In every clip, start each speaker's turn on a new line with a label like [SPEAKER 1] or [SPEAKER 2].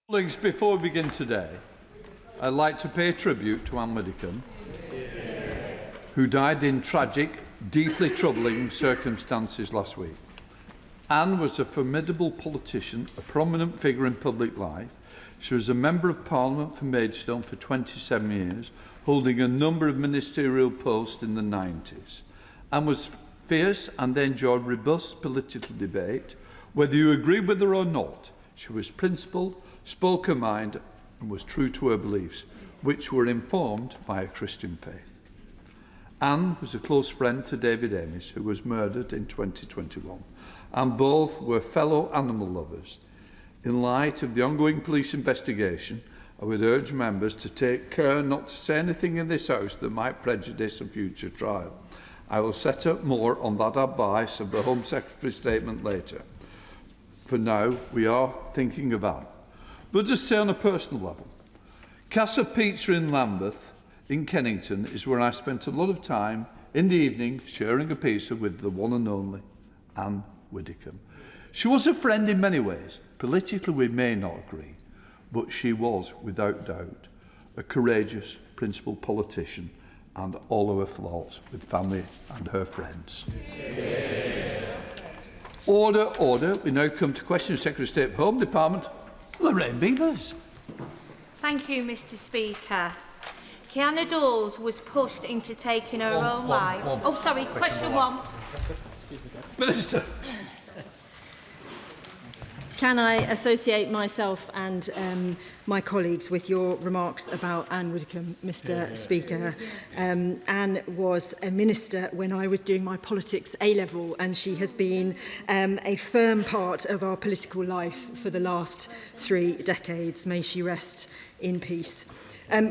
[SPEAKER 1] Colleagues, before we begin today, I'd like to pay tribute to Anne Widdecombe, who died in tragic, deeply troubling circumstances last week. Anne was a formidable politician, a prominent figure in public life. She was a Member of Parliament for Maidstone for 27 years, holding a number of ministerial posts in the 90s. Anne was fierce and enjoyed robust political debate. Whether you agree with her or not, she was principled, spoke her mind and was true to her beliefs, which were informed by a Christian faith. Anne was a close friend to David Amis, who was murdered in 2021, and both were fellow animal lovers. In light of the ongoing police investigation, I would urge members to take care not to say anything in this House that might prejudice a future trial. I will set up more on that advice of the Home Secretary's statement later. For now, we are thinking of Anne. But just say on a personal level, Casa Pizza in Lambeth, in Kennington, is where I spent a lot of time in the evening sharing a pizza with the one and only Anne Widdecombe. She was a friend in many ways. Politically, we may not agree, but she was, without doubt, a courageous, principled politician, and all of her flaws with family and her friends. Yeah. Order, order. We now come to questions. Secretary of State for Home Department, Lorraine Beavers.
[SPEAKER 2] Thank you, Mr. Speaker. Kiana Dawes was pushed into taking her own life. Oh, sorry, question one.
[SPEAKER 1] Minister.
[SPEAKER 3] Can I associate myself and my colleagues with your remarks about Anne Widdecombe, Mr. Speaker? Anne was a minister when I was doing my politics A-level, and she has been a firm part of our political life for the last 3 decades. May she rest in peace.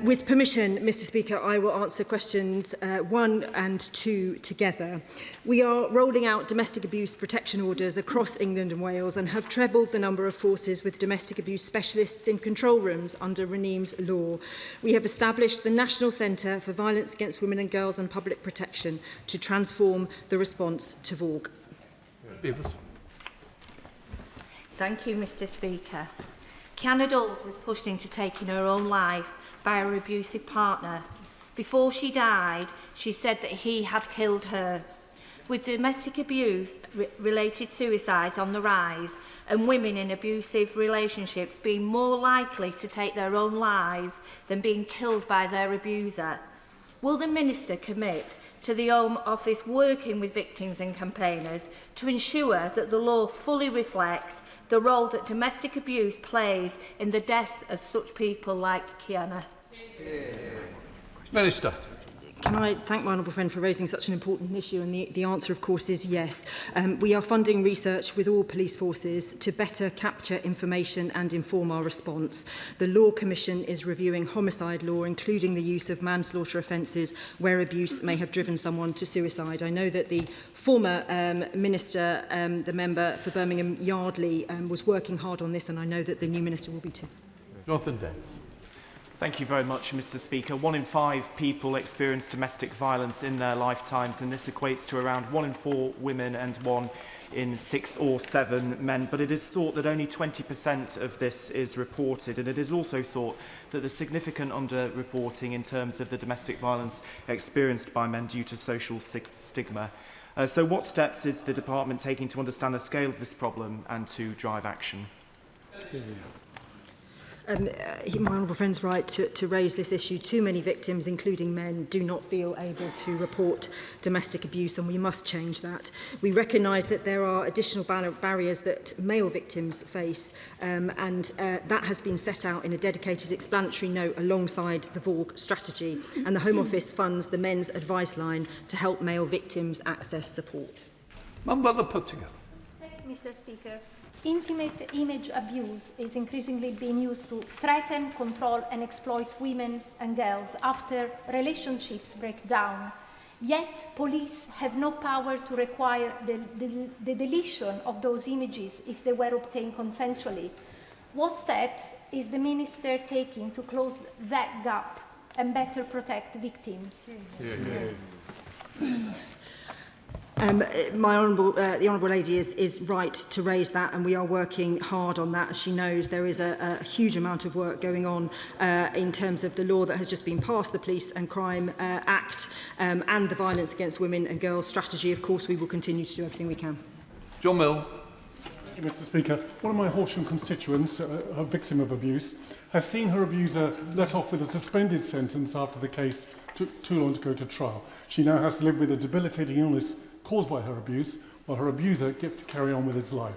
[SPEAKER 3] With permission, Mr. Speaker, I will answer questions 1 and 2 together. We are rolling out domestic abuse protection orders across England and Wales and have trebled the number of forces with domestic abuse specialists in control rooms under Raneem's law. We have established the National Centre for Violence Against Women and Girls and Public Protection to transform the response to VOG.
[SPEAKER 2] Thank you, Mr. Speaker. Kiana Dawes was pushed into taking her own life by her abusive partner. Before she died, she said that he had killed her. With domestic abuse-related suicides on the rise and women in abusive relationships being more likely to take their own lives than being killed by their abuser, will the Minister commit to the Home Office working with victims and campaigners to ensure that the law fully reflects the role that domestic abuse plays in the death of such people like Kiana?
[SPEAKER 1] Minister.
[SPEAKER 3] Can I thank my honourable friend for raising such an important issue? And the answer, of course, is yes. We are funding research with all police forces to better capture information and inform our response. The Law Commission is reviewing homicide law, including the use of manslaughter offences where abuse may have driven someone to suicide. I know that the former Minister, the member for Birmingham Yardley, was working hard on this, and I know that the new Minister will be too.
[SPEAKER 1] Jonathan Day.
[SPEAKER 4] Thank you very much, Mr. Speaker. 1 in 5 people experience domestic violence in their lifetimes, and this equates to around 1 in 4 women and 1 in 6 or 7 men. But it is thought that only 20% of this is reported, and it is also thought that the significant underreporting in terms of the domestic violence experienced by men due to social stigma. So what steps is the department taking to understand the scale of this problem and to drive action?
[SPEAKER 3] My honourable friend's right to raise this issue. Too many victims, including men, do not feel able to report domestic abuse, and we must change that. We recognise that there are additional barriers that male victims face, and that has been set out in a dedicated explanatory note alongside the VOG strategy, and the Home Office funds the Men's Advice Line to help male victims access support.
[SPEAKER 1] Mr.
[SPEAKER 5] Speaker. Intimate image abuse is increasingly being used to threaten, control and exploit women and girls after relationships break down. Yet police have no power to require the deletion of those images if they were obtained consensually. What steps is the Minister taking to close that gap and better protect victims?
[SPEAKER 3] The Honourable Lady is right to raise that, and we are working hard on that. As she knows, there is a huge amount of work going on in terms of the law that has just been passed, the Police and Crime Act, and the Violence Against Women and Girls strategy. Of course, we will continue to do everything we can.
[SPEAKER 1] John Mill.
[SPEAKER 6] Thank you, Mr. Speaker. One of my Horsham constituents, a victim of abuse, has seen her abuser let off with a suspended sentence after the case took too long to go to trial. She now has to live with a debilitating illness caused by her abuse, while her abuser gets to carry on with his life.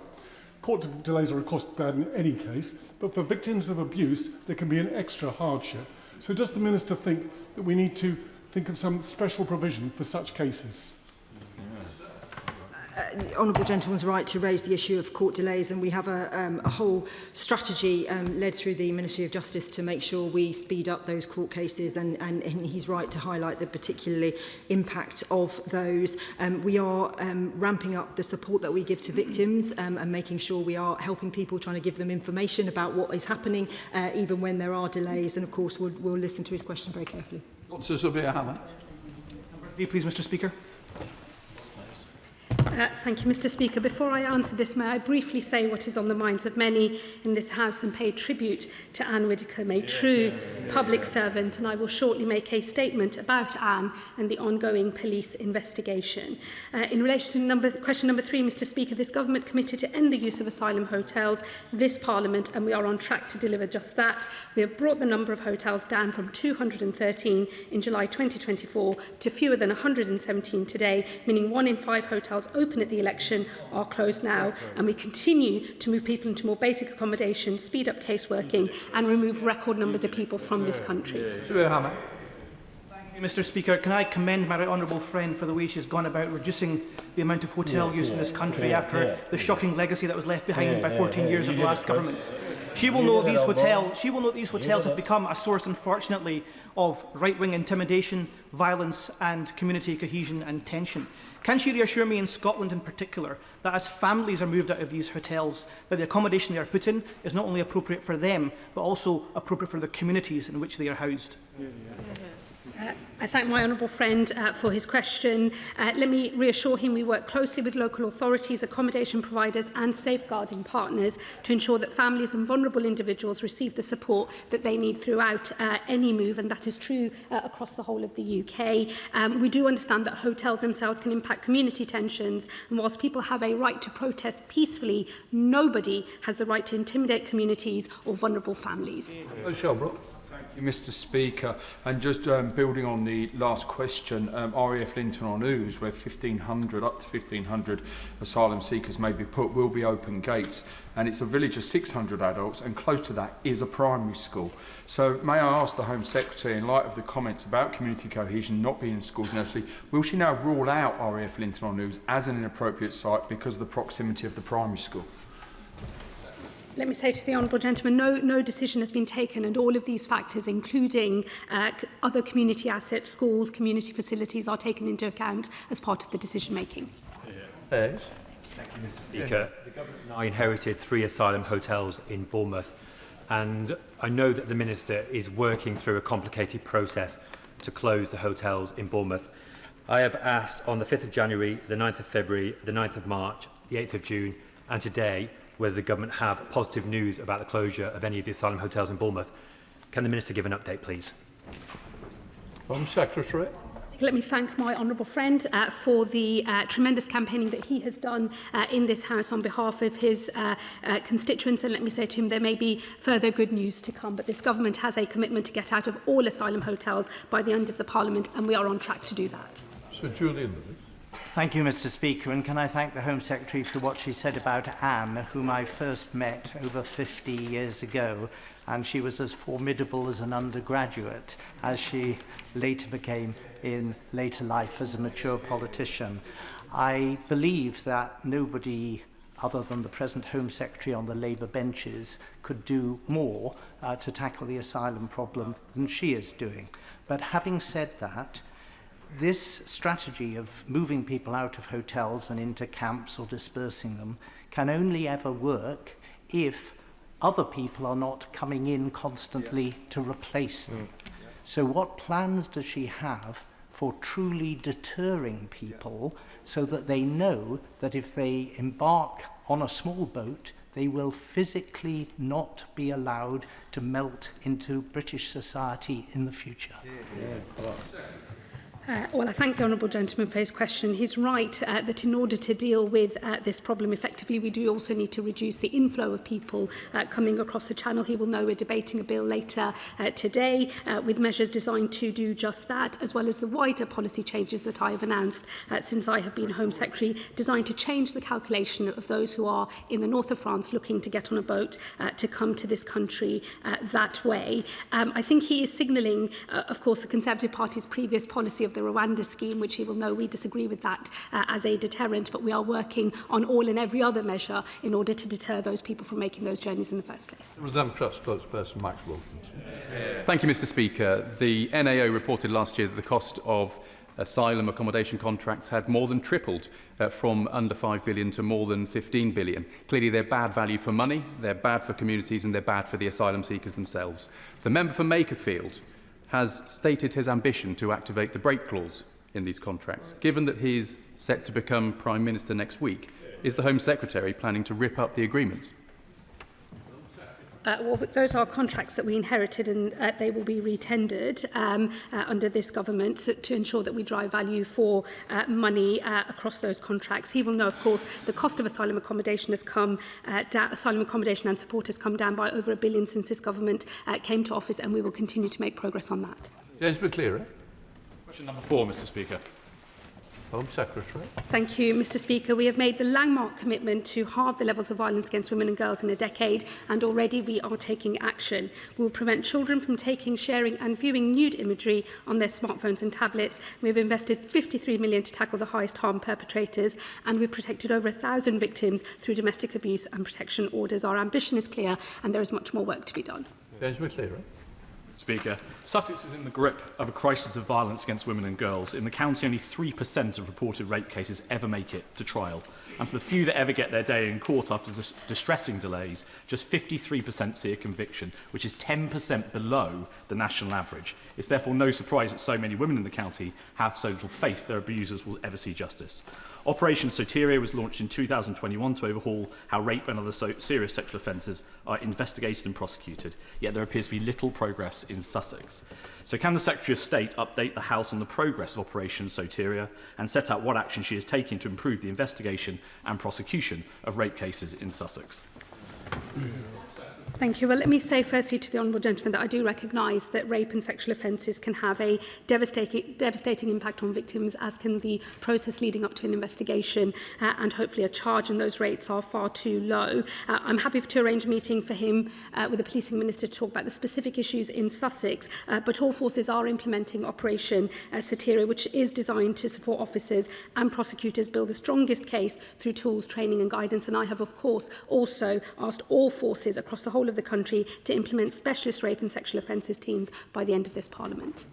[SPEAKER 6] Court delays are of course bad in any case, but for victims of abuse, there can be an extra hardship. So does the Minister think that we need to think of some special provision for such cases?
[SPEAKER 3] The Honourable Gentleman's right to raise the issue of court delays, and we have a whole strategy led through the Ministry of Justice to make sure we speed up those court cases, and he's right to highlight the particular impact of those. We are ramping up the support that we give to victims and making sure we are helping people, trying to give them information about what is happening, even when there are delays, and of course we'll listen to his question very carefully.
[SPEAKER 4] Number 3, please, Mr. Speaker.
[SPEAKER 7] Thank you, Mr. Speaker. Before I answer this, may I briefly say what is on the minds of many in this House and pay tribute to Anne Widdecombe, a true public servant, and I will shortly make a statement about Anne and the ongoing police investigation. In relation to question number 3, Mr. Speaker, this government committed to end the use of asylum hotels this Parliament, and we are on track to deliver just that. We have brought the number of hotels down from 213 in July 2024 to fewer than 117 today, meaning 1 in 5 hotels open at the election are closed now, and we continue to move people into more basic accommodation, speed up case working and remove record numbers of people from this country.
[SPEAKER 8] Mr. Speaker, can I commend my honourable friend for the way she's gone about reducing the amount of hotel use in this country after the shocking legacy that was left behind by 14 years of the last government. She will know these hotels have become a source, unfortunately, of right-wing intimidation, violence and community cohesion and tension. Can she reassure me in Scotland in particular that as families are moved out of these hotels, that the accommodation they are put in is not only appropriate for them, but also appropriate for the communities in which they are housed?
[SPEAKER 7] I thank my honourable friend for his question. Let me reassure him we work closely with local authorities, accommodation providers and safeguarding partners to ensure that families and vulnerable individuals receive the support that they need throughout any move, and that is true across the whole of the UK. We do understand that hotels themselves can impact community tensions, and whilst people have a right to protest peacefully, nobody has the right to intimidate communities or vulnerable families.
[SPEAKER 9] Thank you, Mr. Speaker. And just building on the last question, RAF Linton on Ouse, where 1,500, up to 1,500 asylum seekers may be put, will be open gates. And it's a village of 600 adults, and close to that is a primary school. So may I ask the Home Secretary, in light of the comments about community cohesion not being in schools nursery, will she now rule out RAF Linton on Ouse as an inappropriate site because of the proximity of the primary school?
[SPEAKER 7] Let me say to the honourable gentleman, no decision has been taken, and all of these factors, including other community assets, schools, community facilities, are taken into account as part of the decision-making.
[SPEAKER 10] Thank you, Mr. Speaker. The government and I inherited 3 asylum hotels in Bournemouth, and I know that the Minister is working through a complicated process to close the hotels in Bournemouth. I have asked on the 5th of January, the 9th of February, the 9th of March, the 8th of June, and today, whether the government have positive news about the closure of any of the asylum hotels in Bournemouth. Can the Minister give an update, please?
[SPEAKER 1] Home Secretary.
[SPEAKER 7] Let me thank my honourable friend for the tremendous campaigning that he has done in this House on behalf of his constituents, and let me say to him there may be further good news to come, but this government has a commitment to get out of all asylum hotels by the end of the Parliament, and we are on track to do that.
[SPEAKER 1] Sir Julian.
[SPEAKER 8] Thank you, Mr. Speaker, and can I thank the Home Secretary for what she said about Anne, whom I first met over 50 years ago, and she was as formidable as an undergraduate as she later became in later life as a mature politician. I believe that nobody other than the present Home Secretary on the Labour benches could do more to tackle the asylum problem than she is doing. But having said that, this strategy of moving people out of hotels and into camps or dispersing them can only ever work if other people are not coming in constantly to replace them. So what plans does she have for truly deterring people so that they know that if they embark on a small boat, they will physically not be allowed to melt into British society in the future.
[SPEAKER 7] Well, I thank the honourable gentleman for his question. He's right that in order to deal with this problem effectively, we do also need to reduce the inflow of people coming across the channel. He will know we're debating a bill later today with measures designed to do just that, as well as the wider policy changes that I have announced since I have been Home Secretary, designed to change the calculation of those who are in the north of France looking to get on a boat to come to this country that way. I think he is signalling, of course, the Conservative Party's previous policy of the Rwanda scheme, which he will know we disagree with that as a deterrent, but we are working on all and every other measure in order to deter those people from making those journeys in the first place.
[SPEAKER 1] Spokesperson Max Wilkinson.
[SPEAKER 11] Thank you, Mr. Speaker. The NAO reported last year that the cost of asylum accommodation contracts had more than tripled from under 5 billion to more than 15 billion. Clearly, they're bad value for money, they're bad for communities, and they're bad for the asylum seekers themselves. The member for Makerfield has stated his ambition to activate the break clause in these contracts. Given that he is set to become Prime Minister next week, is the Home Secretary planning to rip up the agreements?
[SPEAKER 7] Well, those are contracts that we inherited, and they will be retendered under this government to ensure that we drive value for money across those contracts. He will know, of course, the cost of asylum accommodation has come down, asylum accommodation and support has come down by over £1 billion since this government came to office, and we will continue to make progress on that.
[SPEAKER 1] James McCleary.
[SPEAKER 12] Question number 4, Mr. Speaker.
[SPEAKER 1] Home Secretary.
[SPEAKER 7] Thank you, Mr. Speaker. We have made the landmark commitment to halve the levels of violence against women and girls in a decade, and already we are taking action. We will prevent children from taking, sharing and viewing nude imagery on their smartphones and tablets. We have invested £53 million to tackle the highest harm perpetrators, and we've protected over 1,000 victims through domestic abuse and protection orders. Our ambition is clear, and there is much more work to be done.
[SPEAKER 1] James McCleary.
[SPEAKER 12] Speaker, Sussex is in the grip of a crisis of violence against women and girls. In the county, only 3% of reported rape cases ever make it to trial. And for the few that ever get their day in court after distressing delays, just 53% see a conviction, which is 10% below the national average. It's therefore no surprise that so many women in the county have so little faith their abusers will ever see justice. Operation Soteria was launched in 2021 to overhaul how rape and other serious sexual offences are investigated and prosecuted, yet there appears to be little progress in Sussex. So can the Secretary of State update the House on the progress of Operation Soteria and set out what action she is taking to improve the investigation and prosecution of rape cases in Sussex?
[SPEAKER 7] Thank you. Well, let me say firstly to the honourable gentleman that I do recognise that rape and sexual offences can have a devastating impact on victims, as can the process leading up to an investigation and hopefully a charge, and those rates are far too low. I'm happy to arrange a meeting for him with the policing minister to talk about the specific issues in Sussex, but all forces are implementing Operation Soteria, which is designed to support officers and prosecutors build the strongest case through tools, training and guidance. And I have, of course, also asked all forces across the whole of the country to implement specialist rape and sexual offences teams by the end of this Parliament.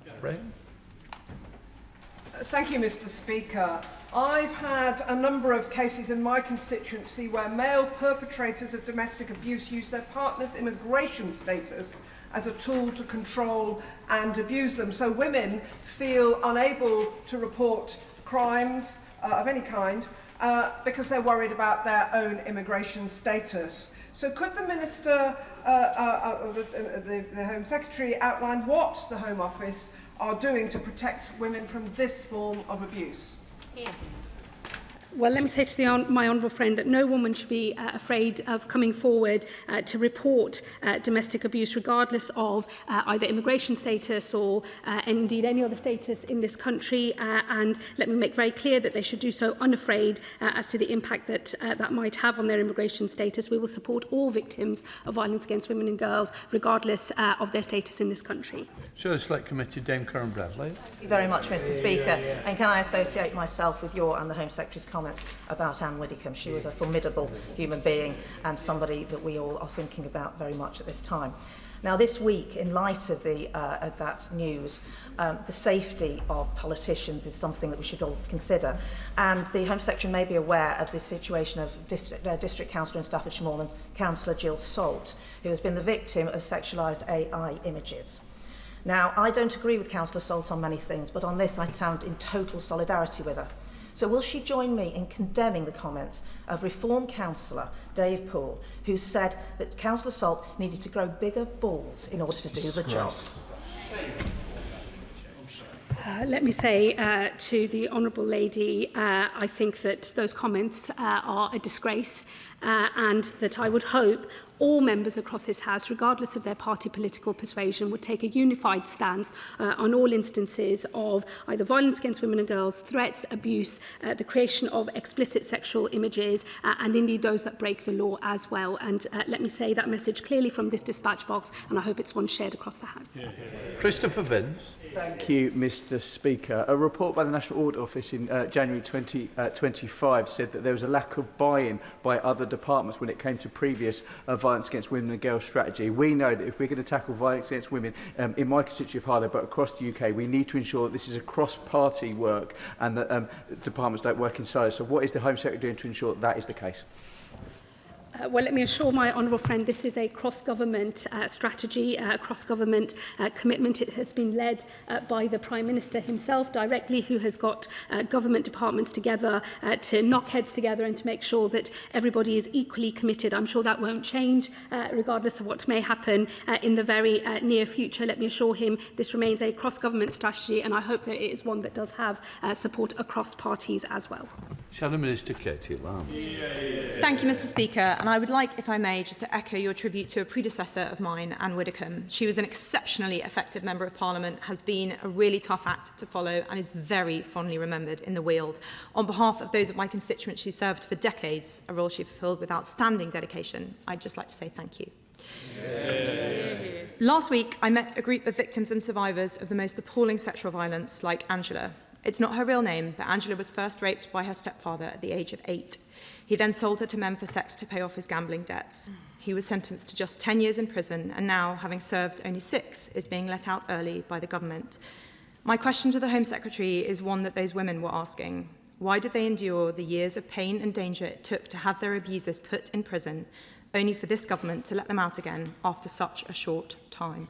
[SPEAKER 13] Thank you, Mr. Speaker. I've had a number of cases in my constituency where male perpetrators of domestic abuse use their partner's immigration status as a tool to control and abuse them. So women feel unable to report crimes of any kind because they're worried about their own immigration status. So could the Minister, the Home Secretary, outline what the Home Office are doing to protect women from this form of abuse?
[SPEAKER 2] Here.
[SPEAKER 7] Well, let me say to my honourable friend that no woman should be afraid of coming forward to report domestic abuse, regardless of either immigration status or indeed any other status in this country. And let me make very clear that they should do so unafraid as to the impact that that might have on their immigration status. We will support all victims of violence against women and girls, regardless of their status in this country.
[SPEAKER 1] Chair of the Select Committee, Dame Karen Bradley.
[SPEAKER 14] Thank you very much, Mr. Speaker. And can I associate myself with your and the Home Secretary's comments about Anne Widdecombe? She was a formidable human being and somebody that we all are thinking about very much at this time. Now, this week, in light of that news, the safety of politicians is something that we should all consider. And the Home Secretary may be aware of the situation of District Councillor in Staffordshire Moorland, Councillor Jill Salt, who has been the victim of sexualised AI images. Now, I don't agree with Councillor Salt on many things, but on this I stand in total solidarity with her. So will she join me in condemning the comments of Reform Councillor Dave Poole, who said that Councillor Salt needed to grow bigger balls in order to do the job?
[SPEAKER 7] Let me say to the Honourable Lady, I think that those comments are a disgrace and that I would hope all members across this House, regardless of their party political persuasion, would take a unified stance on all instances of either violence against women and girls, threats, abuse, the creation of explicit sexual images, and indeed those that break the law as well. And let me say that message clearly from this dispatch box, and I hope it's one shared across the House.
[SPEAKER 1] Christopher Vince.
[SPEAKER 15] Thank you, Mr. Speaker. A report by the National Audit Office in January 2025 said that there was a lack of buy-in by other departments when it came to previous violence against women and girls strategy. We know that if we're going to tackle violence against women in my constituency of Harlow, but across the UK, we need to ensure that this is a cross-party work and that departments don't work in silos. So what is the Home Secretary doing to ensure that that is the case?
[SPEAKER 7] Well, let me assure my honourable friend this is a cross-government strategy, cross-government commitment. It has been led by the Prime Minister himself directly, who has got government departments together to knock heads together and to make sure that everybody is equally committed. I'm sure that won't change, regardless of what may happen in the very near future. Let me assure him this remains a cross-government strategy, and I hope that it is one that does have support across parties as well.
[SPEAKER 1] Shadow Minister Katie Lamb.
[SPEAKER 16] Thank you, Mr. Speaker. And I would like, if I may, just to echo your tribute to a predecessor of mine, Anne Widdecombe. She was an exceptionally effective Member of Parliament, has been a really tough act to follow and is very fondly remembered in the Weald. On behalf of those of my constituents she served for decades, a role she fulfilled with outstanding dedication, I'd just like to say thank you. Last week, I met a group of victims and survivors of the most appalling sexual violence like Angela. It's not her real name, but Angela was first raped by her stepfather at the age of 8. He then sold her to men for sex to pay off his gambling debts. He was sentenced to just 10 years in prison and now, having served only 6, is being let out early by the government. My question to the Home Secretary is one that those women were asking. Why did they endure the years of pain and danger it took to have their abusers put in prison, only for this government to let them out again after such a short time?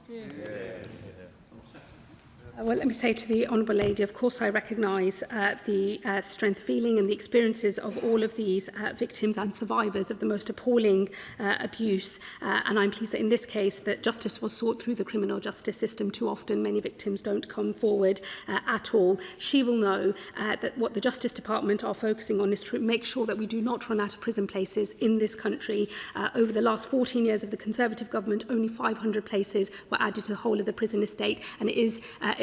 [SPEAKER 7] Well, let me say to the Honourable Lady, of course I recognise the strength of feeling and the experiences of all of these victims and survivors of the most appalling abuse. And I'm pleased that in this case that justice was sought through the criminal justice system. Too often many victims don't come forward at all. She will know that what the Justice Department are focusing on is to make sure that we do not run out of prison places in this country. Over the last 14 years of the Conservative government, only 500 places were added to the whole of the prison estate. And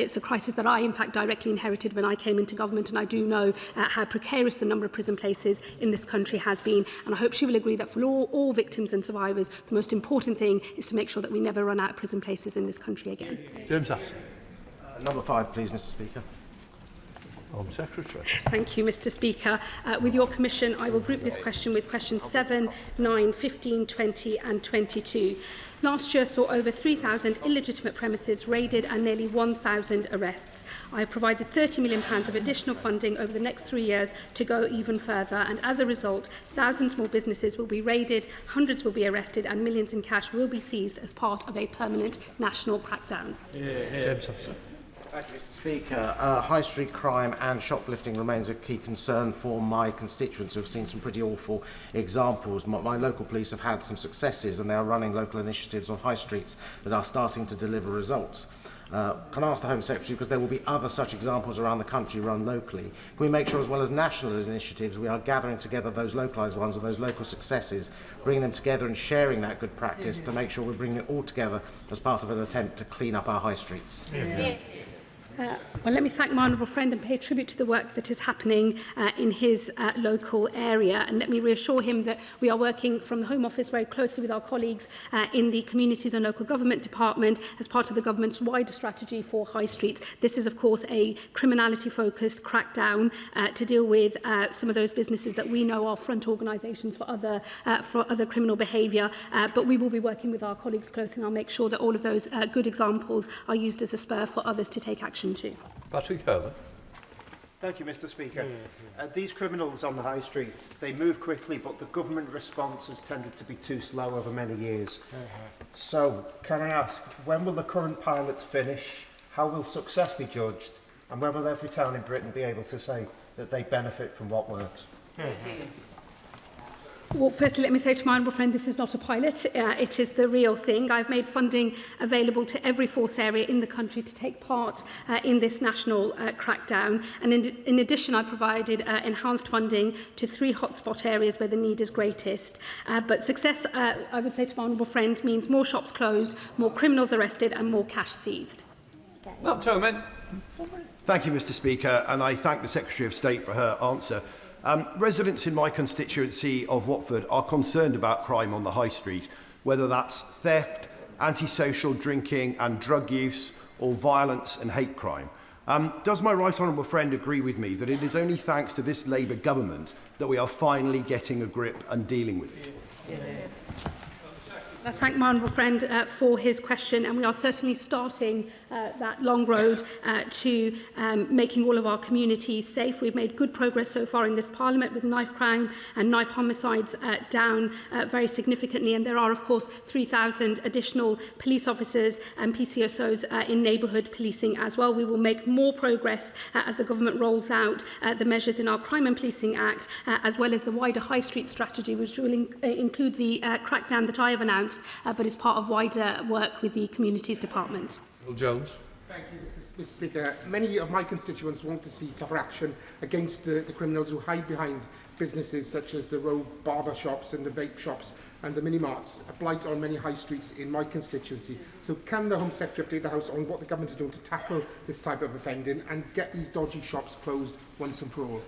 [SPEAKER 7] it's a crisis that I, in fact, directly inherited when I came into government, and I do know how precarious the number of prison places in this country has been. And I hope she will agree that for all victims and survivors, the most important thing is to make sure that we never run out of prison places in this country again.
[SPEAKER 1] James Aston.
[SPEAKER 17] Number 5, please, Mr. Speaker.
[SPEAKER 1] Home Secretary.
[SPEAKER 7] Thank you, Mr. Speaker. With your permission, I will group this question with questions 7, 9, 15, 20 and 22. Last year saw over 3,000 illegitimate premises raided and nearly 1,000 arrests. I have provided £30 million of additional funding over the next 3 years to go even further, and as a result, thousands more businesses will be raided, hundreds will be arrested, and millions in cash will be seized as part of a permanent national crackdown.
[SPEAKER 1] James Hudson.
[SPEAKER 17] Thank you, Mr. Speaker. High street crime and shoplifting remains a key concern for my constituents who have seen some pretty awful examples. My local police have had some successes and they are running local initiatives on high streets that are starting to deliver results. Can I ask the Home Secretary, because there will be other such examples around the country run locally, can we make sure as well as national initiatives we are gathering together those localised ones and those local successes, bringing them together and sharing that good practice to make sure we're bringing it all together as part of an attempt to clean up our high streets?
[SPEAKER 7] Well, let me thank my honourable friend and pay tribute to the work that is happening in his local area, and let me reassure him that we are working from the Home Office very closely with our colleagues in the Communities and Local Government Department as part of the government's wider strategy for high streets. This is of course a criminality-focused crackdown to deal with some of those businesses that we know are front organisations for other criminal behaviour, but we will be working with our colleagues closely, and I'll make sure that all of those good examples are used as a spur for others to take action too.
[SPEAKER 1] Patrick Hurley.
[SPEAKER 18] Thank you, Mr. Speaker. These criminals on the high streets, they move quickly, but the government response has tended to be too slow over many years. So, can I ask, when will the current pilots finish? How will success be judged? And when will every town in Britain be able to say that they benefit from what works?
[SPEAKER 7] Well, firstly, let me say to my honourable friend, this is not a pilot. It is the real thing. I've made funding available to every force area in the country to take part in this national crackdown. And in addition, I provided enhanced funding to 3 hotspot areas where the need is greatest. But success, I would say to my honourable friend, means more shops closed, more criminals arrested and more cash seized.
[SPEAKER 1] Mark Toman.
[SPEAKER 19] Thank you, Mr. Speaker, and I thank the Secretary of State for her answer. Residents in my constituency of Watford are concerned about crime on the high street, whether that's theft, antisocial drinking and drug use, or violence and hate crime. Does my right honourable friend agree with me that it is only thanks to this Labour government that we are finally getting a grip and dealing with it?
[SPEAKER 7] I thank my honourable friend for his question, and we are certainly starting that long road to making all of our communities safe. We've made good progress so far in this Parliament with knife crime and knife homicides down very significantly, and there are of course 3,000 additional police officers and PCSOs in neighbourhood policing as well. We will make more progress as the government rolls out the measures in our Crime and Policing Act, as well as the wider High Street strategy, which will include the crackdown that I have announced, but is part of wider work with the Communities Department.
[SPEAKER 1] Will Jones.
[SPEAKER 20] Thank you, Mr. Speaker. Many of my constituents want to see tougher action against the criminals who hide behind businesses such as the rogue barber shops and the vape shops and the mini-marts, a blight on many high streets in my constituency. So can the Home Secretary update the House on what the government is doing to tackle this type of offending and get these dodgy shops closed once and for all?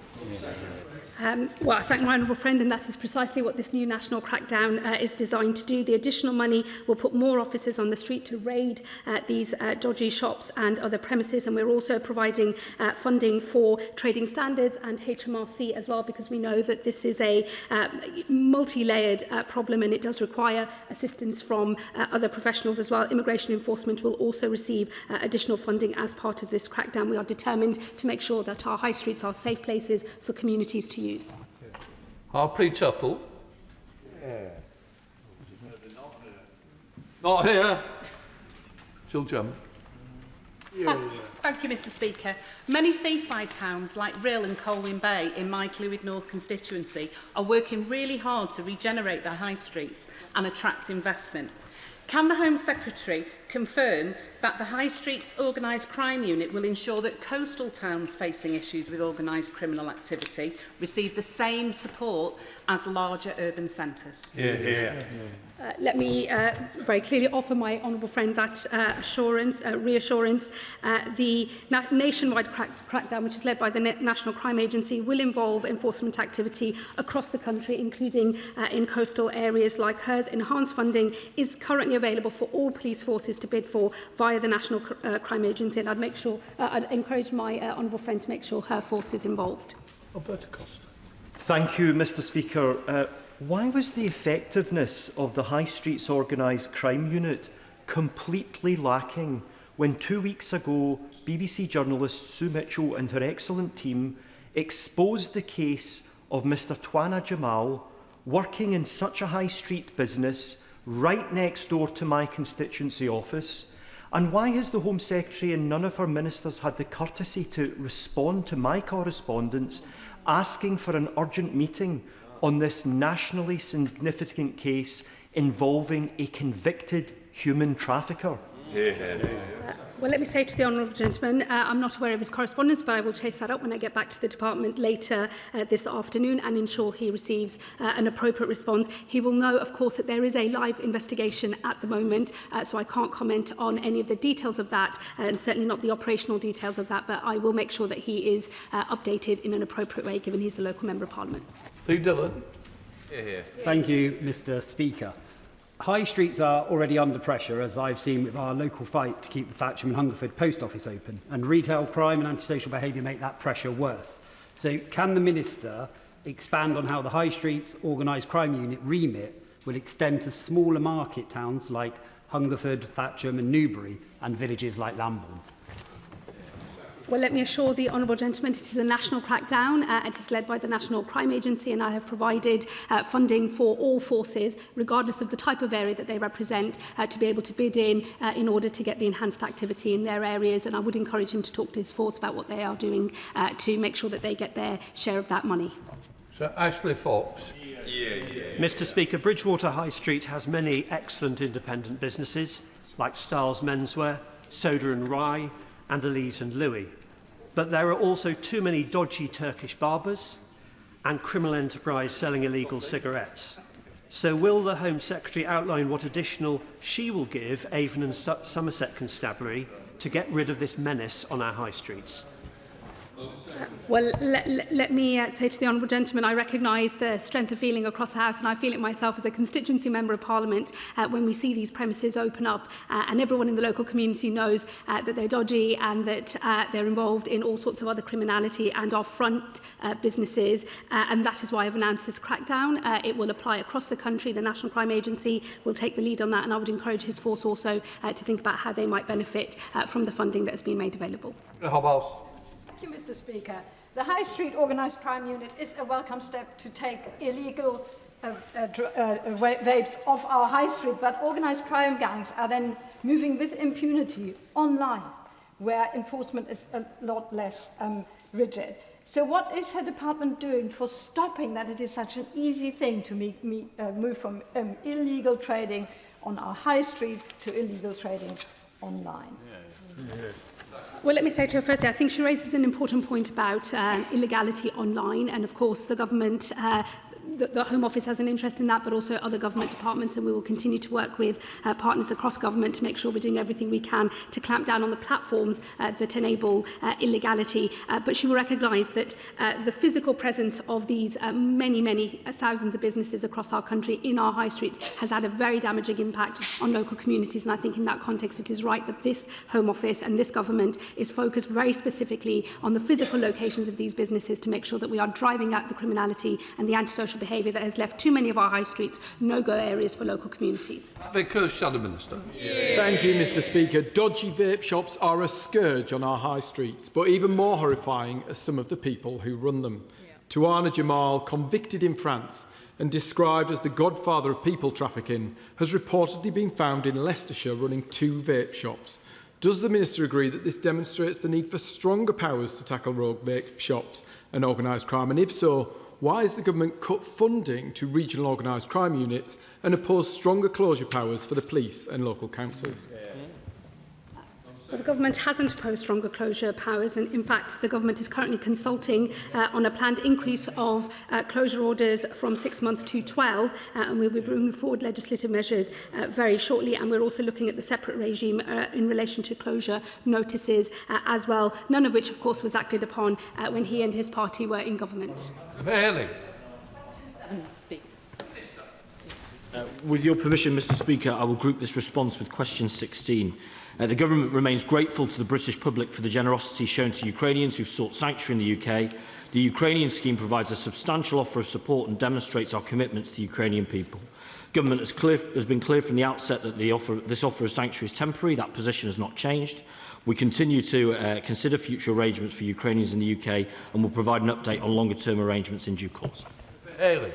[SPEAKER 7] Well, I thank my honourable friend, and that is precisely what this new national crackdown is designed to do. The additional money will put more officers on the street to raid these dodgy shops and other premises, and we're also providing funding for trading standards and HMRC as well, because we know that this is a multi-layered problem and it does require assistance from other professionals as well. Immigration enforcement will also receive additional funding as part of this crackdown. We are determined to make sure that our high streets are safe places for communities to use.
[SPEAKER 1] Harpley Tupple. Not here. She'll jump.
[SPEAKER 21] Thank you, Mr. Speaker. Many seaside towns like Rhyl and Colwyn Bay in my Clwyd North constituency are working really hard to regenerate their high streets and attract investment. Can the Home Secretary confirm that the High Streets Organised Crime Unit will ensure that coastal towns facing issues with organised criminal activity receive the same support as larger urban centres?
[SPEAKER 7] Let me very clearly offer my honourable friend that reassurance. The nationwide crackdown, which is led by the National Crime Agency, will involve enforcement activity across the country, including in coastal areas like hers. Enhanced funding is currently available for all police forces to bid for via the National Crime Agency, and I'd encourage my honourable friend to make sure her force is involved.
[SPEAKER 1] Alberta Costa.
[SPEAKER 22] Thank you, Mr. Speaker. Why was the effectiveness of the High Streets Organised Crime Unit completely lacking when 2 weeks ago BBC journalist Sue Mitchell and her excellent team exposed the case of Mr. Twana Jamal working in such a high street business right next door to my constituency office? And why has the Home Secretary and none of her ministers had the courtesy to respond to my correspondence asking for an urgent meeting on this nationally significant case involving a convicted human trafficker?
[SPEAKER 7] Well, let me say to the honourable gentleman, I'm not aware of his correspondence, but I will chase that up when I get back to the department later this afternoon and ensure he receives an appropriate response. He will know, of course, that there is a live investigation at the moment, so I can't comment on any of the details of that, and certainly not the operational details of that, but I will make sure that he is updated in an appropriate way, given he's a local Member of Parliament.
[SPEAKER 1] Lee Dillon.
[SPEAKER 23] Thank you, Mr. Speaker. High streets are already under pressure, as I've seen with our local fight to keep the Thatcham and Hungerford post office open, and retail crime and antisocial behaviour make that pressure worse. So can the Minister expand on how the High Streets Organised Crime Unit remit will extend to smaller market towns like Hungerford, Thatcham and Newbury, and villages like Lambourne?
[SPEAKER 7] Well, let me assure the honourable gentleman it is a national crackdown. It is led by the National Crime Agency, and I have provided funding for all forces, regardless of the type of area that they represent, to be able to bid in order to get the enhanced activity in their areas. And I would encourage him to talk to his force about what they are doing to make sure that they get their share of that money.
[SPEAKER 1] Sir Ashley Fox.
[SPEAKER 3] Mr. Speaker, Bridgewater High Street has many excellent independent businesses like Styles Menswear, Soda and Rye, and Elise and Louis. But there are also too many dodgy Turkish barbers and criminal enterprise selling illegal cigarettes. So will the Home Secretary outline what additional she will give Avon and Somerset Constabulary to get rid of this menace on our high streets?
[SPEAKER 7] Well, let me say to the honourable gentleman, I recognise the strength of feeling across the House, and I feel it myself as a constituency member of Parliament when we see these premises open up and everyone in the local community knows that they're dodgy and that they're involved in all sorts of other criminality and are front businesses, and that is why I've announced this crackdown. It will apply across the country. The National Crime Agency will take the lead on that, and I would encourage his force also to think about how they might benefit from the funding that has been made available.
[SPEAKER 5] Thank you, Mr. Speaker. The High Street Organised Crime Unit is a welcome step to take illegal vapes off our high street, but organised crime gangs are then moving with impunity online, where enforcement is a lot less rigid. So what is her department doing for stopping that it is such an easy thing to move from illegal trading on our high street to illegal trading online?
[SPEAKER 7] Well, let me say to her firstly, I think she raises an important point about illegality online, and of course the government, the Home Office has an interest in that, but also other government departments, and we will continue to work with partners across government to make sure we're doing everything we can to clamp down on the platforms that enable illegality. But she will recognise that the physical presence of these many thousands of businesses across our country in our high streets has had a very damaging impact on local communities, and I think in that context it is right that this Home Office and this government is focused very specifically on the physical locations of these businesses to make sure that we are driving out the criminality and the antisocial behaviour that has left too many of our high streets no-go areas for local communities.
[SPEAKER 1] Because Shadow Minister.
[SPEAKER 6] Thank you, Mr. Speaker. Dodgy vape shops are a scourge on our high streets, but even more horrifying are some of the people who run them. Touana Jamal, convicted in France and described as the godfather of people trafficking, has reportedly been found in Leicestershire running 2 vape shops. Does the Minister agree that this demonstrates the need for stronger powers to tackle rogue vape shops and organised crime? And if so, why has the government cut funding to regional organised crime units and opposed stronger closure powers for the police and local councils?
[SPEAKER 7] Well, the government hasn't opposed stronger closure powers, and in fact the government is currently consulting on a planned increase of closure orders from 6 months to 12, and we'll be bringing forward legislative measures very shortly, and we're also looking at the separate regime in relation to closure notices as well, none of which of course was acted upon when he and his party were in government.
[SPEAKER 1] Bailey.
[SPEAKER 24] With your permission, Mr. Speaker, I will group this response with question 16. The Government remains grateful to the British public for the generosity shown to Ukrainians who sought sanctuary in the UK. The Ukrainian scheme provides a substantial offer of support and demonstrates our commitment to the Ukrainian people. Government has been clear from the outset that this offer of sanctuary is temporary. That position has not changed. We continue to consider future arrangements for Ukrainians in the UK and will provide an update on longer-term arrangements in due course.
[SPEAKER 1] Haley.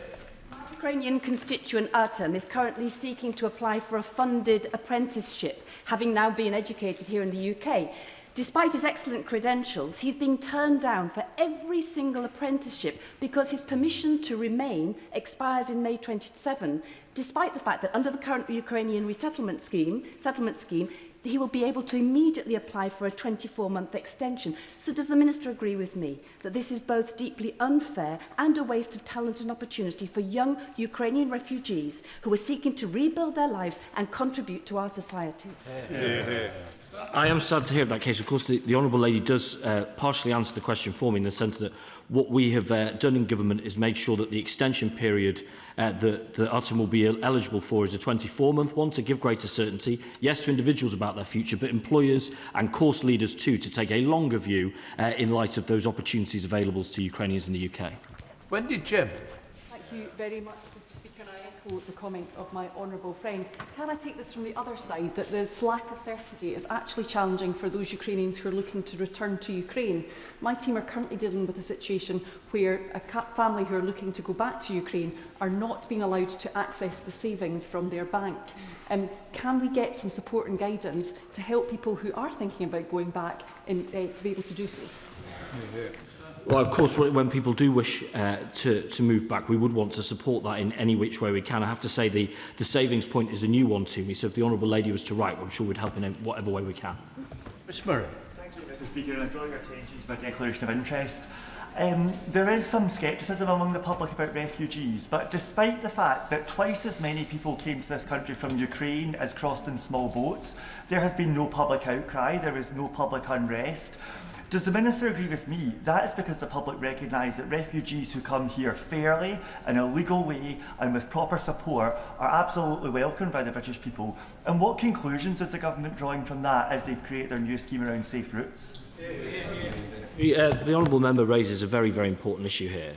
[SPEAKER 25] Ukrainian constituent Artem is currently seeking to apply for a funded apprenticeship, having now been educated here in the UK. Despite his excellent credentials, he's being turned down for every single apprenticeship because his permission to remain expires in May 27, despite the fact that under the current Ukrainian resettlement scheme, he will be able to immediately apply for a 24-month extension. So does the Minister agree with me that this is both deeply unfair and a waste of talent and opportunity for young Ukrainian refugees who are seeking to rebuild their lives and contribute to our society?
[SPEAKER 24] I am sad to hear of that case. Of course, the Honourable Lady does partially answer the question for me in the sense that what we have done in government is made sure that the extension period that Artem will be eligible for is a 24-month one to give greater certainty, yes, to individuals about their future, but employers and course leaders too to take a longer view in light of those opportunities available to Ukrainians in the UK.
[SPEAKER 1] Wendy Jim.
[SPEAKER 5] Thank you very much, Mr. Speaker. I
[SPEAKER 4] echo the comments of my honourable friend. Can I take this from the other side, that this lack of certainty is actually challenging for those Ukrainians who are looking to return to Ukraine? My team are currently dealing with a situation where a family who are looking to go back to Ukraine are not being allowed to access the savings from their bank. Can we get some support and guidance to help people who are thinking about going back to be able to do so?
[SPEAKER 24] Well, of course, when people do wish to move back, we would want to support that in any which way we can. I have to say the savings point is a new one to me, so if the Honourable Lady was to write, I'm sure we'd help in whatever way we can.
[SPEAKER 1] Mr Murray.
[SPEAKER 8] Thank you, Mr Speaker, and I draw your attention to my declaration of interest. There is some scepticism among the public about refugees, but despite the fact that twice as many people came to this country from Ukraine as crossed in small boats, there has been no public outcry, there is no public unrest. Does the Minister agree with me? That is because the public recognise that refugees who come here fairly, in a legal way and with proper support are absolutely welcomed by the British people. And what conclusions is the government drawing from that as they've created their new scheme around safe routes?
[SPEAKER 24] The Honourable Member raises a very, very important issue here.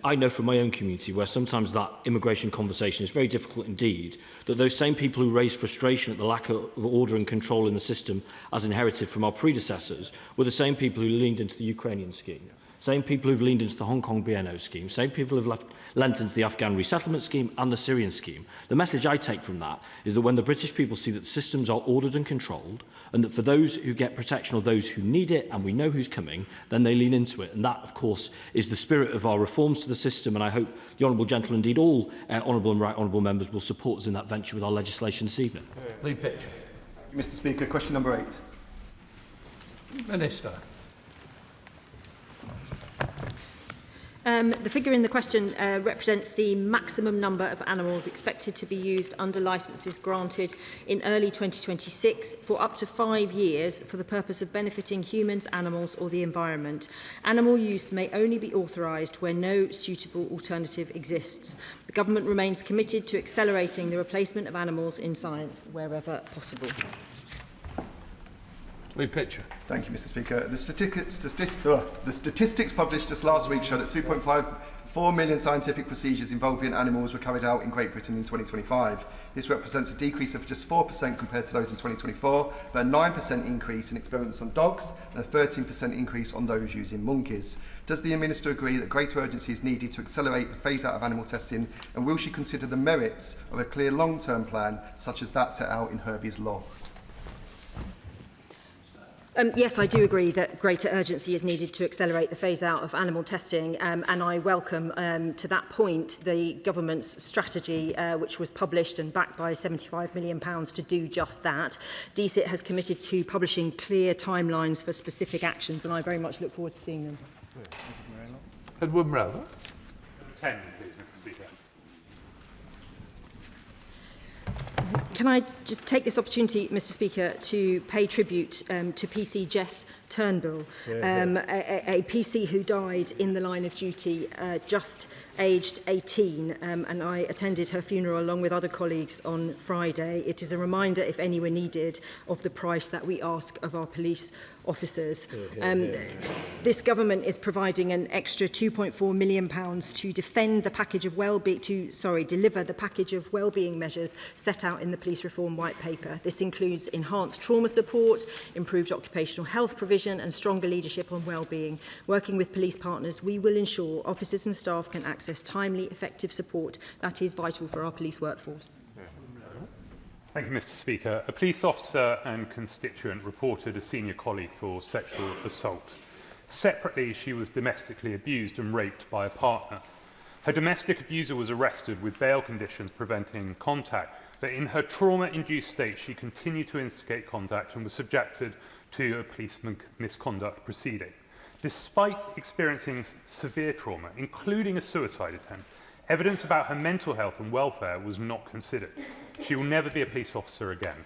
[SPEAKER 24] I know from my own community where sometimes that immigration conversation is very difficult indeed, that those same people who raise frustration at the lack of order and control in the system as inherited from our predecessors were the same people who leaned into the Ukrainian scheme. Same people who've leaned into the Hong Kong BNO scheme, same people who've lent into the Afghan resettlement scheme and the Syrian scheme. The message I take from that is that when the British people see that systems are ordered and controlled, and that for those who get protection or those who need it, and we know who's coming, then they lean into it. And that, of course, is the spirit of our reforms to the system, and I hope the Honourable Gentleman, indeed all Honourable and Right Honourable Members, will support us in that venture with our legislation this evening.
[SPEAKER 1] Lead picture.
[SPEAKER 9] Mr Speaker, question number 8.
[SPEAKER 1] Minister.
[SPEAKER 10] The figure in the question represents the maximum number of animals expected to be used under licences granted in early 2026 for up to 5 years for the purpose of benefiting humans, animals or the environment. Animal use may only be authorised where no suitable alternative exists. The Government remains committed to accelerating the replacement of animals in science wherever possible.
[SPEAKER 1] Lead picture.
[SPEAKER 9] Thank you, Mr Speaker. The statistics published just last week showed that 2.54 million scientific procedures involving animals were carried out in Great Britain in 2025. This represents a decrease of just 4% compared to those in 2024, but a 9% increase in experiments on dogs and a 13% increase on those using monkeys. Does the Minister agree that greater urgency is needed to accelerate the phase-out of animal testing, and will she consider the merits of a clear long-term plan such as that set out in Herbie's law?
[SPEAKER 10] Yes, I do agree that greater urgency is needed to accelerate the phase-out of animal testing, and I welcome, to that point, the Government's strategy, which was published and backed by £75 million to do just that. DCIT has committed to publishing clear timelines for specific actions, and I very much look forward to seeing them.
[SPEAKER 1] Edward Murray.
[SPEAKER 11] 10, please, Mr Speaker.
[SPEAKER 10] Can I just take this opportunity, Mr Speaker, to pay tribute to PC Jess Turnbull, a PC who died in the line of duty just aged 18, and I attended her funeral along with other colleagues on Friday. It is a reminder, if any were needed, of the price that we ask of our police officers. This Government is providing an extra £2.4 million to defend the package of deliver the package of wellbeing measures set out in the Police Reform White Paper. This includes enhanced trauma support, improved occupational health provision and stronger leadership on wellbeing. Working with police partners, we will ensure officers and staff can access timely, effective support that is vital for our police workforce.
[SPEAKER 11] Thank you, Mr Speaker. A police officer and constituent reported a senior colleague for sexual assault. Separately, she was domestically abused and raped by a partner. Her domestic abuser was arrested with bail conditions preventing contact, but in her trauma-induced state, she continued to instigate contact and was subjected to a police misconduct proceeding. Despite experiencing severe trauma, including a suicide attempt, evidence about her mental health and welfare was not considered. She will never be a police officer again.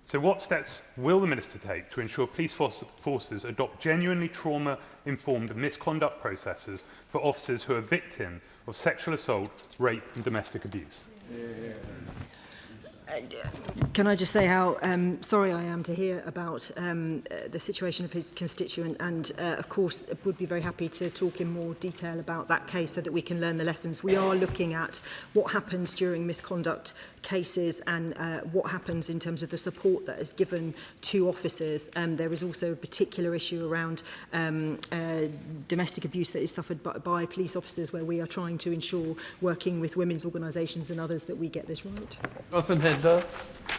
[SPEAKER 11] So what steps will the Minister take to ensure police forces adopt genuinely trauma-informed misconduct processes for officers who are victims of sexual assault, rape and domestic abuse?
[SPEAKER 10] Can I just say how sorry I am to hear about the situation of his constituent, and of course would be very happy to talk in more detail about that case so that we can learn the lessons. We are looking at what happens during misconduct cases and what happens in terms of the support that is given to officers. There is also a particular issue around domestic abuse that is suffered by police officers, where we are trying to ensure, working with women's organisations and others, that we get this right.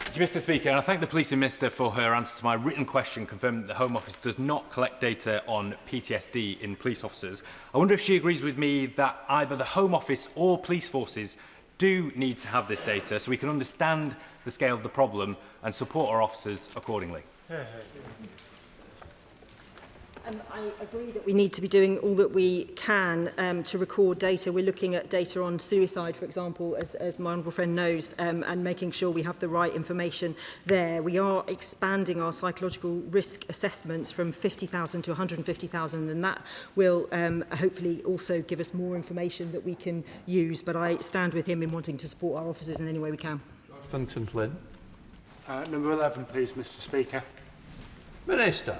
[SPEAKER 2] Thank you, Mr. Speaker, and I thank the Policing Minister for her answer to my written question confirming that the Home Office does not collect data on PTSD in police officers. I wonder if she agrees with me that either the Home Office or police forces do need to have this data so we can understand the scale of the problem and support our officers accordingly.
[SPEAKER 10] I agree that we need to be doing all that we can to record data. We're looking at data on suicide, for example, as my honourable friend knows, and making sure we have the right information there. We are expanding our psychological risk assessments from 50,000 to 150,000, and that will hopefully also give us more information that we can use. But I stand with him in wanting to support our officers in any way we can.
[SPEAKER 12] Number 11, please, Mr. Speaker.
[SPEAKER 1] Minister.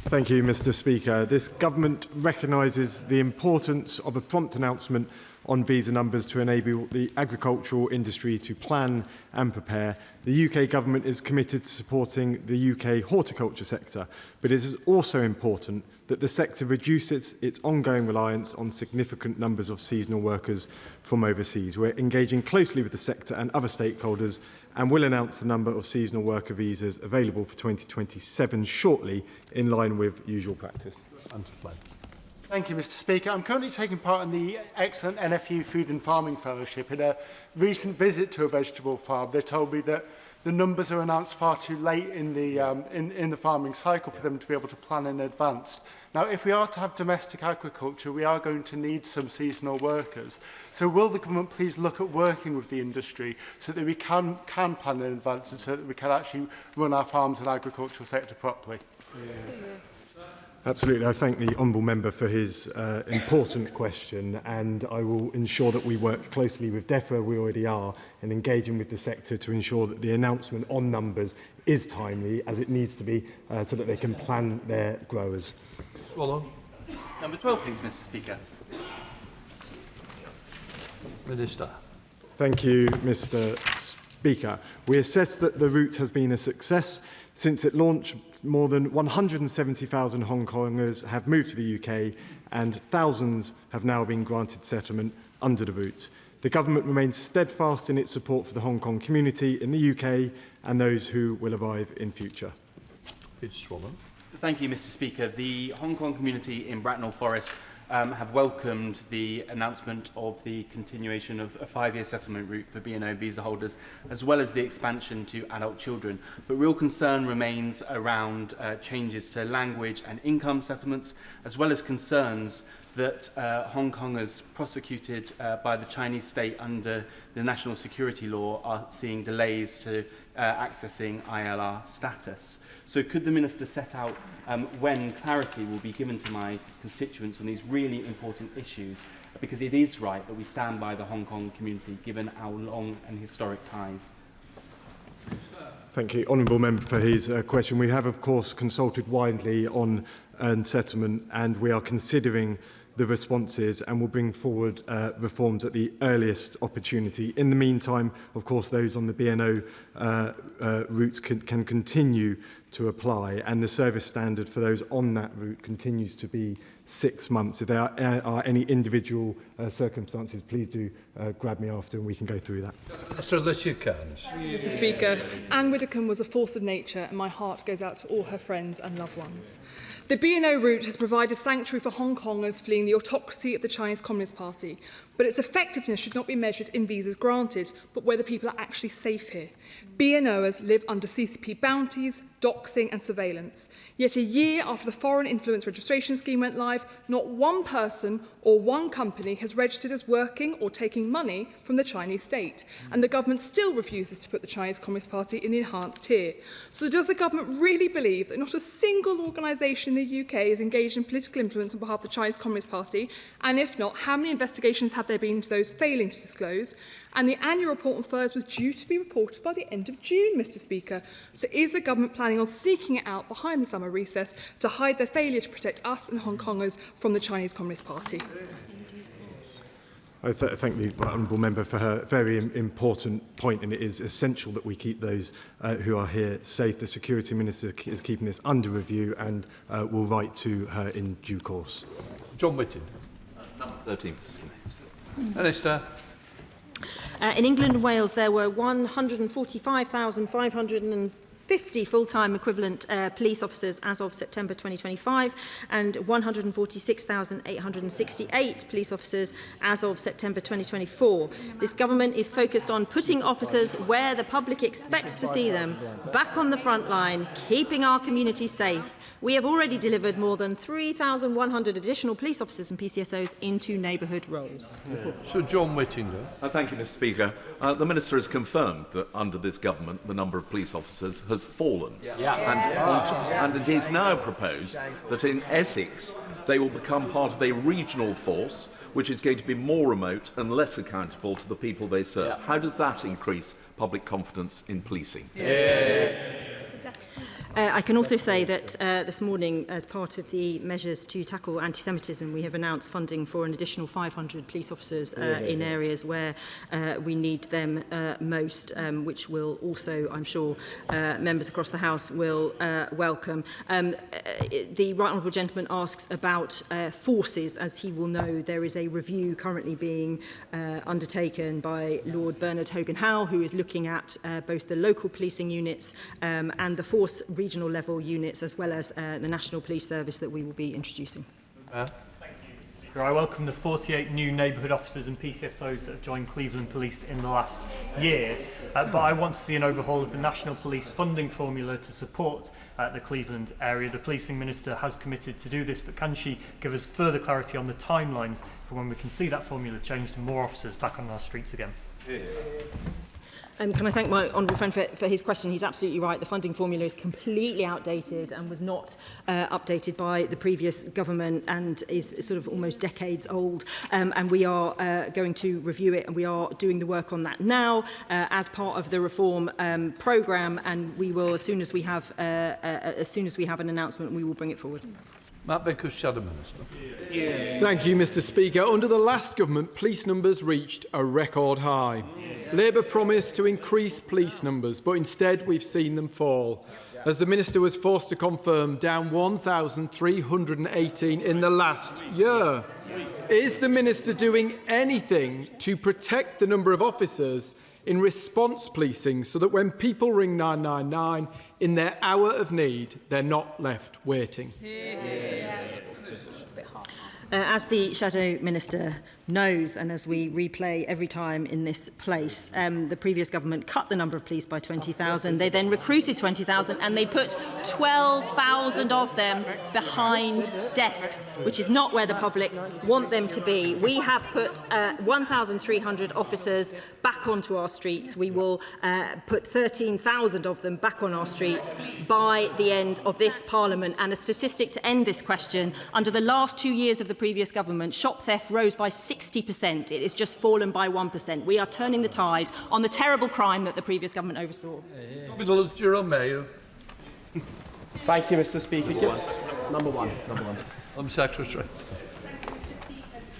[SPEAKER 13] Thank you, Mr. Speaker. This government recognises the importance of a prompt announcement on visa numbers to enable the agricultural industry to plan and prepare. The UK government is committed to supporting the UK horticulture sector, but it is also important that the sector reduces its ongoing reliance on significant numbers of seasonal workers from overseas. We're engaging closely with the sector and other stakeholders and will announce the number of seasonal worker visas available for 2027 shortly, in line with usual practice.
[SPEAKER 12] Thank you, Mr. Speaker. I'm currently taking part in the excellent NFU Food and Farming Fellowship. In a recent visit to a vegetable farm, they told me that the numbers are announced far too late in the farming cycle for them to be able to plan in advance. Now, if we are to have domestic agriculture, we are going to need some seasonal workers. So will the government please look at working with the industry so that we can plan in advance and so that we can actually run our farms and agricultural sector properly?
[SPEAKER 13] Absolutely. I thank the Honourable Member for his important question, and I will ensure that we work closely with DEFRA, we already are, and engaging with the sector to ensure that the announcement on numbers is timely, as it needs to be, so that they can plan their growers.
[SPEAKER 2] Number 12, please, Mr. Speaker.
[SPEAKER 1] Minister.
[SPEAKER 13] Thank you, Mr. Speaker. We assess that the route has been a success. Since it launched, more than 170,000 Hong Kongers have moved to the UK, and thousands have now been granted settlement under the route. The government remains steadfast in its support for the Hong Kong community in the UK and those who will arrive in future.
[SPEAKER 2] Thank you, Mr. Speaker. The Hong Kong community in Bracknell Forest have welcomed the announcement of the continuation of a 5-year settlement route for B&O visa holders, as well as the expansion to adult children. But real concern remains around changes to language and income settlements, as well as concerns that Hong Kongers prosecuted by the Chinese state under the national security law are seeing delays to accessing ILR status. So could the Minister set out when clarity will be given to my constituents on these really important issues? Because it is right that we stand by the Hong Kong community, given our long and historic ties.
[SPEAKER 13] Thank you, Honourable Member, for his question. We have, of course, consulted widely on settlement, and we are considering the responses and will bring forward reforms at the earliest opportunity. In the meantime, of course, those on the B&O route can continue to apply, and the service standard for those on that route continues to be 6 months. If there are any individual circumstances, please do grab me after and we can go through that.
[SPEAKER 1] So unless you can.
[SPEAKER 14] Mr. Speaker, Anne Widdecombe was a force of nature, and my heart goes out to all her friends and loved ones. The B&O route has provided sanctuary for Hong Kongers fleeing the autocracy of the Chinese Communist Party, but its effectiveness should not be measured in visas granted, but whether people are actually safe here. B&Oers live under CCP bounties, doxing and surveillance. Yet a year after the Foreign Influence Registration Scheme went live, not one person or one company has registered as working or taking money from the Chinese state, and the government still refuses to put the Chinese Communist Party in the enhanced tier. So does the government really believe that not a single organisation in the UK is engaged in political influence on behalf of the Chinese Communist Party? And if not, how many investigations have there been to those failing to disclose? And the annual report on furs was due to be reported by the end of June, Mr Speaker. So is the government planning on sneaking it out behind the summer recess to hide their failure to protect us and Hong Kongers from the Chinese Communist Party?
[SPEAKER 13] I thank the honourable member for her very important point, and it is essential that we keep those who are here safe. The Security Minister is keeping this under review and will write to her in due course.
[SPEAKER 1] John Whitting.
[SPEAKER 15] Number 13.
[SPEAKER 1] Minister.
[SPEAKER 10] In England and Wales, there were 145,550 full-time equivalent police officers as of September 2025 and 146,868 police officers as of September 2024. This government is focused on putting officers where the public expects to see them, back on the front line, keeping our communities safe. We have already delivered more than 3,100 additional police officers and PCSOs into neighbourhood roles.
[SPEAKER 1] Sir John Whittinger.
[SPEAKER 15] Thank you, Mr Speaker. The Minister has confirmed that under this government the number of police officers has fallen. And it is now proposed that in Essex they will become part of a regional force which is going to be more remote and less accountable to the people they serve. How does that increase public confidence in policing?
[SPEAKER 10] I can also say that this morning, as part of the measures to tackle anti-Semitism, we have announced funding for an additional 500 police officers in areas where we need them most, which will also, I'm sure, members across the House will welcome. The Right Honourable Gentleman asks about forces. As he will know, there is a review currently being undertaken by Lord Bernard Hogan-Howe, who is looking at both the local policing units and the force regional level units, as well as the National Police Service that we will be introducing.
[SPEAKER 3] Thank you, Mr Speaker. I welcome the 48 new neighbourhood officers and PCSOs that have joined Cleveland Police in the last year, but I want to see an overhaul of the National Police funding formula to support the Cleveland area. The Policing Minister has committed to do this, but can she give us further clarity on the timelines for when we can see that formula changed and more officers back on our streets again?
[SPEAKER 10] Can I thank my honourable friend for his question? He's absolutely right. The funding formula is completely outdated and was not updated by the previous government and is sort of almost decades old. And we are going to review it, and we are doing the work on that now as part of the reform programme. And we will, as soon as we have an announcement, we will bring it forward.
[SPEAKER 1] Matt Vickers, Shadow Minister.
[SPEAKER 6] Thank you, Mr Speaker. Under the last government, police numbers reached a record high. Labour promised to increase police numbers, but instead we've seen them fall. As the Minister was forced to confirm, down 1,318 in the last year. Is the Minister doing anything to protect the number of officers in response policing so that when people ring 999 in their hour of need, they're not left waiting?
[SPEAKER 10] As the Shadow Minister knows, and as we replay every time in this place, the previous government cut the number of police by 20,000. They then recruited 20,000 and they put 12,000 of them behind desks, which is not where the public want them to be. We have put 1,300 officers back onto our streets. We will put 13,000 of them back on our streets by the end of this Parliament. And a statistic to end this question, under the last 2 years of the previous government, shop theft rose by 60%. It has just fallen by 1%. We are turning the tide on the terrible crime that the previous government oversaw.
[SPEAKER 16] Thank you, Mr Speaker. Number one.
[SPEAKER 1] Secretary.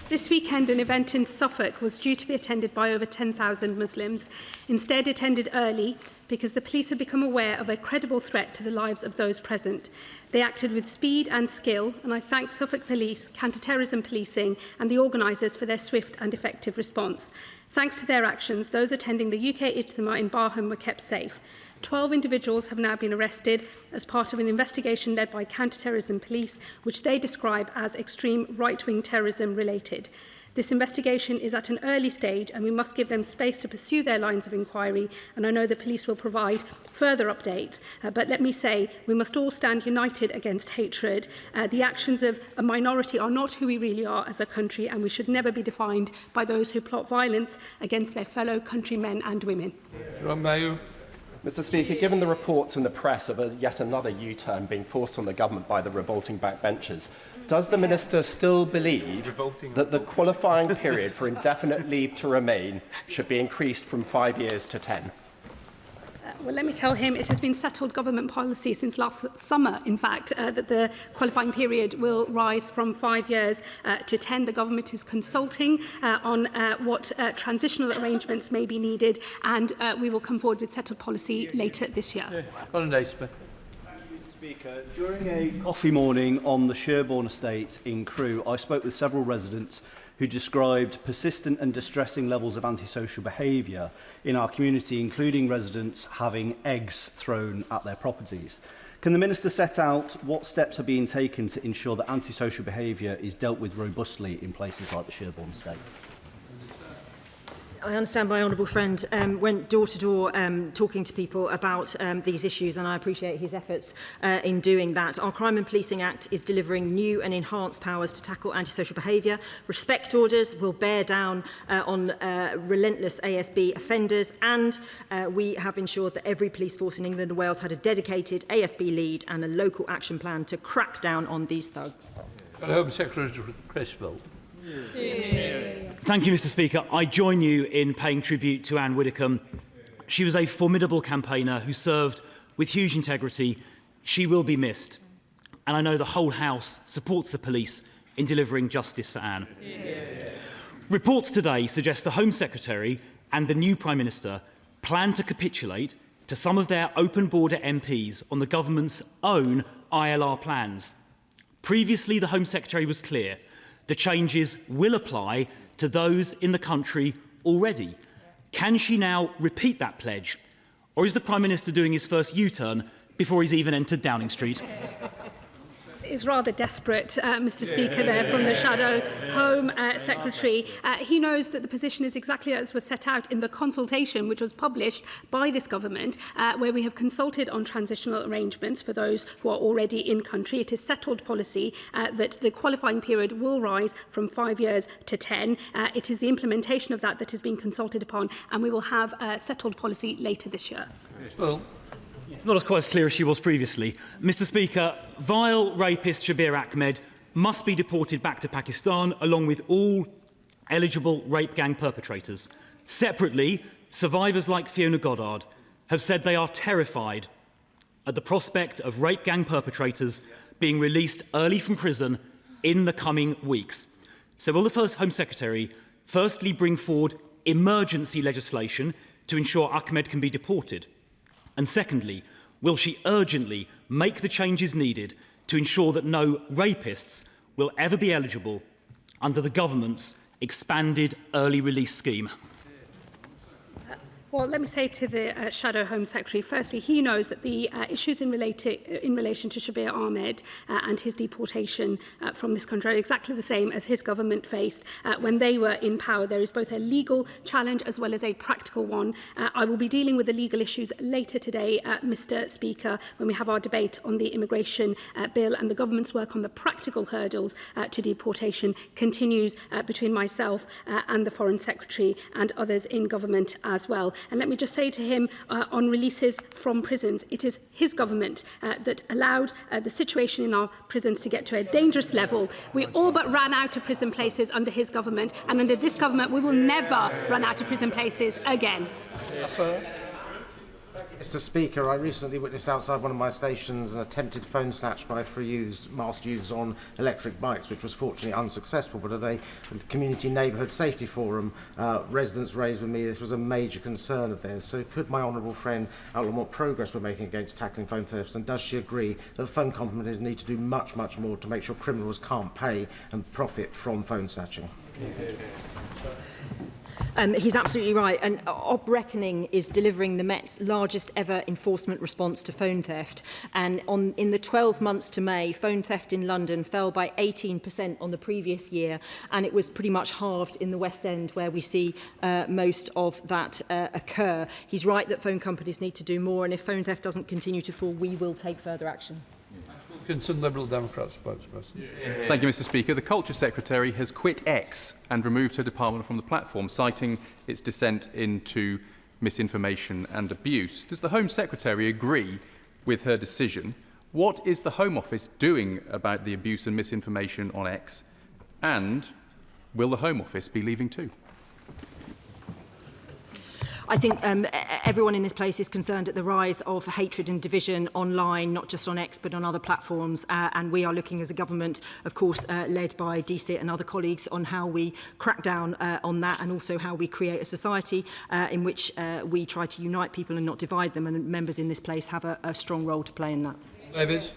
[SPEAKER 7] This weekend, an event in Suffolk was due to be attended by over 10,000 Muslims. Instead, it ended early because the police had become aware of a credible threat to the lives of those present. They acted with speed and skill, and I thank Suffolk Police, Counter-Terrorism Policing and the organisers for their swift and effective response. Thanks to their actions, those attending the UK Ijtima in Barham were kept safe. 12 individuals have now been arrested as part of an investigation led by Counter-Terrorism Police, which they describe as extreme right-wing terrorism related. This investigation is at an early stage and we must give them space to pursue their lines of inquiry, and I know the police will provide further updates. But let me say, we must all stand united against hatred. The actions of a minority are not who we really are as a country, and we should never be defined by those who plot violence against their fellow countrymen and women.
[SPEAKER 16] Mr. Speaker, given the reports in the press of yet another U-turn being forced on the government by the revolting backbenchers, does the Minister still believe that the qualifying period for indefinite leave to remain should be increased from 5 years to 10?
[SPEAKER 7] Well, let me tell him it has been settled government policy since last summer, in fact, that the qualifying period will rise from 5 years to 10. The government is consulting on what transitional arrangements may be needed, and we will come forward with settled policy later this year.
[SPEAKER 22] Speaker, during a coffee morning on the Sherborne estate in Crewe, I spoke with several residents who described persistent and distressing levels of antisocial behaviour in our community, including residents having eggs thrown at their properties. Can the Minister set out what steps are being taken to ensure that antisocial behaviour is dealt with robustly in places like the Sherborne estate?
[SPEAKER 10] I understand my honourable friend went door to door talking to people about these issues, and I appreciate his efforts in doing that. Our Crime and Policing Act is delivering new and enhanced powers to tackle antisocial behaviour. Respect orders will bear down on relentless ASB offenders, and we have ensured that every police force in England and Wales had a dedicated ASB lead and a local action plan to crack down on these thugs.
[SPEAKER 1] Home Secretary Criswell.
[SPEAKER 24] Thank you, Mr. Speaker. I join you in paying tribute to Anne Widdecombe. She was a formidable campaigner who served with huge integrity. She will be missed. And I know the whole House supports the police in delivering justice for Anne. Reports today suggest the Home Secretary and the new Prime Minister plan to capitulate to some of their open border MPs on the government's own ILR plans. Previously, the Home Secretary was clear. The changes will apply to those in the country already. Can she now repeat that pledge? Or is the Prime Minister doing his first U-turn before he's even entered Downing Street?
[SPEAKER 7] Is rather desperate, Mr. Speaker, there from the Shadow Home Secretary. He knows that the position is exactly as was set out in the consultation which was published by this government, where we have consulted on transitional arrangements for those who are already in country. It is settled policy that the qualifying period will rise from 5 years to 10. It is the implementation of that that is being consulted upon, and we will have settled policy later this year.
[SPEAKER 1] Well,
[SPEAKER 24] it's not quite as clear as she was previously. Mr. Speaker, vile rapist Shabir Ahmed must be deported back to Pakistan along with all eligible rape gang perpetrators. Separately, survivors like Fiona Goddard have said they are terrified at the prospect of rape gang perpetrators being released early from prison in the coming weeks. So will the first Home Secretary firstly bring forward emergency legislation to ensure Ahmed can be deported? And secondly, will she urgently make the changes needed to ensure that no rapists will ever be eligible under the government's expanded early release scheme?
[SPEAKER 7] Well, let me say to the Shadow Home Secretary, firstly, he knows that the issues in relation to Shabir Ahmed and his deportation from this country are exactly the same as his government faced when they were in power. There is both a legal challenge as well as a practical one. I will be dealing with the legal issues later today, Mr. Speaker, when we have our debate on the immigration bill, and the government's work on the practical hurdles to deportation continues between myself and the Foreign Secretary and others in government as well. And let me just say to him on releases from prisons, it is his government that allowed the situation in our prisons to get to a dangerous level. We all but ran out of prison places under his government, and under this government we will never run out of prison places again.
[SPEAKER 17] Mr. Speaker, I recently witnessed outside one of my stations an attempted phone snatch by 3 masked youths on electric bikes, which was fortunately unsuccessful. But at a community neighbourhood safety forum, residents raised with me this was a major concern of theirs. So could my honourable friend outline what progress we're making against tackling phone thefts, and does she agree that the phone companies need to do much, much more to make sure criminals can't pay and profit from phone snatching?
[SPEAKER 10] He's absolutely right, and Op Reckoning is delivering the Met's largest ever enforcement response to phone theft. And in the 12 months to May, phone theft in London fell by 18% on the previous year, and it was pretty much halved in the West End, where we see most of that occur. He's right that phone companies need to do more, and if phone theft doesn't continue to fall, we will take further action.
[SPEAKER 1] Liberal Democrat spokesperson.
[SPEAKER 18] Thank you, Mr. Speaker. The Culture Secretary has quit X and removed her department from the platform, citing its descent into misinformation and abuse. Does the Home Secretary agree with her decision? What is the Home Office doing about the abuse and misinformation on X? And will the Home Office be leaving too?
[SPEAKER 10] I think everyone in this place is concerned at the rise of hatred and division online, not just on X, but on other platforms. And we are looking as a government, of course, led by DCIT and other colleagues, on how we crack down on that, and also how we create a society in which we try to unite people and not divide them. And members in this place have a strong role to play in that.
[SPEAKER 1] Davies.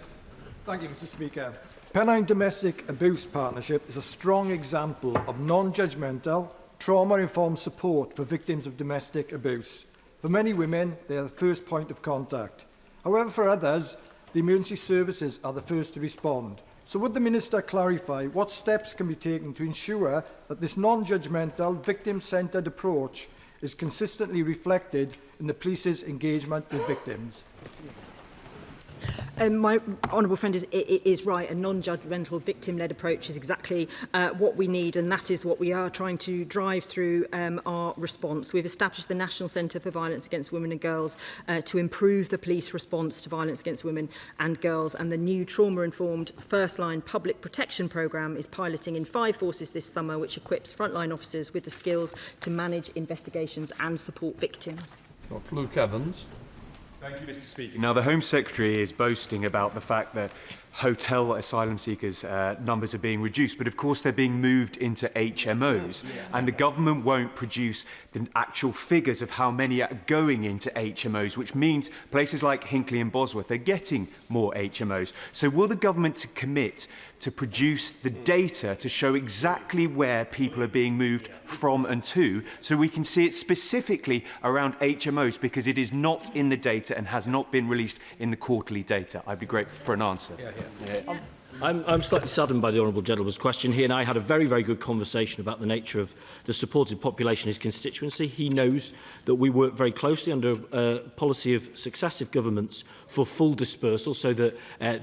[SPEAKER 19] Thank you, Mr. Speaker. Pennine Domestic Abuse Partnership is a strong example of non-judgmental, trauma-informed support for victims of domestic abuse. For many women, they are the first point of contact. However, for others, the emergency services are the first to respond. So would the Minister clarify what steps can be taken to ensure that this non-judgmental, victim-centred approach is consistently reflected in the police's engagement with victims?
[SPEAKER 10] My honourable friend is right. A non-judgmental, victim-led approach is exactly what we need, and that is what we are trying to drive through our response. We've established the National Centre for Violence Against Women and Girls to improve the police response to violence against women and girls, and the new trauma-informed first-line public protection programme is piloting in 5 forces this summer, which equips frontline officers with the skills to manage investigations and support victims.
[SPEAKER 1] Dr. Luke Evans.
[SPEAKER 20] Thank you, Mr. Speaker. Now, the Home Secretary is boasting about the fact that hotel asylum seekers' numbers are being reduced, but of course they're being moved into HMOs, and the government won't produce the actual figures of how many are going into HMOs, which means places like Hinckley and Bosworth are getting more HMOs. So will the government commit to produce the data to show exactly where people are being moved from and to, so we can see it specifically around HMOs, because it is not in the data and has not been released in the quarterly data? I'd be grateful for an answer.
[SPEAKER 24] I'm slightly saddened by the Honourable Gentleman's question. He and I had a very, very good conversation about the nature of the supported population in his constituency. He knows that we work very closely under a policy of successive governments for full dispersal, so that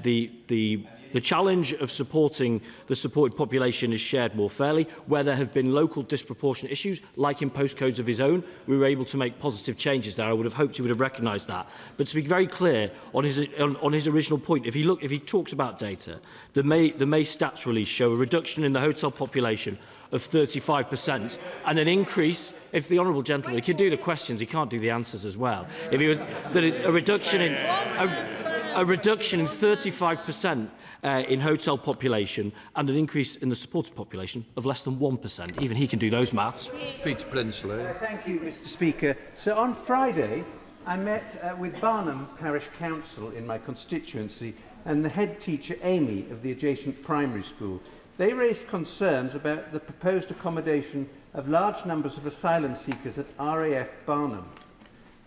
[SPEAKER 24] the challenge of supporting the supported population is shared more fairly. Where there have been local disproportionate issues, like in postcodes of his own, we were able to make positive changes there. I would have hoped he would have recognised that. But to be very clear on his original point, if he talks about data, the May stats release show a reduction in the hotel population of 35% and an increase. If the Honourable Gentleman, he can do the questions, he can't do the answers as well. If he was, a reduction in 35% in hotel population and an increase in the supported population of less than 1%. Even he can do those maths.
[SPEAKER 1] Peter Prinsley.
[SPEAKER 21] Thank you, Mr. Speaker. So on Friday, I met with Barnham Parish Council in my constituency and the head teacher, Amy, of the adjacent primary school. They raised concerns about the proposed accommodation of large numbers of asylum seekers at RAF Barnham.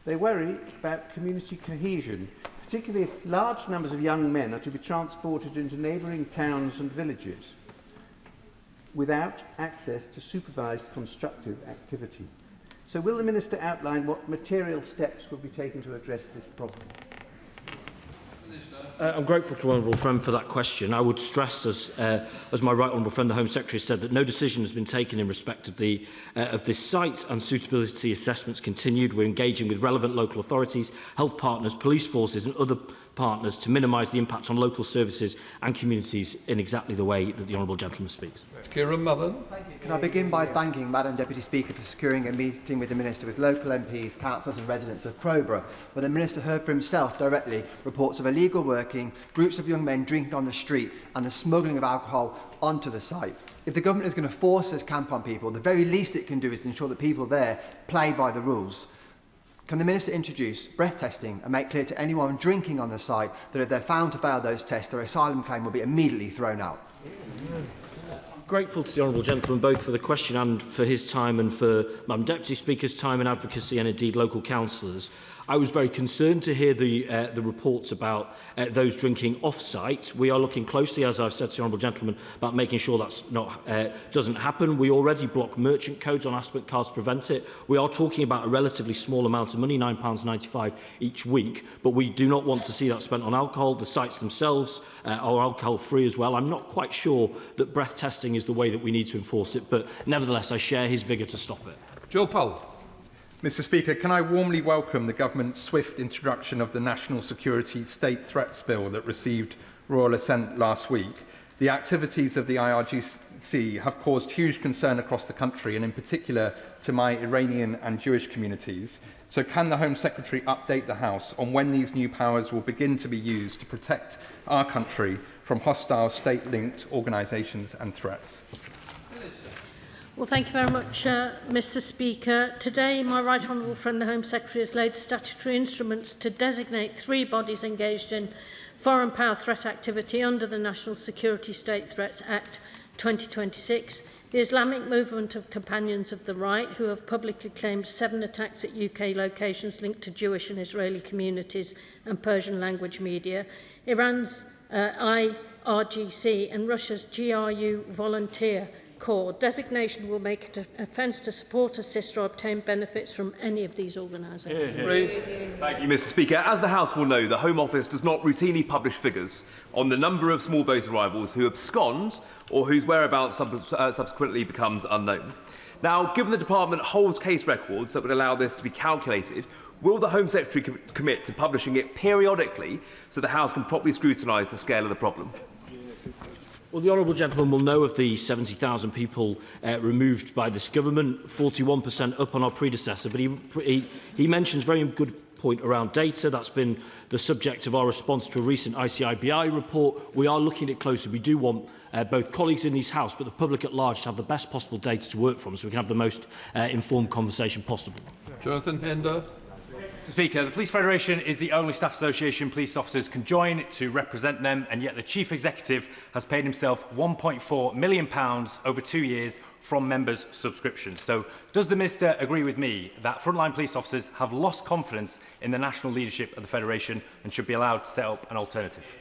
[SPEAKER 21] They worry about community cohesion, particularly if large numbers of young men are to be transported into neighbouring towns and villages without access to supervised constructive activity. So will the Minister outline what material steps will be taken to address this problem?
[SPEAKER 24] I'm grateful to the Honourable Friend for that question. I would stress, as my right Honourable Friend, the Home Secretary, said, that no decision has been taken in respect of this site, and suitability assessments continued. We're engaging with relevant local authorities, health partners, police forces and other partners to minimise the impact on local services and communities in exactly the way that the Honourable Gentleman speaks.
[SPEAKER 1] Kieran Mullen.
[SPEAKER 23] Can I begin by thanking Madam Deputy Speaker for securing a meeting with the Minister with local MPs, councillors and residents of Crowborough, where the Minister heard for himself directly reports of illegal working, groups of young men drinking on the street and the smuggling of alcohol onto the site. If the government is going to force this camp on people, the very least it can do is to ensure that people there play by the rules. Can the Minister introduce breath testing and make clear to anyone drinking on the site that if they're found to fail those tests, their asylum claim will be immediately thrown out?
[SPEAKER 24] Grateful to the Honourable Gentleman both for the question and for his time, and for Madam Deputy Speaker's time in advocacy, and indeed local councillors. I was very concerned to hear the reports about those drinking off-site. We are looking closely, as I've said to the Honourable Gentleman, about making sure that's not doesn't happen. We already block merchant codes on aspect cards to prevent it. We are talking about a relatively small amount of money, £9.95 each week, but we do not want to see that spent on alcohol. The sites themselves are alcohol-free as well. I'm not quite sure that breath testing is the way that we need to enforce it, but nevertheless, I share his vigour to stop it.
[SPEAKER 1] Joe Powell.
[SPEAKER 4] Mr Speaker, can I warmly welcome the Government's swift introduction of the National Security State Threats Bill that received royal assent last week. The activities of the IRGC have caused huge concern across the country, and in particular to my Iranian and Jewish communities. So can the Home Secretary update the House on when these new powers will begin to be used to protect our country from hostile state-linked organisations and threats?
[SPEAKER 5] Well, thank you very much, Mr Speaker. Today, my right honourable friend, the Home Secretary, has laid statutory instruments to designate 3 bodies engaged in foreign power threat activity under the National Security State Threats Act 2026. The Islamic Movement of Companions of the Right, who have publicly claimed 7 attacks at UK locations linked to Jewish and Israeli communities and Persian language media, Iran's IRGC and Russia's GRU volunteer Corps. Designation will make it an offence to support, assist or obtain benefits from any of these organisations.
[SPEAKER 8] Thank you, Mr Speaker. As the House will know, the Home Office does not routinely publish figures on the number of small boat arrivals who abscond or whose whereabouts subsequently becomes unknown. Now, given the Department holds case records that would allow this to be calculated, will the Home Secretary commit to publishing it periodically so the House can properly scrutinise the scale of the problem?
[SPEAKER 24] Well, the honourable gentleman will know of the 70,000 people removed by this government, 41% up on our predecessor, but he mentions very good point around data. That's been the subject of our response to a recent ICIBI report. We are looking at it closely. We do want both colleagues in this House but the public at large to have the best possible data to work from so we can have the most informed conversation possible.
[SPEAKER 1] Jonathan Hender.
[SPEAKER 9] Mr Speaker, the Police Federation is the only staff association police officers can join to represent them, and yet the Chief Executive has paid himself £1.4 million over 2 years from members' subscriptions. So does the Minister agree with me that frontline police officers have lost confidence in the national leadership of the Federation and should be allowed to set up an alternative?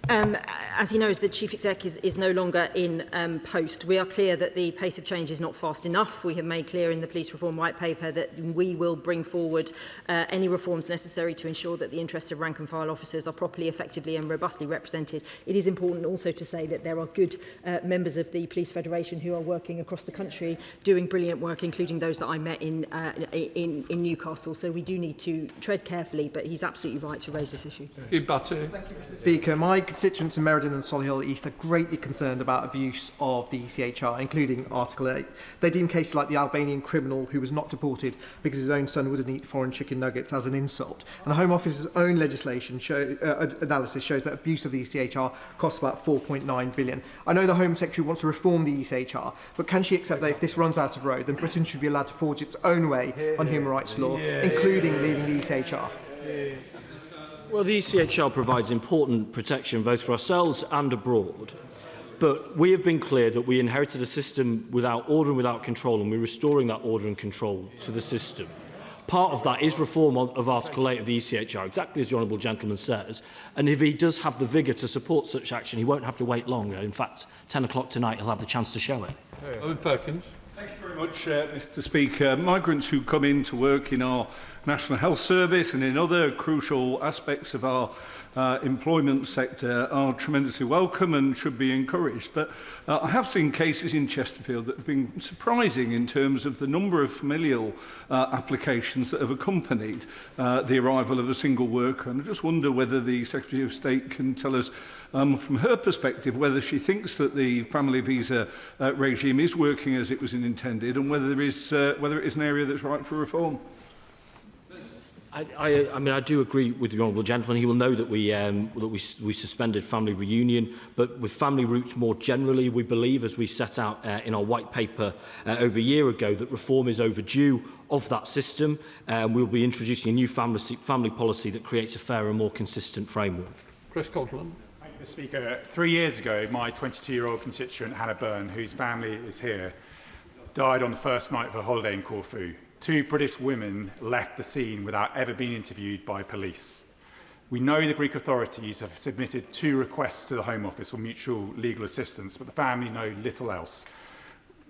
[SPEAKER 10] As he knows, the Chief Exec is no longer in post. We are clear that the pace of change is not fast enough. We have made clear in the Police Reform White Paper that we will bring forward any reforms necessary to ensure that the interests of rank and file officers are properly, effectively and robustly represented. It is important also to say that there are good members of the Police Federation who are working across the country doing brilliant work, including those that I met in Newcastle. So we do need to tread carefully, but he's absolutely right to raise this issue.
[SPEAKER 1] Thank you, Mr
[SPEAKER 25] Speaker, my constituents in Meriden and Solihull East are greatly concerned about abuse of the ECHR, including Article 8. They deem cases like the Albanian criminal who was not deported because his own son wouldn't eat foreign chicken nuggets as an insult. And the Home Office's own legislation analysis shows that abuse of the ECHR costs about £4.9 billion. I know the Home Secretary wants to reform the ECHR, but can she accept that if this runs out of road, then Britain should be allowed to forge its own way on human rights law, including leaving the ECHR?
[SPEAKER 24] Well, the ECHR provides important protection both for ourselves and abroad. But we have been clear that we inherited a system without order and without control, and we're restoring that order and control to the system. Part of that is reform of Article 8 of the ECHR, exactly as the Honourable Gentleman says. And if he does have the vigour to support such action, he won't have to wait long. In fact, 10 o'clock tonight, he'll have the chance to show it.
[SPEAKER 1] Owen Perkins.
[SPEAKER 26] Thank you very much, Mr Speaker. Migrants who come in to work in our National Health Service and in other crucial aspects of our employment sector are tremendously welcome and should be encouraged. But I have seen cases in Chesterfield that have been surprising in terms of the number of familial applications that have accompanied the arrival of a single worker. And I just wonder whether the Secretary of State can tell us from her perspective whether she thinks that the family visa regime is working as it was intended, and whether it is an area that's right for reform.
[SPEAKER 24] I mean, I do agree with the honourable gentleman. He will know that we suspended family reunion, but with family roots more generally, we believe, as we set out in our white paper over a year ago, that reform is overdue of that system. We'll be introducing a new family policy that creates a fairer and more consistent framework.
[SPEAKER 1] Chris Codland.
[SPEAKER 27] Thank you, Mr Speaker. 3 years ago, my 22-year-old constituent, Hannah Byrne, whose family is here, died on the first night of her holiday in Corfu. 2 British women left the scene without ever being interviewed by police. We know the Greek authorities have submitted 2 requests to the Home Office for mutual legal assistance, but the family know little else.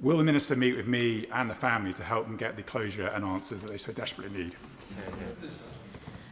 [SPEAKER 27] Will the Minister meet with me and the family to help them get the closure and answers that they so desperately need?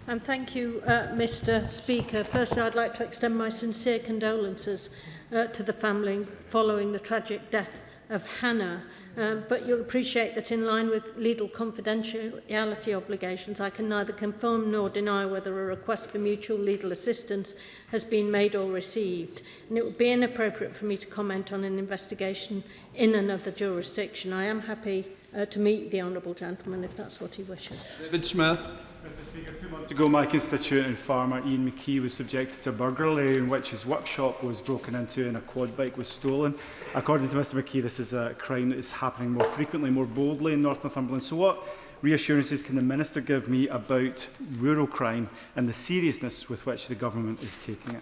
[SPEAKER 5] And thank you, Mr Speaker. Firstly, I'd like to extend my sincere condolences to the family following the tragic death of Hannah. But you'll appreciate that in line with legal confidentiality obligations, I can neither confirm nor deny whether a request for mutual legal assistance has been made or received. And it would be inappropriate for me to comment on an investigation in another jurisdiction. I am happy to meet the honourable gentleman if that's what he wishes.
[SPEAKER 1] David Smith.
[SPEAKER 27] Mr. Speaker, 2 months ago, my constituent and farmer Ian McKee was subjected to a burglary in which his workshop was broken into and a quad bike was stolen. According to Mr. McKee, this is a crime that is happening more frequently, more boldly in North Northumberland. So what reassurances can the Minister give me about rural crime and the seriousness with which the government is taking it?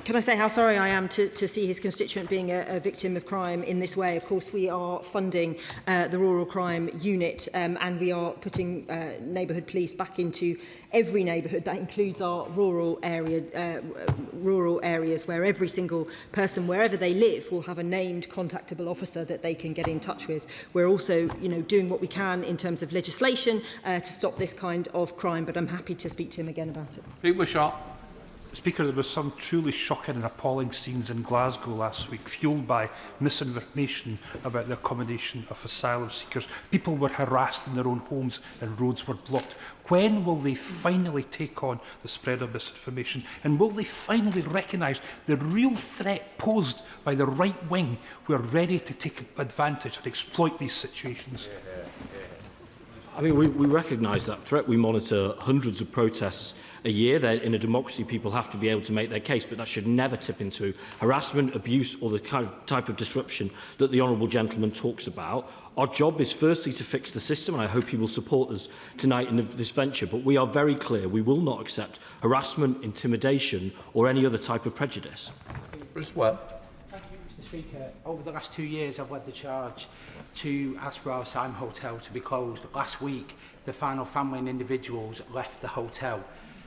[SPEAKER 10] Can I say how sorry I am to see his constituent being a victim of crime in this way? Of course, we are funding the Rural Crime Unit and we are putting neighbourhood police back into every neighbourhood. That includes our rural areas where every single person, wherever they live, will have a named contactable officer that they can get in touch with. We're also doing what we can in terms of legislation to stop this kind of crime, but I'm happy to speak to him again about it.
[SPEAKER 1] Pete Wishart.
[SPEAKER 2] Speaker, there was some truly shocking and appalling scenes in Glasgow last week, fuelled by misinformation about the accommodation of asylum seekers. People were harassed in their own homes and roads were blocked. When will they finally take on the spread of misinformation? And will they finally recognise the real threat posed by the right wing who are ready to take advantage and exploit these situations?
[SPEAKER 24] I mean, we recognise that threat. We monitor hundreds of protests a year. In a democracy, people have to be able to make their case, but that should never tip into harassment, abuse, or the type of disruption that the honourable gentleman talks about. Our job is firstly to fix the system, and I hope he will support us tonight in this venture, but we are very clear we will not accept harassment, intimidation, or any other type of prejudice.
[SPEAKER 1] Bruce Webb.
[SPEAKER 3] Thank you, Mr. Speaker. Over the last 2 years, I've led the charge to ask for our Asylum Hotel to be closed. Last week, the final family and individuals left the hotel.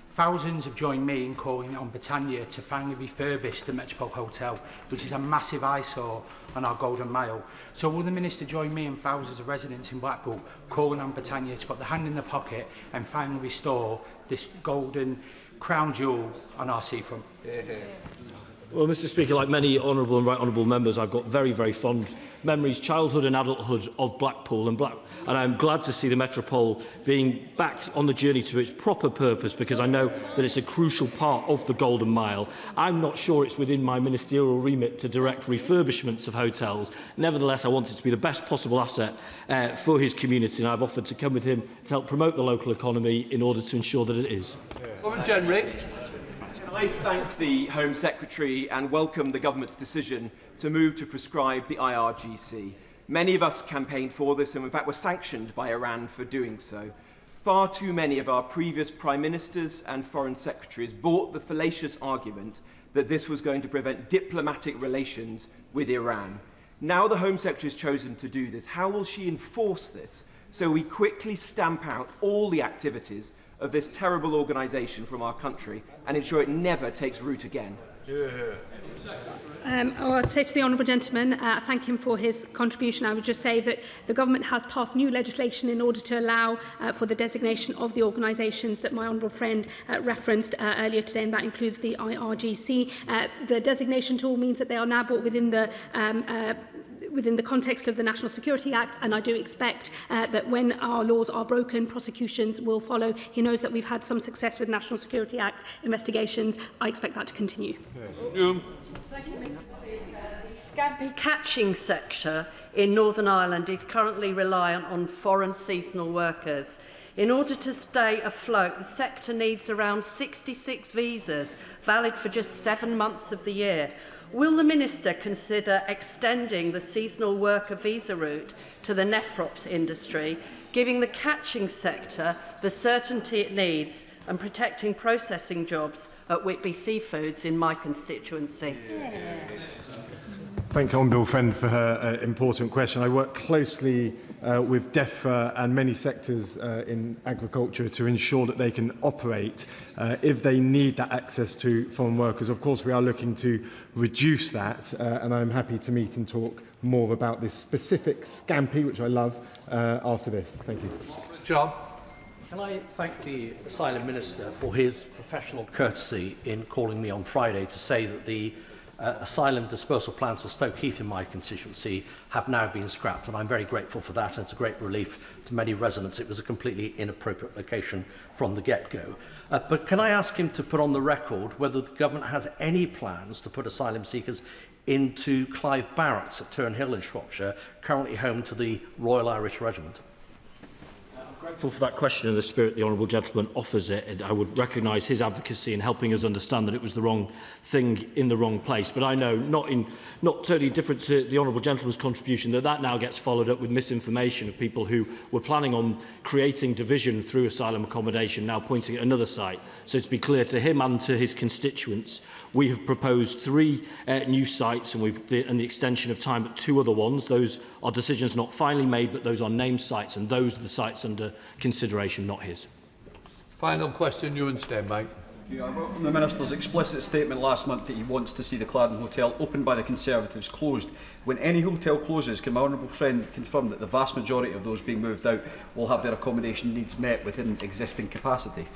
[SPEAKER 3] Thousands have joined me in calling on Britannia to finally refurbish the Metropole Hotel, which is a massive eyesore on our Golden Mile. So will the Minister join me and thousands of residents in Blackpool calling on Britannia to put the hand in the pocket and finally restore this golden crown jewel on our seafront?
[SPEAKER 24] Well, Mr. Speaker, like many honourable and right honourable members, I've got very, very fond memories, childhood and adulthood, of Blackpool. And I'm glad to see the Metropole being back on the journey to its proper purpose, because I know that it's a crucial part of the Golden Mile. I'm not sure it's within my ministerial remit to direct refurbishments of hotels. Nevertheless, I want it to be the best possible asset for his community, and I've offered to come with him to help promote the local economy in order to ensure that it is.
[SPEAKER 8] I thank the Home Secretary and welcome the Government's decision to move to prescribe the IRGC. Many of us campaigned for this and in fact were sanctioned by Iran for doing so. Far too many of our previous Prime Ministers and Foreign Secretaries bought the fallacious argument that this was going to prevent diplomatic relations with Iran. Now the Home Secretary has chosen to do this. How will she enforce this so we quickly stamp out all the activities of this terrible organisation from our country and ensure it never takes root again?
[SPEAKER 7] I'd say to the honourable gentleman, thank him for his contribution. I would just say that the government has passed new legislation in order to allow for the designation of the organisations that my honourable friend referenced earlier today, and that includes the IRGC. The designation tool means that they are now brought within the context of the National Security Act, and I do expect that when our laws are broken, prosecutions will follow. He knows that we've had some success with National Security Act investigations. I expect that to continue.
[SPEAKER 11] Thank you, Mr. Speaker. The scampi catching sector in Northern Ireland is currently reliant on foreign seasonal workers. In order to stay afloat, the sector needs around 66 visas, valid for just 7 months of the year. Will the Minister consider extending the seasonal worker visa route to the nephrops industry, giving the catching sector the certainty it needs and protecting processing jobs at Whitby Seafoods in my constituency?
[SPEAKER 12] Thank Honourable Friend for her important question. I work closely with DEFRA and many sectors in agriculture to ensure that they can operate if they need that access to foreign workers. Of course, we are looking to reduce that, and I'm happy to meet and talk more about this specific scampi, which I love, after this. Thank you.
[SPEAKER 13] John. Can I thank the Asylum Minister for his professional courtesy in calling me on Friday to say that the asylum dispersal plans for Stoke Heath in my constituency have now been scrapped, and I'm very grateful for that, and it's a great relief to many residents. It was a completely inappropriate location from the get-go. But can I ask him to put on the record whether the government has any plans to put asylum seekers into Clive Barracks at Turnhill in Shropshire, currently home to the Royal Irish Regiment?
[SPEAKER 24] Grateful for that question and the spirit the honourable gentleman offers it. I would recognise his advocacy in helping us understand that it was the wrong thing in the wrong place. But I know, not totally different to the honourable gentleman's contribution, that now gets followed up with misinformation of people who were planning on creating division through asylum accommodation, now pointing at another site. So to be clear to him and to his constituents, we have proposed 3 new sites and the extension of time at 2 other ones. Those are decisions not finally made, but those are named sites, and those are the sites under consideration, not his.
[SPEAKER 1] Final question, Ewan Steinbank.
[SPEAKER 6] The Minister's explicit statement last month that he wants to see the Clarendon Hotel opened by the Conservatives closed. When any hotel closes, can my honourable friend confirm that the vast majority of those being moved out will have their accommodation needs met within existing capacity?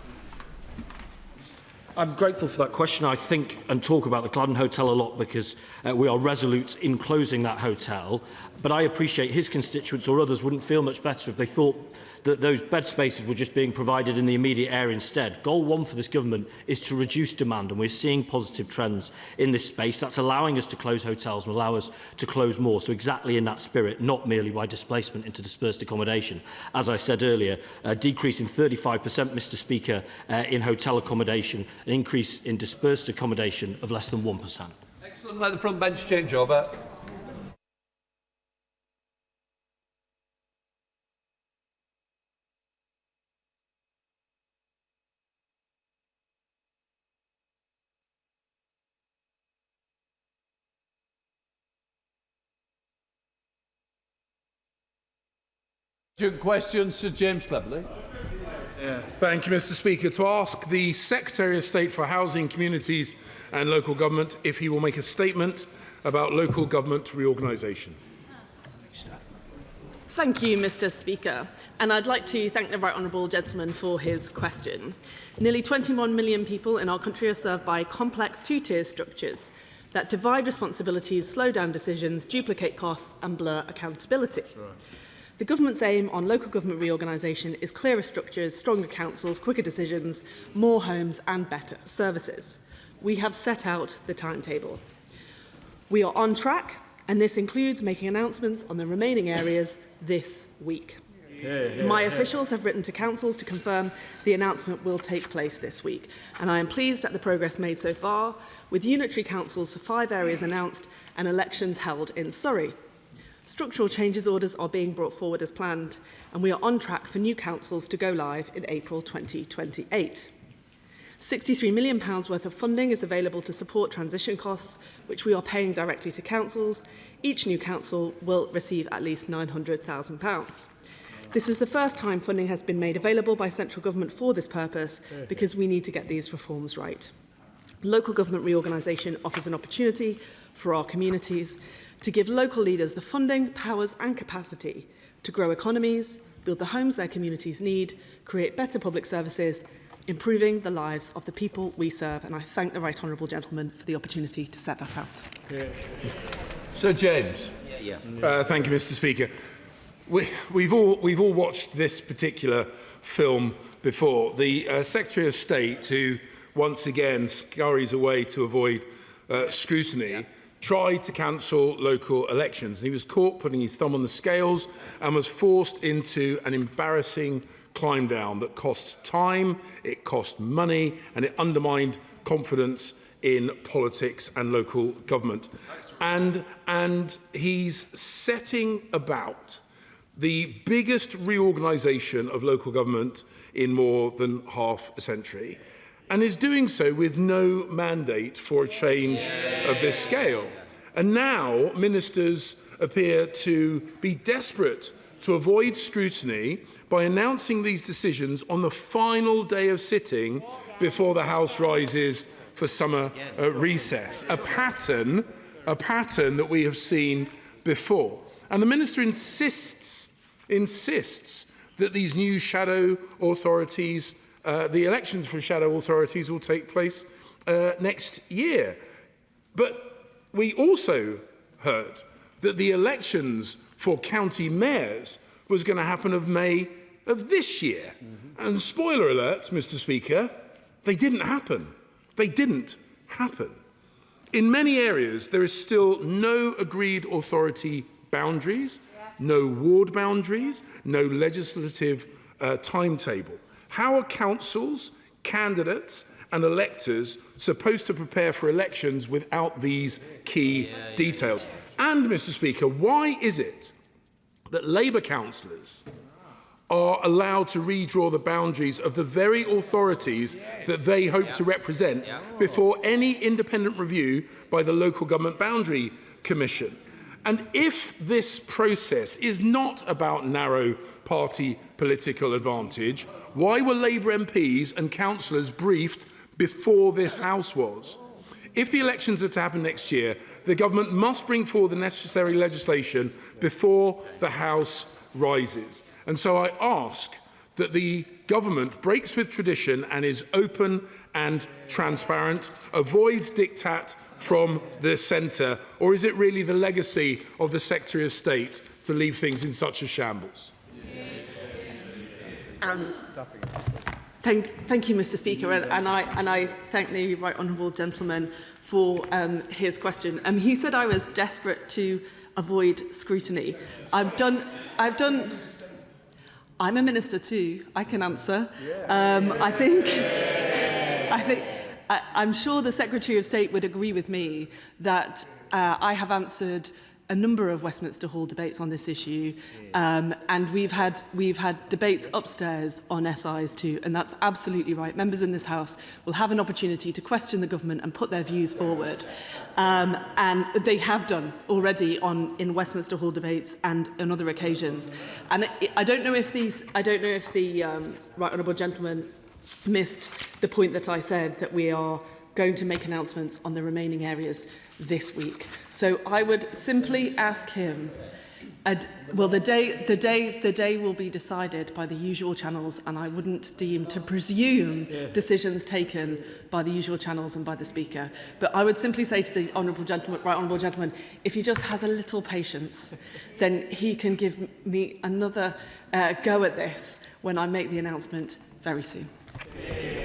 [SPEAKER 24] I'm grateful for that question. I think and talk about the Clarendon Hotel a lot because we are resolute in closing that hotel. But I appreciate his constituents or others wouldn't feel much better if they thought that those bed spaces were just being provided in the immediate area instead. Goal 1 for this government is to reduce demand, and we're seeing positive trends in this space. That's allowing us to close hotels and allow us to close more. So exactly in that spirit, not merely by displacement into dispersed accommodation. As I said earlier, a decrease in 35%, Mr Speaker, in hotel accommodation, an increase in dispersed accommodation of less than 1%.
[SPEAKER 1] Excellent. Let the front bench change over. Question, Sir James Cleverly.
[SPEAKER 14] Thank you, Mr Speaker. To ask the Secretary of State for Housing, Communities and Local Government if he will make a statement about local government reorganisation.
[SPEAKER 15] Thank you, Mr Speaker. And I'd like to thank the right honourable gentleman for his question. Nearly 21 million people in our country are served by complex 2-tier structures that divide responsibilities, slow down decisions, duplicate costs and blur accountability. Sure. The government's aim on local government reorganisation is clearer structures, stronger councils, quicker decisions, more homes and better services. We have set out the timetable. We are on track, and this includes making announcements on the remaining areas this week. My officials have written to councils to confirm the announcement will take place this week, and I am pleased at the progress made so far, with unitary councils for 5 areas announced and elections held in Surrey. Structural changes orders are being brought forward as planned, and we are on track for new councils to go live in April 2028. £63 million worth of funding is available to support transition costs, which we are paying directly to councils. Each new council will receive at least £900,000. This is the first time funding has been made available by central government for this purpose, because we need to get these reforms right. Local government reorganisation offers an opportunity for our communities to give local leaders the funding, powers and capacity to grow economies, build the homes their communities need, create better public services, improving the lives of the people we serve. And I thank the right honourable gentleman for the opportunity to set that out.
[SPEAKER 1] Sir James.
[SPEAKER 14] Thank you, Mr Speaker. We've all watched this particular film before. The Secretary of State, who once again scurries away to avoid scrutiny, tried to cancel local elections. And he was caught putting his thumb on the scales and was forced into an embarrassing climb down that cost time, it cost money, and it undermined confidence in politics and local government. And he's setting about the biggest reorganisation of local government in more than half a century, and is doing so with no mandate for a change of this scale. And now ministers appear to be desperate to avoid scrutiny by announcing these decisions on the final day of sitting before the House rises for summer recess, a pattern that we have seen before. And the minister insists that these new shadow authorities, the elections for shadow authorities will take place next year. But we also heard that the elections for county mayors was going to happen of May of this year. And spoiler alert, Mr. Speaker, they didn't happen. They didn't happen. In many areas, there is still no agreed authority boundaries, no ward boundaries, no legislative timetable. How are councils, candidates and electors supposed to prepare for elections without these key details? And, Mr. Speaker, why is it that Labour councillors are allowed to redraw the boundaries of the very authorities that they hope to represent before any independent review by the Local Government Boundary Commission? And if this process is not about narrow party political advantage, why were Labour MPs and councillors briefed before this House was? If the elections are to happen next year, the government must bring forward the necessary legislation before the House rises. And so I ask that the government breaks with tradition and is open and transparent, avoids diktat from the centre, or is it really the legacy of the Secretary of State to leave things in such a shambles?
[SPEAKER 15] Thank you, Mr. Speaker, and I thank the right honourable gentleman for his question. He said I was desperate to avoid scrutiny. I'm a minister too. I can answer. I'm sure the Secretary of State would agree with me that I have answered a number of Westminster Hall debates on this issue, and we've had debates upstairs on SIs too, and that's absolutely right. Members in this House will have an opportunity to question the government and put their views forward, and they have done already in Westminster Hall debates and on other occasions. And I don't know if the right honourable gentleman missed the point that I said that we are going to make announcements on the remaining areas this week. So I would simply ask him, well, the day will be decided by the usual channels, and I wouldn't deem to presume decisions taken by the usual channels and by the Speaker. But I would simply say to the right honourable gentleman, if he just has a little patience, then he can give me another go at this when I make the announcement very soon.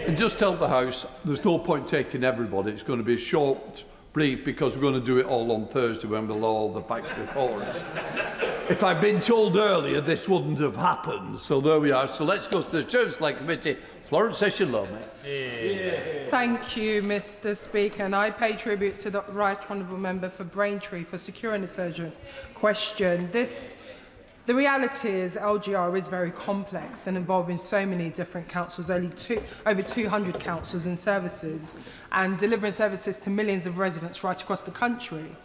[SPEAKER 1] And just tell the House there's no point taking everybody. It's going to be a short brief because we're going to do it all on Thursday when we'll have all the facts before us. If I'd been told earlier, this wouldn't have happened. So there we are. So let's go to the Chair of the Select Committee, Florence Session-Lomé.
[SPEAKER 16] Thank you, Mr. Speaker, and I pay tribute to the right honourable member for Braintree for securing this urgent question. The reality is LGR is very complex and involving so many different councils, over 200 councils and services, and delivering services to millions of residents right across the country.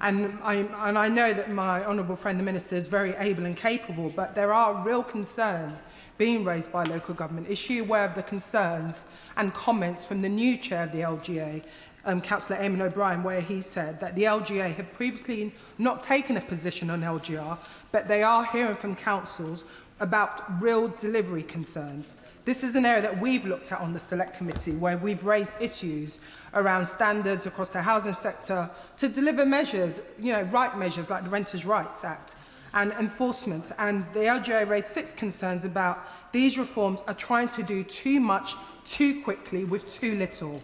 [SPEAKER 16] And I know that my honourable friend, the Minister, is very able and capable, but there are real concerns being raised by local government. Is she aware of the concerns and comments from the new chair of the LGA, Councillor Eamon O'Brien, where he said that the LGA have previously not taken a position on LGR, but they are hearing from councils about real delivery concerns. This is an area that we've looked at on the Select Committee, where we've raised issues around standards across the housing sector to deliver measures, right measures like the Renters' Rights Act and enforcement. And the LGA raised 6 concerns about these reforms are trying to do too much too quickly with too little.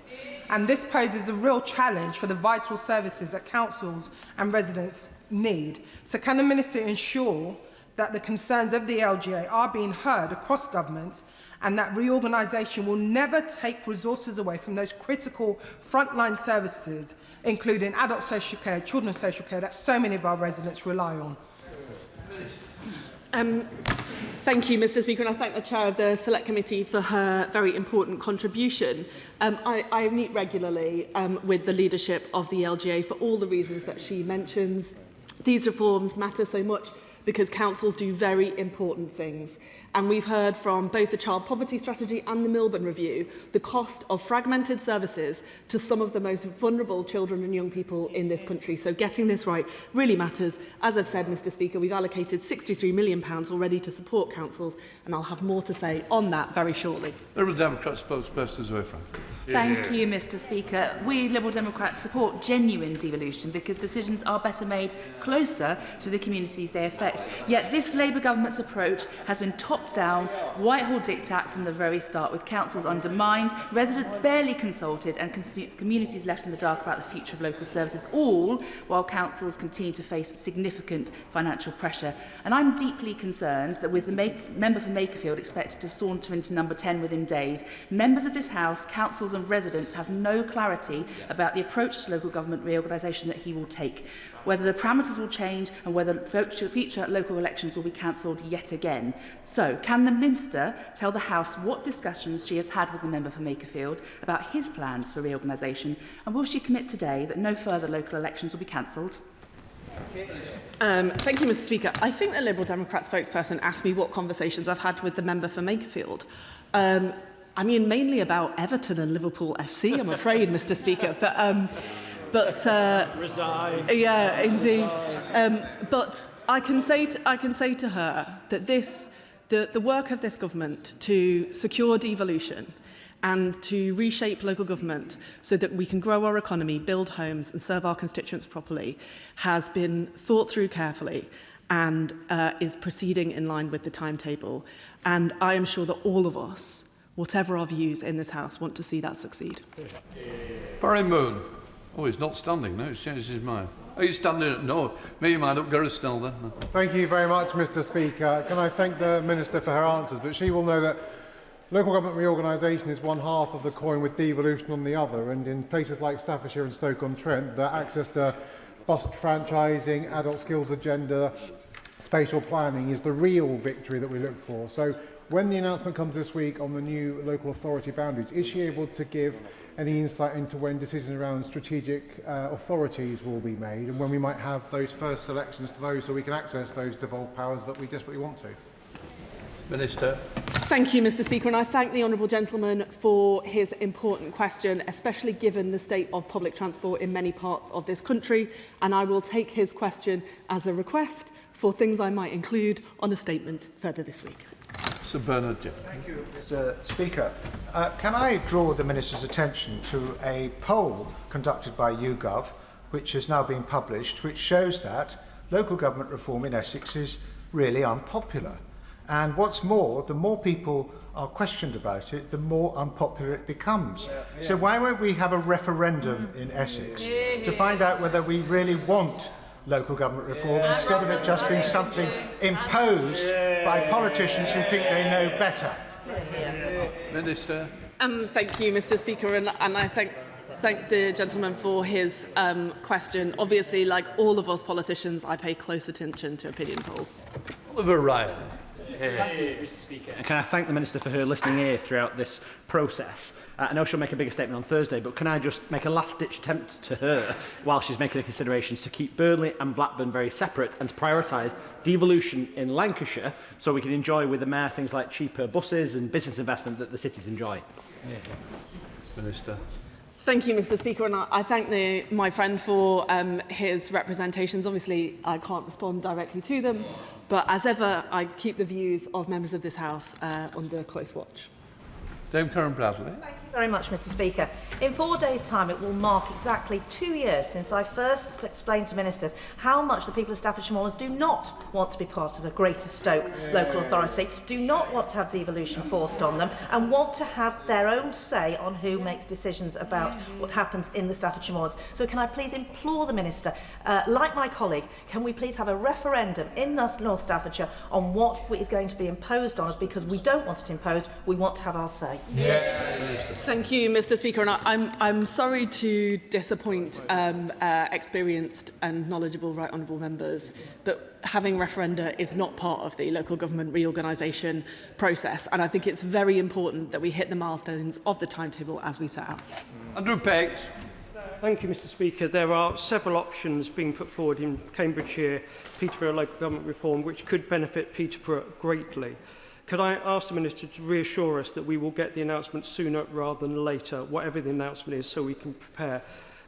[SPEAKER 16] And this poses a real challenge for the vital services that councils and residents need. So can the Minister ensure that the concerns of the LGA are being heard across government and that reorganisation will never take resources away from those critical frontline services, including adult social care, children's social care, that so many of our residents rely on?
[SPEAKER 15] Thank you, Mr. Speaker, and I thank the Chair of the Select Committee for her very important contribution. I meet regularly with the leadership of the LGA for all the reasons that she mentions. These reforms matter so much because councils do very important things. And we've heard from both the Child Poverty Strategy and the Milburn Review the cost of fragmented services to some of the most vulnerable children and young people in this country. So getting this right really matters. As I've said, Mr Speaker, we've allocated £63 million already to support councils, and I'll have more to say on that very shortly.
[SPEAKER 1] Liberal Democrat spokesperson Zoe Frank.
[SPEAKER 17] Thank you, Mr Speaker. We Liberal Democrats support genuine devolution because decisions are better made closer to the communities they affect. Yet this Labour government's approach has been top-down, Whitehall diktat from the very start, with councils undermined, residents barely consulted and communities left in the dark about the future of local services, all while councils continue to face significant financial pressure. And I'm deeply concerned that with the member for Makerfield expected to saunter into number 10 within days, members of this House, councils and residents have no clarity about the approach to local government reorganisation that he will take, whether the parameters will change and whether future local elections will be cancelled yet again. So, can the Minister tell the House what discussions she has had with the member for Makerfield about his plans for reorganisation, and will she commit today that no further local elections will be cancelled?
[SPEAKER 15] Thank you, Mr Speaker. I think the Liberal Democrat spokesperson asked me what conversations I've had with the member for Makerfield. I mean, mainly about Everton and Liverpool FC, I'm afraid, Mr Speaker. Yeah, indeed. But I can say to her that the work of this government to secure devolution and to reshape local government so that we can grow our economy, build homes and serve our constituents properly has been thought through carefully and is proceeding in line with the timetable. And I am sure that all of us, whatever our views in this House, want to see that succeed.
[SPEAKER 1] Barry Moon. Oh, he's not standing now. He's changed his mind. Oh, he's standing. No, make your mind up. Gareth Snell then. No.
[SPEAKER 18] Thank you very much, Mr Speaker. Can I thank the Minister for her answers? But she will know that local government reorganisation is one half of the coin with devolution on the other. And in places like Staffordshire and Stoke-on-Trent, the access to bus franchising, adult skills agenda, spatial planning is the real victory that we look for. So when the announcement comes this week on the new local authority boundaries, is she able to give any insight into when decisions around strategic authorities will be made and when we might have those first selections to those so we can access those devolved powers that we desperately want to?
[SPEAKER 1] Minister.
[SPEAKER 15] Thank you, Mr Speaker, and I thank the honourable gentleman for his important question, especially given the state of public transport in many parts of this country, and I will take his question as a request for things I might include on a statement further this week.
[SPEAKER 1] Sir Bernard Jim.
[SPEAKER 19] Thank you, Mr Speaker. Can I draw the Minister's attention to a poll conducted by YouGov, which has now been published, which shows that local government reform in Essex is really unpopular. And what's more, the more people are questioned about it, the more unpopular it becomes. So why won't we have a referendum in Essex to find out whether we really want local government reform instead of it just being something imposed by politicians who think they know better?
[SPEAKER 1] Minister.
[SPEAKER 15] Thank you, Mr Speaker, and I thank the gentleman for his question. Obviously, like all of us politicians, I pay close attention to opinion polls.
[SPEAKER 1] Oliver Ryan.
[SPEAKER 20] Thank you, Mr Speaker. And can I thank the Minister for her listening ear throughout this process? I know she'll make a bigger statement on Thursday, but can I just make a last-ditch attempt to her, while she's making the considerations, to keep Burnley and Blackburn very separate and to prioritise devolution in Lancashire so we can enjoy with the Mayor things like cheaper buses and business investment that the cities enjoy?
[SPEAKER 1] Minister.
[SPEAKER 15] Thank you, Mr Speaker, and I thank my friend for his representations. Obviously, I can't respond directly to them, but as ever, I keep the views of members of this House under close watch.
[SPEAKER 1] Dame Karen Bradley.
[SPEAKER 21] Thank you very much, Mr Speaker. In 4 days' time, it will mark exactly 2 years since I first explained to ministers how much the people of Staffordshire Moorlands do not want to be part of a Greater Stoke local authority, do not want to have devolution forced on them, and want to have their own say on who makes decisions about what happens in the Staffordshire Moorlands. So can I please implore the Minister, like my colleague, can we please have a referendum in North Staffordshire on what is going to be imposed on us, because we don't want it imposed, we want to have our say.
[SPEAKER 15] Thank you, Mr Speaker, and I'm sorry to disappoint experienced and knowledgeable right honourable members, but having referenda is not part of the local government reorganisation process, and I think it's very important that we hit the milestones of the timetable as we've set out.
[SPEAKER 1] Andrew Peck.
[SPEAKER 4] Thank you, Mr. Speaker. There are several options being put forward in Cambridgeshire Peterborough local government reform which could benefit Peterborough greatly. Could I ask the Minister to reassure us that we will get the announcement sooner rather than later, whatever the announcement is, so we can prepare?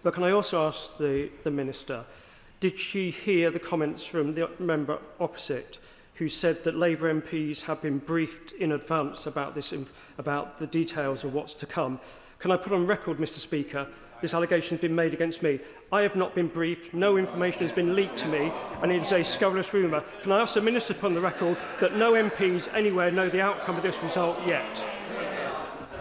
[SPEAKER 4] But can I also ask the Minister, did she hear the comments from the member opposite who said that Labour MPs have been briefed in advance about about the details of what's to come? Can I put on record, Mr. Speaker, this allegation has been made against me? I have not been briefed, no information has been leaked to me, and it is a scurrilous rumour. Can I ask the Minister to put on the record that no MPs anywhere know the outcome of this result yet?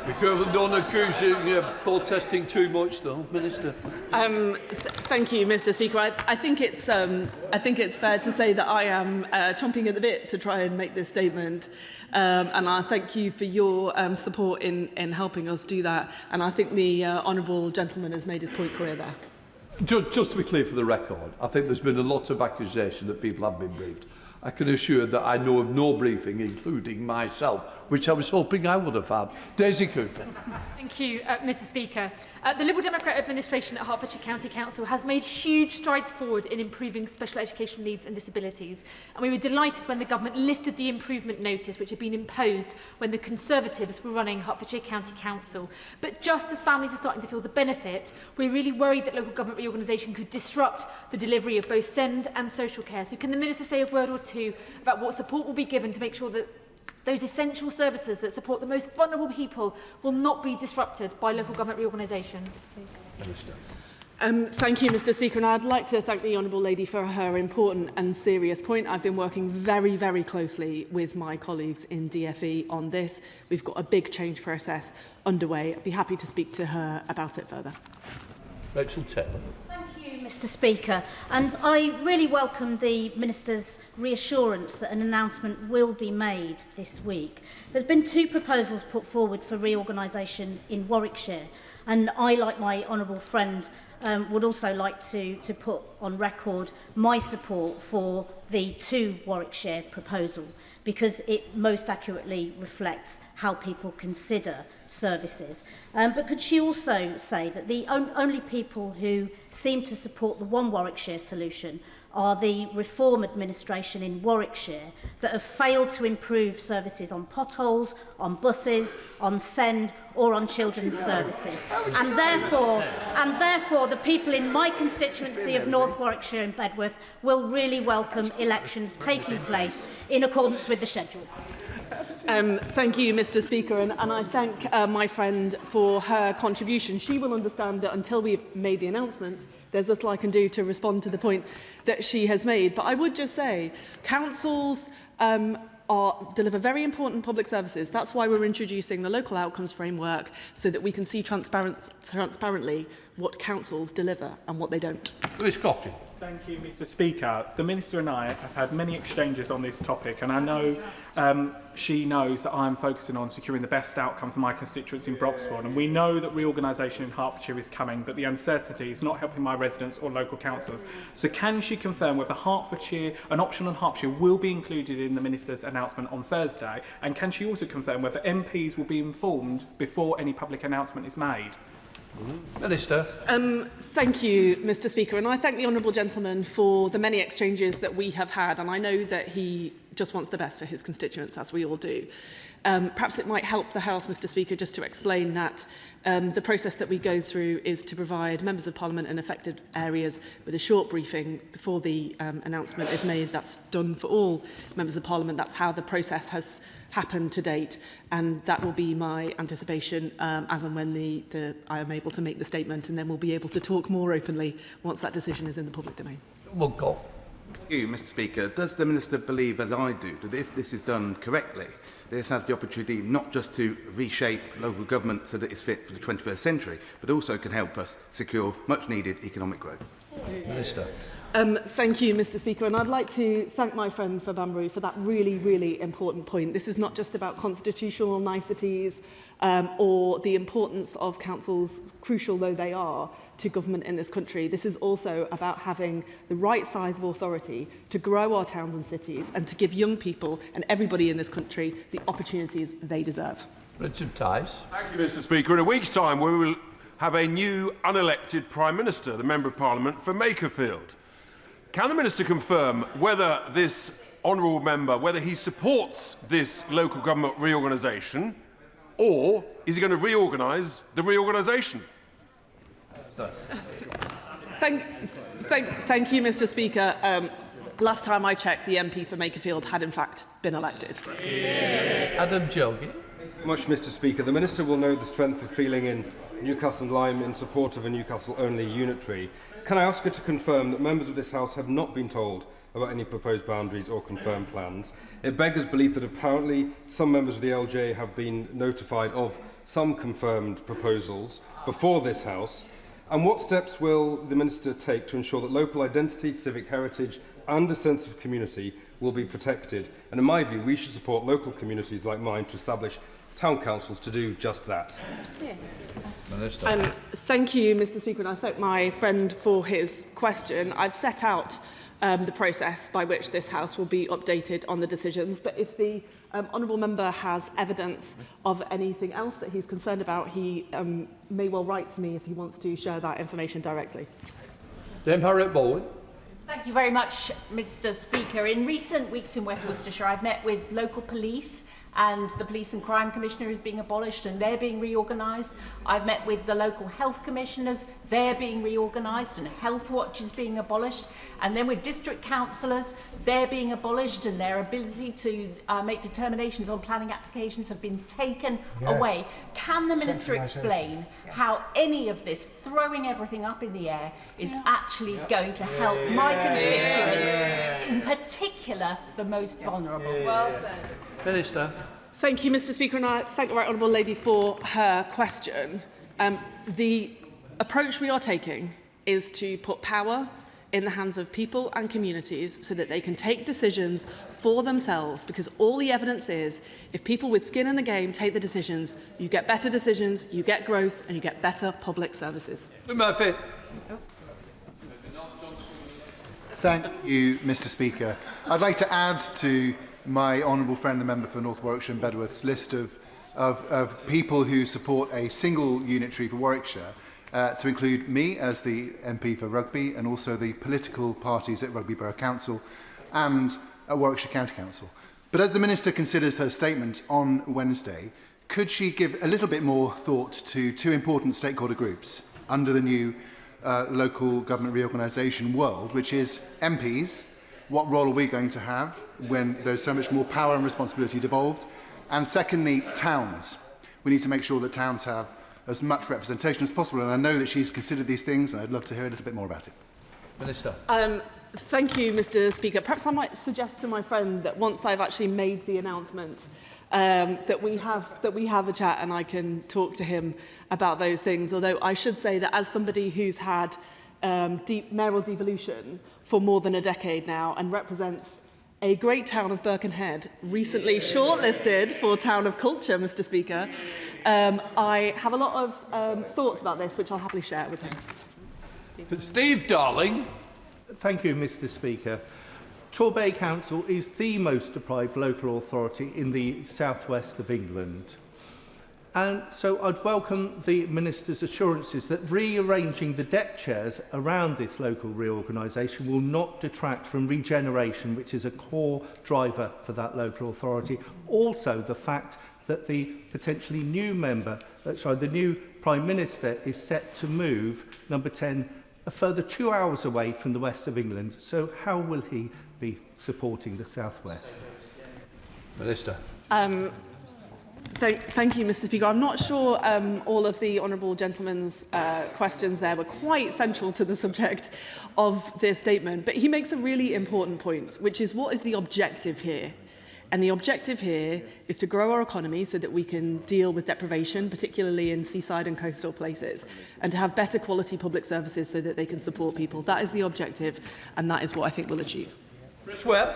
[SPEAKER 1] Be careful, don't accuse you of protesting too much, though, Minister.
[SPEAKER 15] Thank you, Mr. Speaker. I think it's fair to say that I am chomping at the bit to try and make this statement, and I thank you for your support in helping us do that. And I think the honourable gentleman has made his point clear there.
[SPEAKER 1] Just to be clear for the record, I think there's been a lot of accusation that people have been briefed. I can assure that I know of no briefing, including myself, which I was hoping I would have had. Daisy Cooper.
[SPEAKER 5] Thank you, Mr. Speaker. The Liberal Democrat administration at Hertfordshire County Council has made huge strides forward in improving special education needs and disabilities. And we were delighted when the government lifted the improvement notice which had been imposed when the Conservatives were running Hertfordshire County Council. But just as families are starting to feel the benefit, we're really worried that local government reorganisation could disrupt the delivery of both SEND and social care. So can the Minister say a word or two about what support will be given to make sure that those essential services that support the most vulnerable people will not be disrupted by local government reorganisation?
[SPEAKER 15] Thank you, Mr. Speaker, and I'd like to thank the Honourable Lady for her important and serious point. I've been working very, very closely with my colleagues in DFE on this. We've got a big change process underway. I'd be happy to speak to her about it further.
[SPEAKER 1] Rachel Taylor.
[SPEAKER 21] Mr. Speaker, and I really welcome the Minister's reassurance that an announcement will be made this week. There's been two proposals put forward for reorganisation in Warwickshire, and I, like my honourable friend, would also like to put on record my support for the two Warwickshire proposal, because it most accurately reflects how people consider services. But could she also say that the only people who seem to support the one Warwickshire solution are the Reform administration in Warwickshire that have failed to improve services on potholes, on buses, on SEND or on children's services. And therefore the people in my constituency of North Warwickshire and Bedworth will really welcome elections taking place in accordance with the schedule.
[SPEAKER 15] Thank you, Mr. Speaker, and I thank my friend for her contribution. She will understand that until we've made the announcement, there's little I can do to respond to the point that she has made. But I would just say, councils deliver very important public services. That's why we're introducing the local outcomes framework, so that we can see transparently what councils deliver and what they don't.
[SPEAKER 1] Lewis Coffey.
[SPEAKER 27] Thank you, Mr. Speaker. The Minister and I have had many exchanges on this topic, and I know she knows that I'm focusing on securing the best outcome for my constituency in Broxbourne. And we know that reorganisation in Hertfordshire is coming, but the uncertainty is not helping my residents or local councillors. So can she confirm whether Hertfordshire, an option on Hertfordshire, will be included in the Minister's announcement on Thursday? And can she also confirm whether MPs will be informed before any public announcement is made?
[SPEAKER 1] Minister.
[SPEAKER 15] Thank you, Mr. Speaker, and I thank the honourable gentleman for the many exchanges that we have had, and I know that he just wants the best for his constituents, as we all do. Perhaps it might help the House, Mr. Speaker, just to explain that the process that we go through is to provide members of Parliament in affected areas with a short briefing before the announcement is made. That's done for all members of Parliament. That's how the process has happened to date, and that will be my anticipation as and when I am able to make the statement, and then we'll be able to talk more openly once that decision is in the public domain.
[SPEAKER 1] We'll go.
[SPEAKER 9] Thank you, Mr. Speaker. Does the Minister believe, as I do, that if this is done correctly, this has the opportunity not just to reshape local government so that it's fit for the 21st century, but also can help us secure much-needed economic growth?
[SPEAKER 1] Minister.
[SPEAKER 15] Thank you, Mr. Speaker, and I'd like to thank my friend for Banbury for that really, really important point. This is not just about constitutional niceties or the importance of councils, crucial though they are, to government in this country. This is also about having the right size of authority to grow our towns and cities and to give young people and everybody in this country the opportunities they deserve.
[SPEAKER 1] Richard Tice.
[SPEAKER 22] Thank you, Mr. Speaker. In a week's time, we will
[SPEAKER 2] have a new unelected Prime Minister, the Member of Parliament for Makerfield. Can the Minister confirm whether this honourable member, whether he supports this local government reorganisation, or is he going to reorganise the reorganisation?
[SPEAKER 15] Thank you, Mr. Speaker. Last time I checked, the MP for Makerfield had in fact been elected.
[SPEAKER 1] Adam Jogi.
[SPEAKER 3] Much, Mr. Speaker. The Minister will know the strength of feeling in Newcastle and Lyme in support of a Newcastle-only unitary. Can I ask her to confirm that members of this House have not been told about any proposed boundaries or confirmed plans? It beggars belief that apparently some members of the LJ have been notified of some confirmed proposals before this House. And what steps will the Minister take to ensure that local identity, civic heritage and a sense of community will be protected? And in my view, we should support local communities like mine to establish town councils to do just that.
[SPEAKER 15] Yeah.
[SPEAKER 1] Minister.
[SPEAKER 15] Thank you, Mr. Speaker, and I thank my friend for his question. I've set out the process by which this House will be updated on the decisions, but if the honourable member has evidence of anything else that he's concerned about, he may well write to me if he wants to share that information directly.
[SPEAKER 1] Dame Harriet Bowen.
[SPEAKER 10] Thank you very much, Mr. Speaker. In recent weeks in West Worcestershire, I've met with local police, and the Police and Crime Commissioner is being abolished and they're being reorganised. I've met with the local health commissioners, they're being reorganised, and Health Watch is being abolished. And then with district councillors, they're being abolished and their ability to make determinations on planning applications have been taken away. Can the Minister explain how any of this, throwing everything up in the air, is actually going to help my constituents, in particular the most vulnerable?
[SPEAKER 15] Well said.
[SPEAKER 1] Minister.
[SPEAKER 15] Thank you, Mr. Speaker, and I thank the right honourable lady for her question. The approach we are taking is to put power in the hands of people and communities so that they can take decisions for themselves, because all the evidence is if people with skin in the game take the decisions, you get better decisions, you get growth, and you get better public services.
[SPEAKER 1] Murphy.
[SPEAKER 22] Thank you, Mr. Speaker. I'd like to add to my honourable friend, the member for North Warwickshire and Bedworth's list of people who support a single unitary for Warwickshire, to include me as the MP for Rugby and also the political parties at Rugby Borough Council and at Warwickshire County Council. But as the Minister considers her statement on Wednesday, could she give a little bit more thought to two important stakeholder groups under the new local government reorganisation world, which is MPs? What role are we going to have when there's so much more power and responsibility devolved? And secondly, towns. We need to make sure that towns have as much representation as possible. And I know that she's considered these things, and I'd love to hear a little bit more about it.
[SPEAKER 1] Minister.
[SPEAKER 15] Thank you, Mr. Speaker. Perhaps I might suggest to my friend that once I've actually made the announcement, that we have a chat and I can talk to him about those things. Although I should say that as somebody who's had mayoral devolution for more than a decade now and represents a great town of Birkenhead, recently shortlisted for Town of Culture, Mr. Speaker, I have a lot of thoughts about this, which I'll happily share with him.
[SPEAKER 1] Steve Darling.
[SPEAKER 23] Thank you, Mr. Speaker. Torbay Council is the most deprived local authority in the southwest of England. And so I'd welcome the Minister's assurances that rearranging the deck chairs around this local reorganisation will not detract from regeneration, which is a core driver for that local authority. Also, the fact that the potentially new the new Prime Minister is set to move, number 10, a further 2 hours away from the west of England. So how will he be supporting the southwest?
[SPEAKER 1] Minister.
[SPEAKER 15] Thank you, Mr. Speaker. I'm not sure all of the honourable gentleman's questions there were quite central to the subject of this statement, but he makes a really important point, which is what is the objective here? And the objective here is to grow our economy so that we can deal with deprivation, particularly in seaside and coastal places, and to have better quality public services so that they can support people. That is the objective, and that is what I think we'll achieve.
[SPEAKER 1] Rich Webb.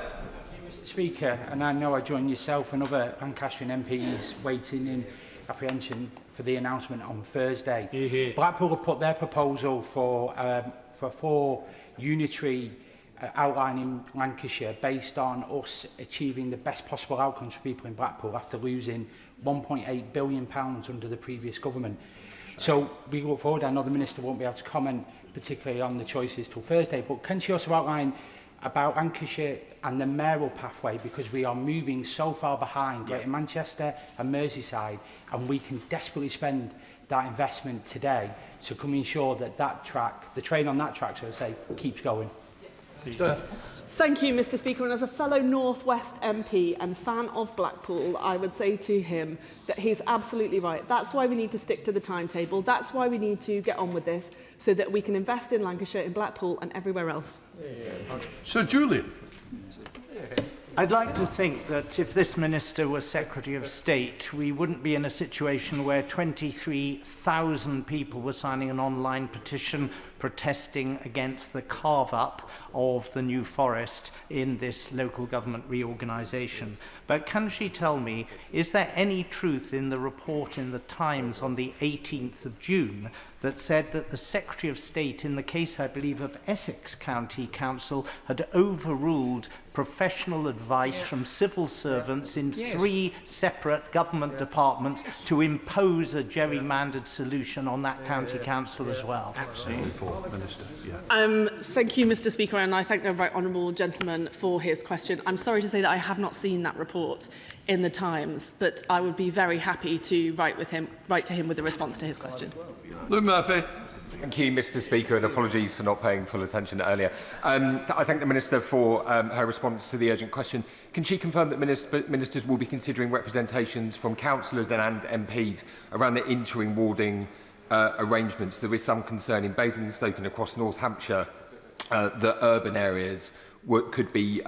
[SPEAKER 25] Mr. Speaker, and I know I join yourself and other Lancastrian MPs waiting in apprehension for the announcement on Thursday. Blackpool have put their proposal for 4 unitary outlining Lancashire based on us achieving the best possible outcomes for people in Blackpool after losing £1.8 billion under the previous government. So we look forward. I know the Minister won't be able to comment particularly on the choices till Thursday, but can she also outline about Lancashire and the mayoral pathway, because we are moving so far behind Greater Manchester and Merseyside, and we can desperately spend that investment today. So can we ensure that the train on that track, so to say, keeps going?
[SPEAKER 15] Thank you, Mr. Speaker. And as a fellow North West MP and fan of Blackpool, I would say to him that he's absolutely right. That's why we need to stick to the timetable. That's why we need to get on with this, so that we can invest in Lancashire, in Blackpool and everywhere else.
[SPEAKER 1] Sir Julian.
[SPEAKER 6] I'd like to think that if this Minister was Secretary of State, we wouldn't be in a situation where 23,000 people were signing an online petition protesting against the carve-up of the New Forest in this local government reorganisation. But can she tell me, is there any truth in the report in the Times on the 18th of June that said that the Secretary of State, in the case, I believe, of Essex County Council, had overruled professional advice from civil servants in 3 separate government departments to impose a gerrymandered solution on that county council as well?
[SPEAKER 1] Absolutely, Minister.
[SPEAKER 15] Thank you, Mr. Speaker, and I thank the right honourable gentleman for his question. I'm sorry to say that I have not seen that report in the Times, but I would be very happy to write to him with a response to his question.
[SPEAKER 1] Lou Murphy.
[SPEAKER 7] Thank you, Mr. Speaker, and apologies for not paying full attention earlier. I thank the Minister for her response to the urgent question. Can she confirm that ministers will be considering representations from councillors and MPs around the interim warding arrangements? There is some concern in Basingstoke and across North Hampshire that urban areas could be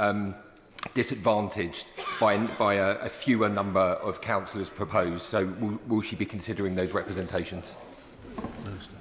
[SPEAKER 7] disadvantaged by a fewer number of councillors proposed. So will she be considering those representations?
[SPEAKER 1] Minister.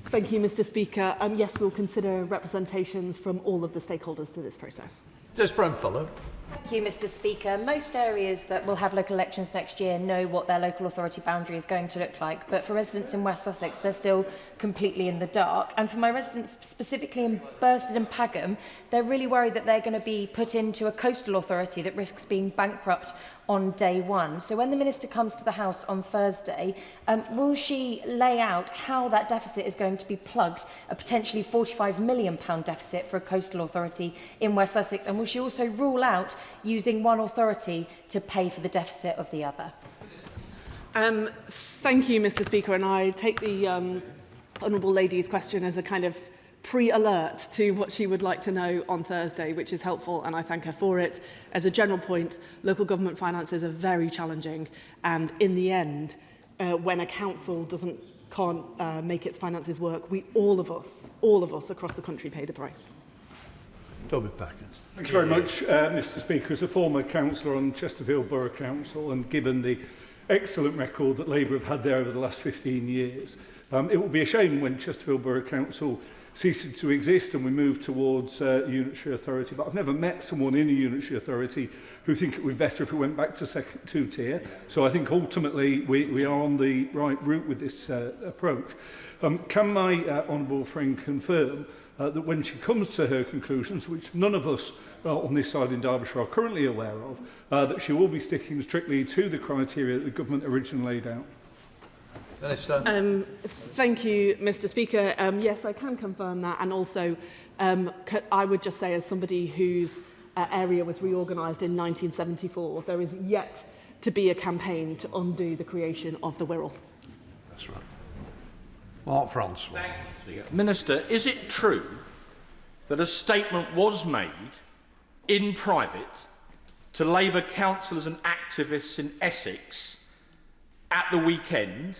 [SPEAKER 15] Thank you, Mr. Speaker. Yes, we'll consider representations from all of the stakeholders to this process.
[SPEAKER 1] Des Brownfellow.
[SPEAKER 21] Thank you, Mr. Speaker. Most areas that will have local elections next year know what their local authority boundary is going to look like, but for residents in West Sussex, they're still completely in the dark. And for my residents, specifically in Bursted and Pagham, they're really worried that they're going to be put into a coastal authority that risks being bankrupt on day one. So when the Minister comes to the House on Thursday, will she lay out how that deficit is going to be plugged, a potentially £45 million deficit for a coastal authority in West Sussex? And will she also rule out using one authority to pay for the deficit of the other?
[SPEAKER 15] Thank you, Mr. Speaker, and I take the honourable lady's question as a kind of pre-alert to what she would like to know on Thursday, which is helpful, and I thank her for it. As a general point, local government finances are very challenging, and in the end, when a council can't make its finances work, all of us across the country pay the price.
[SPEAKER 1] Toby Packard.
[SPEAKER 8] Thank you very much, Mr. Speaker. As a former councillor on Chesterfield Borough Council, and given the excellent record that Labour have had there over the last 15 years, it will be a shame when Chesterfield Borough Council ceases to exist and we move towards unitary authority. But I've never met someone in a unitary authority who think it would be better if we went back to second two-tier. So I think ultimately we are on the right route with this approach. Can my honourable friend confirm that when she comes to her conclusions, which none of us on this side in Derbyshire are currently aware of, that she will be sticking strictly to the criteria that the government originally laid out?
[SPEAKER 1] Minister.
[SPEAKER 15] Thank you, Mr. Speaker. Yes, I can confirm that, and also I would just say, as somebody whose area was reorganised in 1974, there is yet to be a campaign to undo the creation of the Wirral.
[SPEAKER 1] That's right. Mark Francois.
[SPEAKER 11] Thank you, Speaker. Minister, is it true that a statement was made in private to Labour councillors and activists in Essex at the weekend?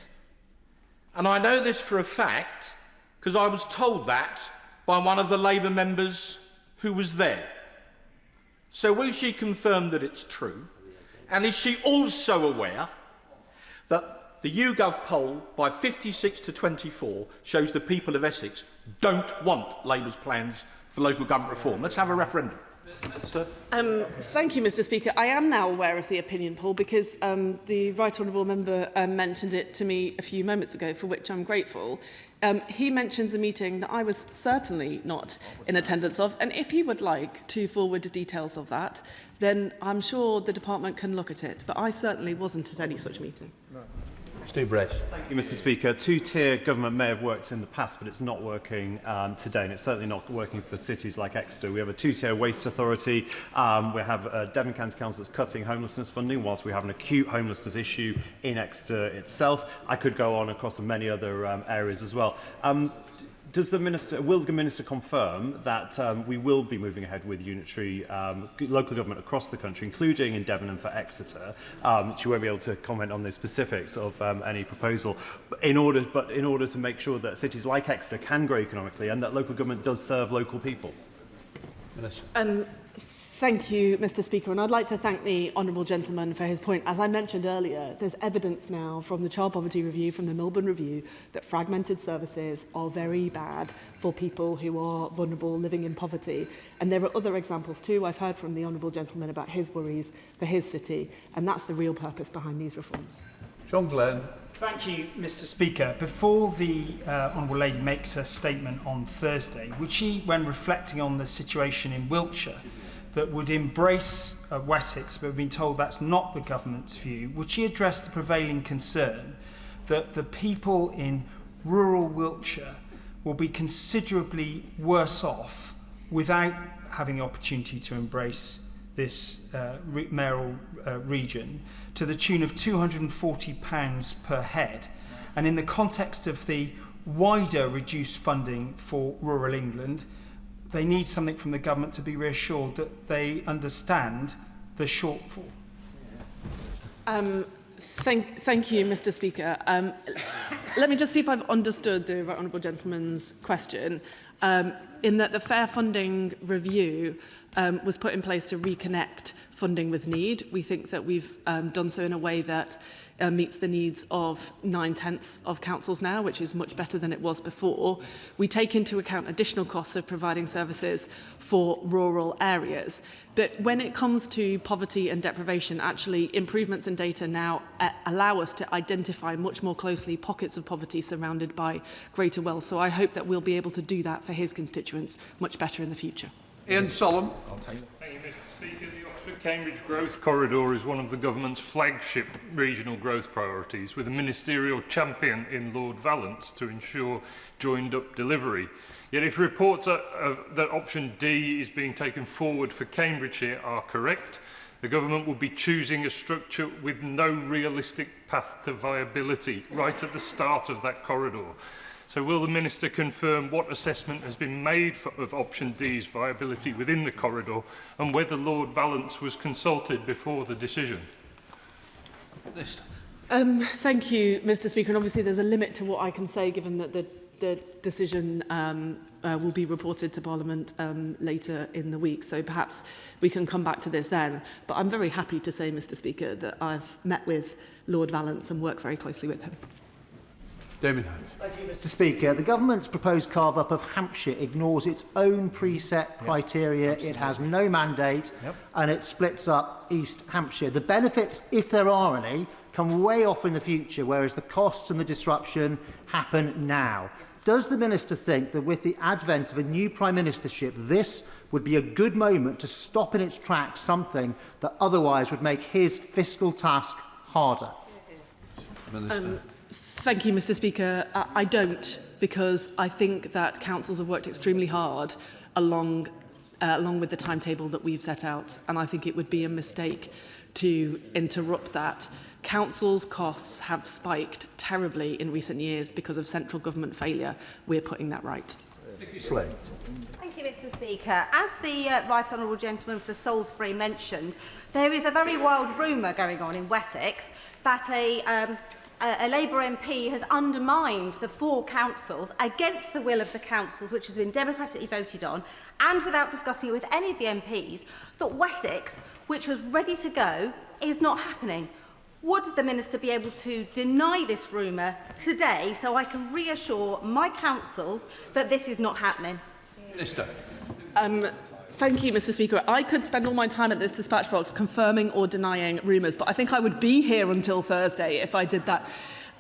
[SPEAKER 11] And I know this for a fact because I was told that by one of the Labour members who was there. So will she confirm that it's true? And is she also aware that the YouGov poll by 56 to 24 shows the people of Essex don't want Labour's plans for local government reform? Let's have a referendum.
[SPEAKER 15] Thank you, Mr. Speaker. I am now aware of the opinion poll because the right honourable member mentioned it to me a few moments ago, for which I'm grateful. He mentions a meeting that I was certainly not in attendance of, and if he would like to forward the details of that, then I'm sure the department can look at it, but I certainly wasn't at any such meeting.
[SPEAKER 1] Steve Brace.
[SPEAKER 12] Thank you, Mr. Speaker. Two-tier government may have worked in the past, but it's not working today, and it's certainly not working for cities like Exeter. We have a two-tier waste authority. We have Devon County Council that's cutting homelessness funding, whilst we have an acute homelessness issue in Exeter itself. I could go on across many other areas as well. Will the Minister confirm that we will be moving ahead with unitary local government across the country, including in Devon and for Exeter? She won't be able to comment on the specifics of any proposal, but in order to make sure that cities like Exeter can grow economically and that local government does serve local people.
[SPEAKER 1] Minister.
[SPEAKER 15] Thank you, Mr. Speaker, and I'd like to thank the honourable gentleman for his point. As I mentioned earlier, there's evidence now from the Child Poverty Review, from the Melbourne Review, that fragmented services are very bad for people who are vulnerable, living in poverty. And there are other examples too. I've heard from the honourable gentleman about his worries for his city, and that's the real purpose behind these reforms.
[SPEAKER 1] John Glenn.
[SPEAKER 13] Thank you, Mr. Speaker. Before the Honourable Lady makes her statement on Thursday, would she, when reflecting on the situation in Wiltshire, that would embrace Wessex, but we've been told that's not the government's view, would she address the prevailing concern that the people in rural Wiltshire will be considerably worse off without having the opportunity to embrace this mayoral region, to the tune of £240 per head? And in the context of the wider reduced funding for rural England, they need something from the government to be reassured that they understand the shortfall.
[SPEAKER 15] Thank you, Mr. Speaker. Let me just see if I've understood the right honourable gentleman's question. In that the Fair Funding Review was put in place to reconnect funding with need. We think that we've done so in a way that meets the needs of 9/10 of councils now, which is much better than it was before. We take into account additional costs of providing services for rural areas. But when it comes to poverty and deprivation, actually improvements in data now allow us to identify much more closely pockets of poverty surrounded by greater wealth. So I hope that we'll be able to do that for his constituents much better in the future.
[SPEAKER 1] Ian Solomon.
[SPEAKER 14] Thank you, Mr. Speaker. The Oxford-Cambridge Growth Corridor is one of the government's flagship regional growth priorities, with a ministerial champion in Lord Vallance to ensure joined-up delivery. Yet if reports that option D is being taken forward for Cambridgeshire are correct, the government will be choosing a structure with no realistic path to viability right at the start of that corridor. So will the Minister confirm what assessment has been made of option D's viability within the corridor and whether Lord Vallance was consulted before the decision?
[SPEAKER 15] Thank you, Mr. Speaker. And obviously there's a limit to what I can say, given that the decision will be reported to Parliament later in the week. So perhaps we can come back to this then. But I'm very happy to say, Mr. Speaker, that I've met with Lord Vallance and worked very closely with him.
[SPEAKER 1] David.
[SPEAKER 6] Thank you, Mr. Speaker. The government's proposed carve-up of Hampshire ignores its own preset criteria. It has no mandate, and it splits up East Hampshire. The benefits, if there are any, come way off in the future, whereas the costs and the disruption happen now. Does the Minister think that with the advent of a new Prime Ministership, this would be a good moment to stop in its tracks something that otherwise would make his fiscal task harder?
[SPEAKER 15] Thank you, Mr. Speaker. I don't, because I think that councils have worked extremely hard along with the timetable that we've set out, and I think it would be a mistake to interrupt that. Councils' costs have spiked terribly in recent years because of central government failure. We're putting that right.
[SPEAKER 21] Thank you, Mr. Speaker. As the Right Honourable Gentleman for Salisbury mentioned, there is a very wild rumour going on in Wessex that a Labour MP has undermined the 4 councils against the will of the councils, which has been democratically voted on, and without discussing it with any of the MPs, that Wessex, which was ready to go, is not happening. Would the Minister be able to deny this rumour today so I can reassure my councils that this is not happening?
[SPEAKER 1] Minister.
[SPEAKER 15] Thank you, Mr. Speaker. I could spend all my time at this dispatch box confirming or denying rumours, but I think I would be here until Thursday if I did that.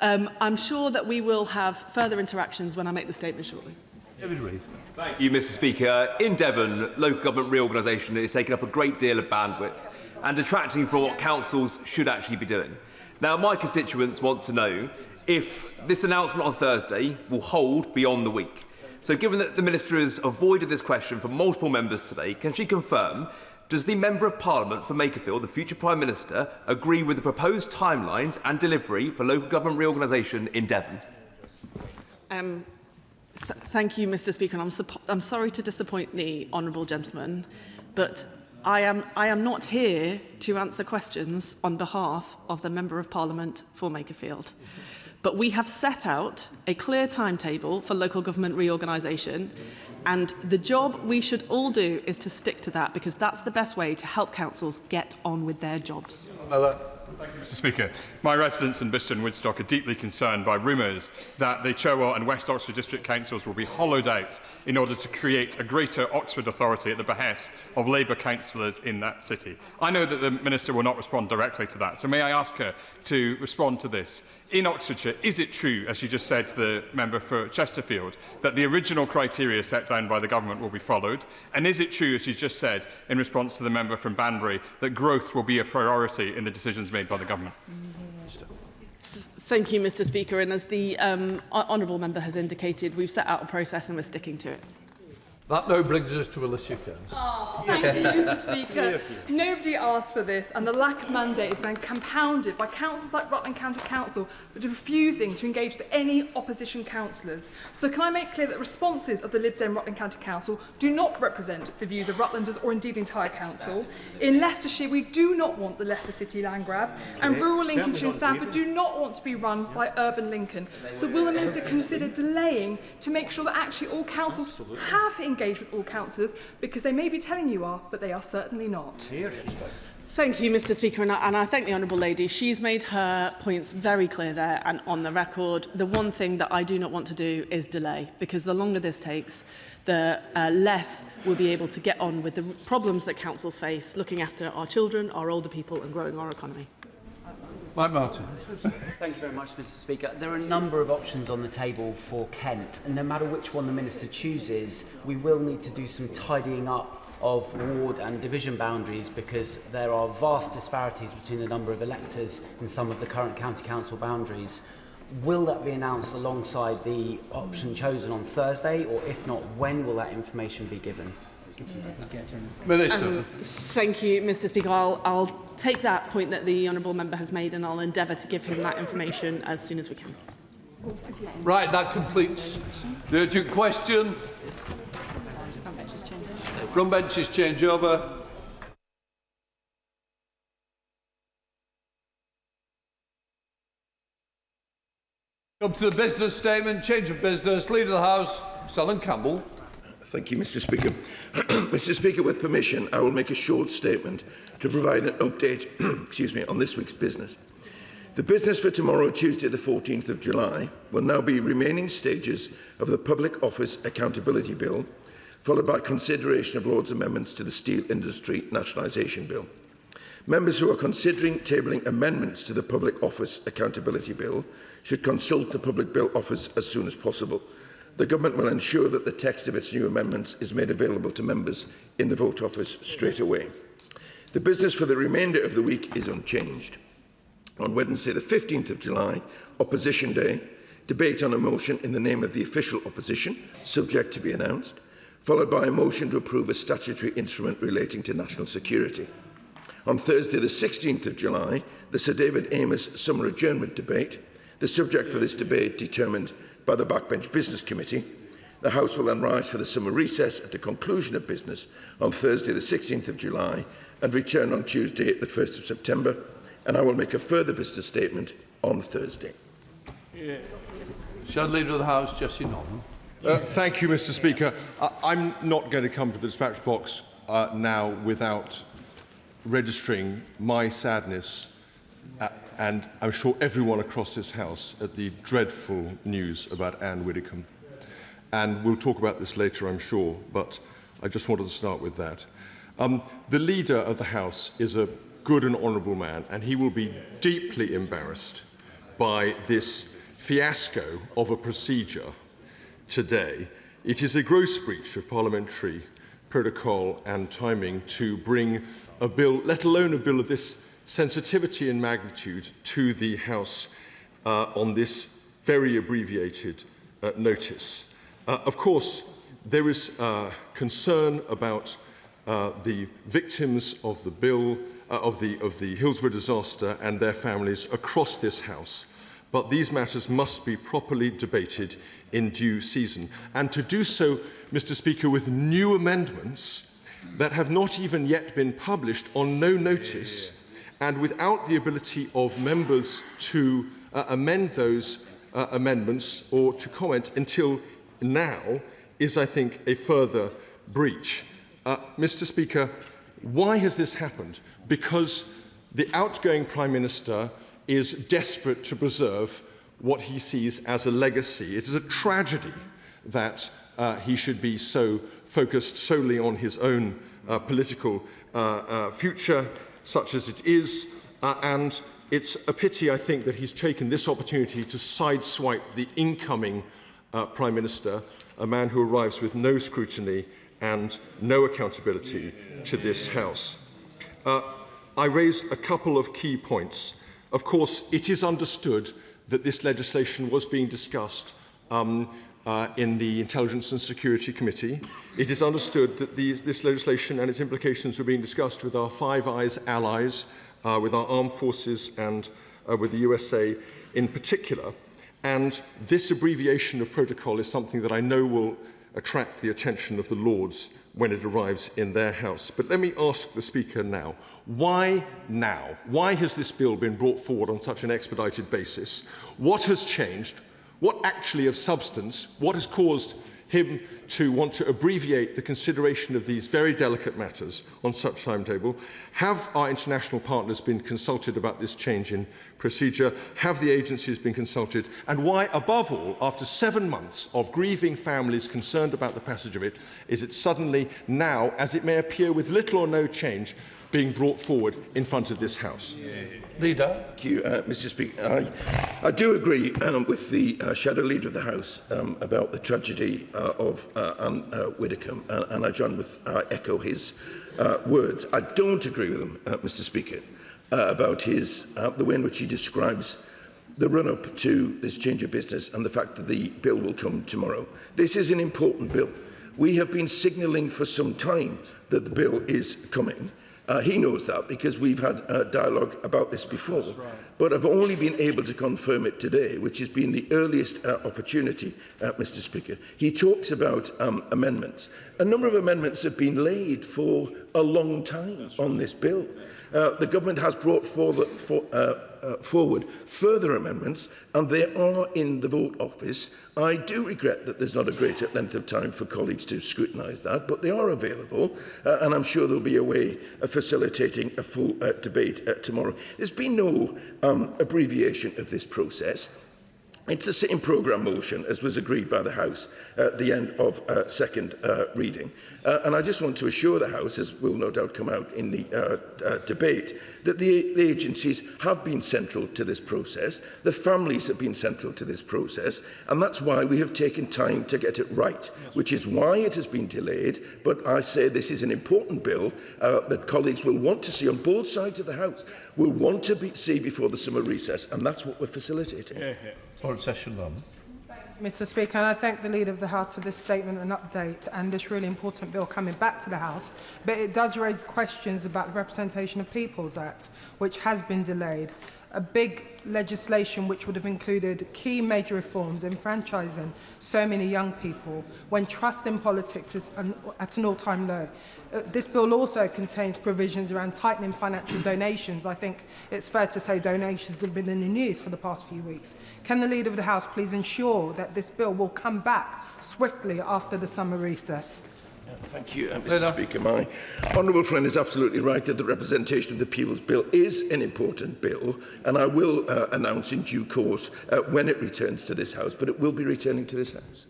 [SPEAKER 15] I'm sure that we will have further interactions when I make the statement shortly.
[SPEAKER 1] David Reid.
[SPEAKER 16] Thank you, Mr. Speaker. In Devon, local government reorganisation is taking up a great deal of bandwidth and detracting from what councils should actually be doing. Now, my constituents want to know if this announcement on Thursday will hold beyond the week. So given that the Minister has avoided this question from multiple members today, can she confirm, does the Member of Parliament for Makerfield, the future Prime Minister, agree with the proposed timelines and delivery for local government reorganisation in Devon?
[SPEAKER 15] Thank you, Mr. Speaker, and I'm sorry to disappoint the honourable gentleman, but I am not here to answer questions on behalf of the Member of Parliament for Makerfield. But we have set out a clear timetable for local government reorganisation, and the job we should all do is to stick to that, because that's the best way to help councils get on with their jobs.
[SPEAKER 4] Thank you, Mr. Speaker. My residents in Bicester and Woodstock are deeply concerned by rumours that the Cherwell and West Oxford District Councils will be hollowed out in order to create a greater Oxford authority at the behest of Labour councillors in that city. I know that the Minister will not respond directly to that, so may I ask her to respond to this? In Oxfordshire, is it true, as she just said to the member for Chesterfield, that the original criteria set down by the government will be followed? And is it true, as she's just said, in response to the member from Banbury, that growth will be a priority in the decisions made by the government?
[SPEAKER 15] Thank you, Mr. Speaker. And as the honourable member has indicated, we've set out a process and we're sticking to it.
[SPEAKER 1] That now brings us to Alicia Kearns.
[SPEAKER 17] Oh, thank you, Mr. Speaker. Nobody asked for this, and the lack of mandate is then compounded by councils like Rutland County Council that are refusing to engage with any opposition councillors. So can I make clear that responses of the Lib Dem Rutland County Council do not represent the views of Rutlanders or indeed the entire council? In Leicestershire, we do not want the Leicester City land grab, and rural Lincolnshire and Stamford do not want to be run by urban Lincoln. So will the Minister consider delaying to make sure that actually all councils have engaged with all councillors, because they may be telling you are, but they are certainly not.
[SPEAKER 15] Thank you, Mr. Speaker, and I thank the honourable lady. She's made her points very clear there and on the record. The one thing that I do not want to do is delay, because the longer this takes, the less we'll be able to get on with the problems that councils face, looking after our children, our older people and growing our economy.
[SPEAKER 1] Mike Martin.
[SPEAKER 18] Thank you very much, Mr. Speaker. There are a number of options on the table for Kent, and no matter which one the Minister chooses, we will need to do some tidying up of ward and division boundaries, because there are vast disparities between the number of electors in some of the current county council boundaries. Will that be announced alongside the option chosen on Thursday, or if not, when will that information be given?
[SPEAKER 1] Minister.
[SPEAKER 15] Thank you, Mr. Speaker. I'll take that point that the honourable member has made, and I'll endeavour to give him that information as soon as we can.
[SPEAKER 1] Right, that completes the urgent question. Front benches change over. Come to the business statement, change of business. Leader of the House, Selwyn Campbell.
[SPEAKER 19] Thank you, Mr. Speaker. Mr. Speaker, with permission, I will make a short statement to provide an update on this week's business. The business for tomorrow, Tuesday the 14th of July, will now be remaining stages of the Public Office Accountability Bill, followed by consideration of Lord's amendments to the Steel Industry Nationalisation Bill. Members who are considering tabling amendments to the Public Office Accountability Bill should consult the Public Bill Office as soon as possible. The Government will ensure that the text of its new amendments is made available to members in the Vote Office straight away. The business for the remainder of the week is unchanged. On Wednesday, the 15th of July, Opposition Day, debate on a motion in the name of the official opposition, subject to be announced, followed by a motion to approve a statutory instrument relating to national security. On Thursday, the 16th of July, the Sir David Amess summer adjournment debate, the subject for this debate determined by the Backbench Business Committee. The House will then rise for the summer recess at the conclusion of business on Thursday the 16th of July and return on Tuesday the 1st of September, and I will make a further business statement on Thursday.
[SPEAKER 1] Shadow Leader of the House, Jessie Norton.
[SPEAKER 20] Thank you, Mr. Speaker. I'm not going to come to the dispatch box now without registering my sadness and I'm sure everyone across this House at the dreadful news about Anne Widdecombe. And we'll talk about this later, I'm sure, but I just wanted to start with that. The Leader of the House is a good and honourable man, and he will be deeply embarrassed by this fiasco of a procedure today. It is a gross breach of parliamentary protocol and timing to bring a bill, let alone a bill of this sensitivity and magnitude to the House on this very abbreviated notice. Of course, there is concern about the victims of the bill, of the Hillsborough disaster and their families across this House. But these matters must be properly debated in due season. And to do so, Mr. Speaker, with new amendments that have not even yet been published on no notice, and without the ability of members to amend those amendments or to comment until now, is, I think, a further breach. Mr. Speaker, why has this happened? Because the outgoing Prime Minister is desperate to preserve what he sees as a legacy. It is a tragedy that he should be so focused solely on his own political future, such as it is, and it's a pity, I think, that he's taken this opportunity to sideswipe the incoming Prime Minister, a man who arrives with no scrutiny and no accountability to this House. I raise a couple of key points. Of course, it is understood that this legislation was being discussed in the Intelligence and Security Committee. It is understood that this legislation and its implications were being discussed with our Five Eyes allies, with our armed forces and with the USA in particular. And this abbreviation of protocol is something that I know will attract the attention of the Lords when it arrives in their House. But let me ask the Speaker now, why now? Why has this bill been brought forward on such an expedited basis? What has changed? What actually of substance? What has caused him to want to abbreviate the consideration of these very delicate matters on such timetable? Have our international partners been consulted about this change in procedure? Have the agencies been consulted? And why, above all, after 7 months of grieving families concerned about the passage of it, is it suddenly now, as it may appear with little or no change, being brought forward in front of this House?
[SPEAKER 1] Leader.
[SPEAKER 19] Thank you, Mr. Speaker. I do agree with the Shadow Leader of the House about the tragedy of Widdicombe, and I join with echo his words. I don't agree with him, Mr. Speaker, about the way in which he describes the run-up to this change of business and the fact that the bill will come tomorrow. This is an important bill. We have been signalling for some time that the bill is coming. He knows that because we've had dialogue about this before. Right. But I've only been able to confirm it today, which has been the earliest opportunity, Mr. Speaker. He talks about amendments. A number of amendments have been laid for a long time on this bill. The government has brought forward further amendments, and they are in the vote office. I do regret that there's not a greater length of time for colleagues to scrutinise that, but they are available, and I'm sure there'll be a way of facilitating a full debate tomorrow. There's been no abbreviation of this process. It's the same programme motion as was agreed by the House at the end of second reading. And I just want to assure the House, as will no doubt come out in the debate, that the agencies have been central to this process, the families have been central to this process, and that's why we have taken time to get it right, which is why it has been delayed. But I say this is an important bill that colleagues will want to see on both sides of the House, will want to see before the summer recess, and that's what we're facilitating.
[SPEAKER 2] Mr. Speaker, and I thank the Leader of the House for this statement and update and this really important bill coming back to the House. But it does raise questions about the Representation of Peoples Act, which has been delayed. A big legislation which would have included key major reforms, enfranchising so many young people, when trust in politics is at an all-time low. This bill also contains provisions around tightening financial donations. I think it's fair to say donations have been in the news for the past few weeks. Can the Leader of the House please ensure that this bill will come back swiftly after the summer recess?
[SPEAKER 19] Thank you, Mr. Speaker. My honourable friend is absolutely right that the Representation of the People's Bill is an important bill, and I will announce in due course when it returns to this House, but it will be returning to this House.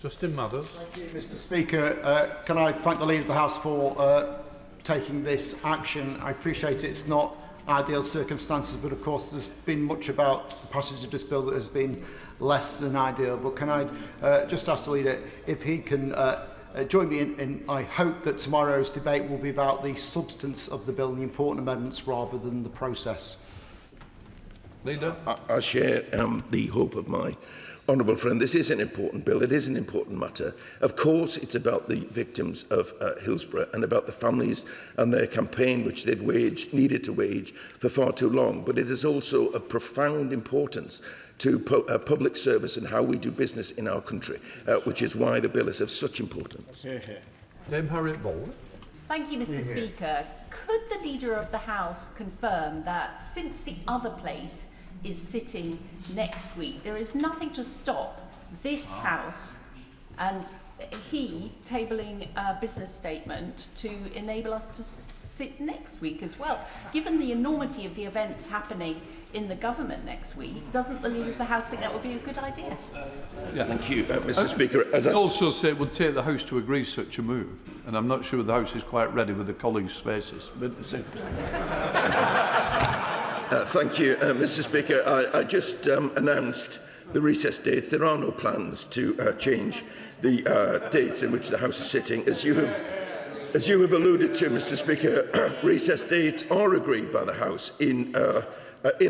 [SPEAKER 1] Justin Mathers.
[SPEAKER 3] Thank you, Mr. Speaker. Can I thank the Leader of the House for taking this action? I appreciate it's not ideal circumstances, but of course there's been much about the passage of this bill that has been less than ideal. But can I just ask the Leader if he can join me in I hope that tomorrow's debate will be about the substance of the bill and the important amendments rather than the process.
[SPEAKER 1] Leader?
[SPEAKER 19] I share the hope of my honourable friend. This is an important bill. It is an important matter. Of course, it's about the victims of Hillsborough and about the families and their campaign, which they've needed to wage for far too long. But it is also of profound importance to public service and how we do business in our country, which is why the bill is of such importance.
[SPEAKER 1] Dame Harriet Bowler.
[SPEAKER 5] Thank you, Mr. Speaker. Could the Leader of the House confirm that since the other place is sitting next week, there is nothing to stop this House and he tabling a business statement to enable us to sit next week as well? Given the enormity of the events happening in the government next week, doesn't the Leader of the House think that would be a good idea?
[SPEAKER 19] Yeah. Thank you, Mr. Speaker.
[SPEAKER 1] I also say it would take the House to agree such a move, and I'm not sure the House is quite ready with the colleagues' faces.
[SPEAKER 19] Thank you, Mr. Speaker. I just announced the recess dates. There are no plans to change the dates in which the House is sitting. As you have alluded to, Mr. Speaker, recess dates are agreed by the House in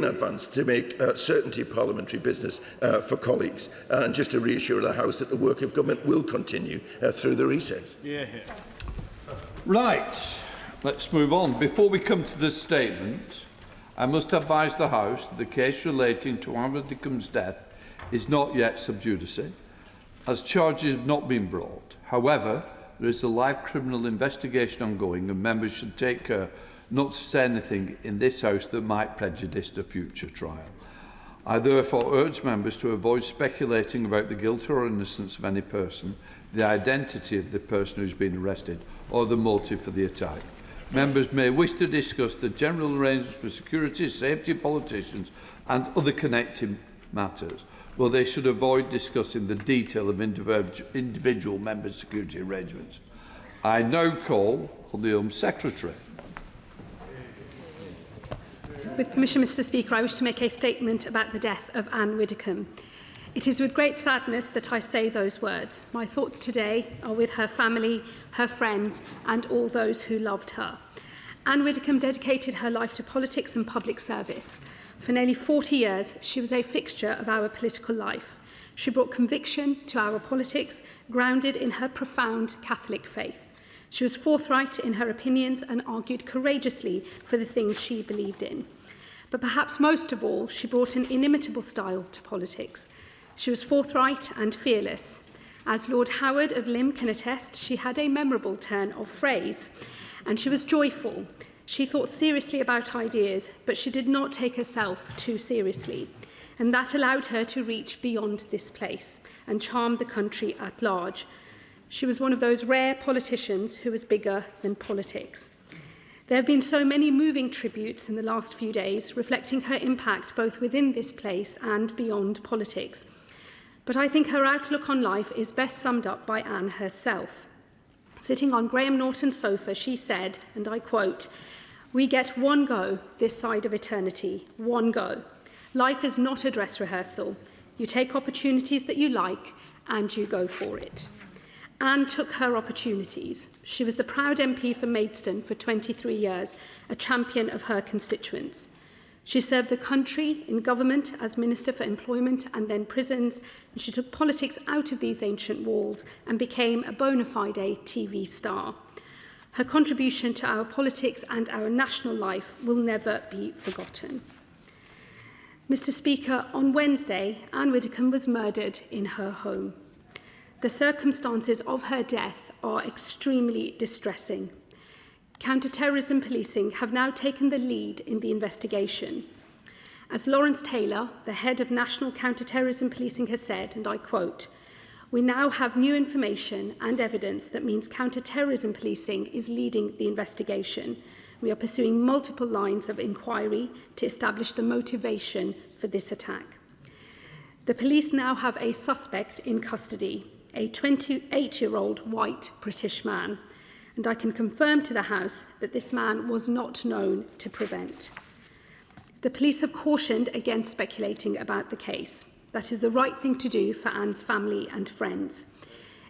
[SPEAKER 19] advance to make certainty of parliamentary business for colleagues, and just to reassure the House that the work of government will continue through the recess.
[SPEAKER 1] Right, let's move on. Before we come to this statement, I must advise the House that the case relating to Anne Widdecombe's death is not yet sub judice, as charges have not been brought. However, there is a live criminal investigation ongoing, and members should take care not to say anything in this House that might prejudice the future trial. I therefore urge members to avoid speculating about the guilt or innocence of any person, the identity of the person who has been arrested, or the motive for the attack. Members may wish to discuss the general arrangements for security, safety of politicians and other connected matters, but they should avoid discussing the detail of individual members' security arrangements. I now call on the Home Secretary.
[SPEAKER 9] With permission, Mr. Speaker, I wish to make a statement about the death of Anne Widdecombe. It is with great sadness that I say those words. My thoughts today are with her family, her friends, and all those who loved her. Anne Widdecombe dedicated her life to politics and public service. For nearly 40 years, she was a fixture of our political life. She brought conviction to our politics, grounded in her profound Catholic faith. She was forthright in her opinions and argued courageously for the things she believed in. But perhaps most of all, she brought an inimitable style to politics. She was forthright and fearless. As Lord Howard of Lymm can attest, she had a memorable turn of phrase, and she was joyful. She thought seriously about ideas, but she did not take herself too seriously, and that allowed her to reach beyond this place and charm the country at large. She was one of those rare politicians who was bigger than politics. There have been so many moving tributes in the last few days, reflecting her impact both within this place and beyond politics. But I think her outlook on life is best summed up by Anne herself. Sitting on Graham Norton's sofa, she said, and I quote, "We get one go this side of eternity, one go. Life is not a dress rehearsal. You take opportunities that you like and you go for it." Anne took her opportunities. She was the proud MP for Maidstone for 23 years, a champion of her constituents. She served the country in government as Minister for Employment and then Prisons, and she took politics out of these ancient walls and became a bona fide TV star. Her contribution to our politics and our national life will never be forgotten. Mr. Speaker, on Wednesday, Anne Widdecombe was murdered in her home. The circumstances of her death are extremely distressing. Counter-terrorism policing have now taken the lead in the investigation. As Lawrence Taylor, the head of National Counter-Terrorism Policing, has said, and I quote, "We now have new information and evidence that means counter-terrorism policing is leading the investigation. We are pursuing multiple lines of inquiry to establish the motivation for this attack." The police now have a suspect in custody, a 28-year-old white British man, and I can confirm to the House that this man was not known to prevent. The police have cautioned against speculating about the case. That is the right thing to do for Anne's family and friends.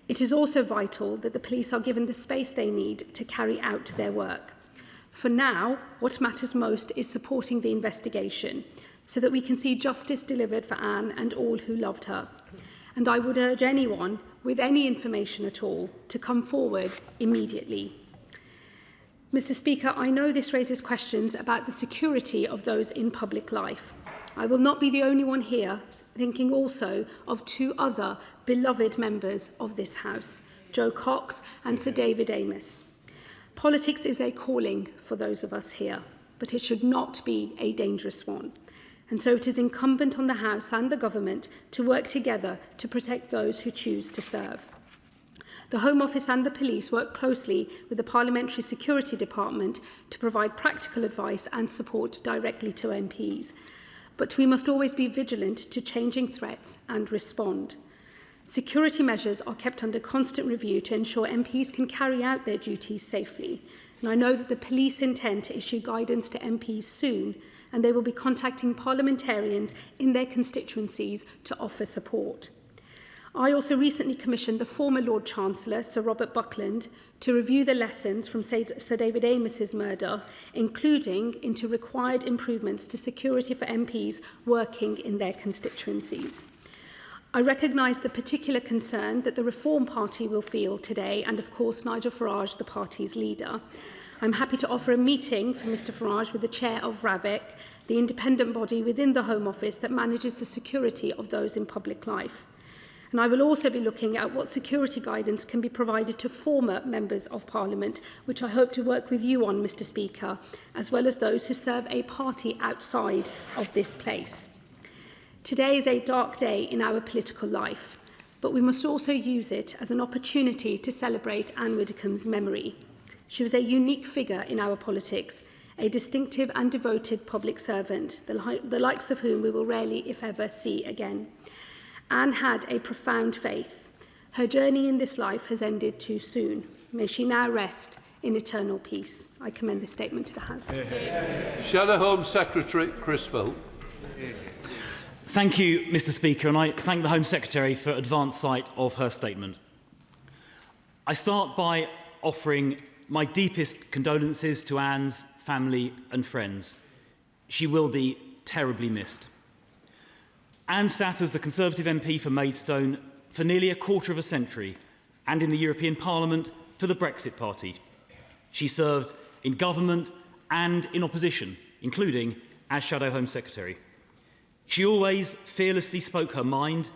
[SPEAKER 9] It is also vital that the police are given the space they need to carry out their work. For now, what matters most is supporting the investigation so that we can see justice delivered for Anne and all who loved her. And I would urge anyone with any information at all to come forward immediately. Mr. Speaker, I know this raises questions about the security of those in public life. I will not be the only one here thinking also of two other beloved members of this House, Joe Cox and Sir David Amess. Politics is a calling for those of us here, but it should not be a dangerous one. And so it is incumbent on the House and the Government to work together to protect those who choose to serve. The Home Office and the police work closely with the Parliamentary Security Department to provide practical advice and support directly to MPs. But we must always be vigilant to changing threats and respond. Security measures are kept under constant review to ensure MPs can carry out their duties safely. And I know that the police intend to issue guidance to MPs soon, and they will be contacting parliamentarians in their constituencies to offer support. I also recently commissioned the former Lord Chancellor, Sir Robert Buckland, to review the lessons from Sir David Amess's murder, including into required improvements to security for MPs working in their constituencies. I recognise the particular concern that the Reform Party will feel today, and of course Nigel Farage, the party's leader. I'm happy to offer a meeting for Mr Farage with the chair of RAVEC, the independent body within the Home Office that manages the security of those in public life. And I will also be looking at what security guidance can be provided to former members of Parliament, which I hope to work with you on, Mr Speaker, as well as those who serve a party outside of this place. Today is a dark day in our political life, but we must also use it as an opportunity to celebrate Anne Widdecombe's memory. She was a unique figure in our politics, a distinctive and devoted public servant, the likes of whom we will rarely, if ever, see again. Anne had a profound faith. Her journey in this life has ended too soon. May she now rest in eternal peace. I commend this statement to the House.
[SPEAKER 1] Shadow Home Secretary Chris Phil.
[SPEAKER 10] Thank you, Mr Speaker, and I thank the Home Secretary for advance sight of her statement. I start by offering my deepest condolences to Anne's family and friends. She will be terribly missed. Anne sat as the Conservative MP for Maidstone for nearly a quarter of a century and in the European Parliament for the Brexit Party. She served in government and in opposition, including as Shadow Home Secretary. She always fearlessly spoke her mind.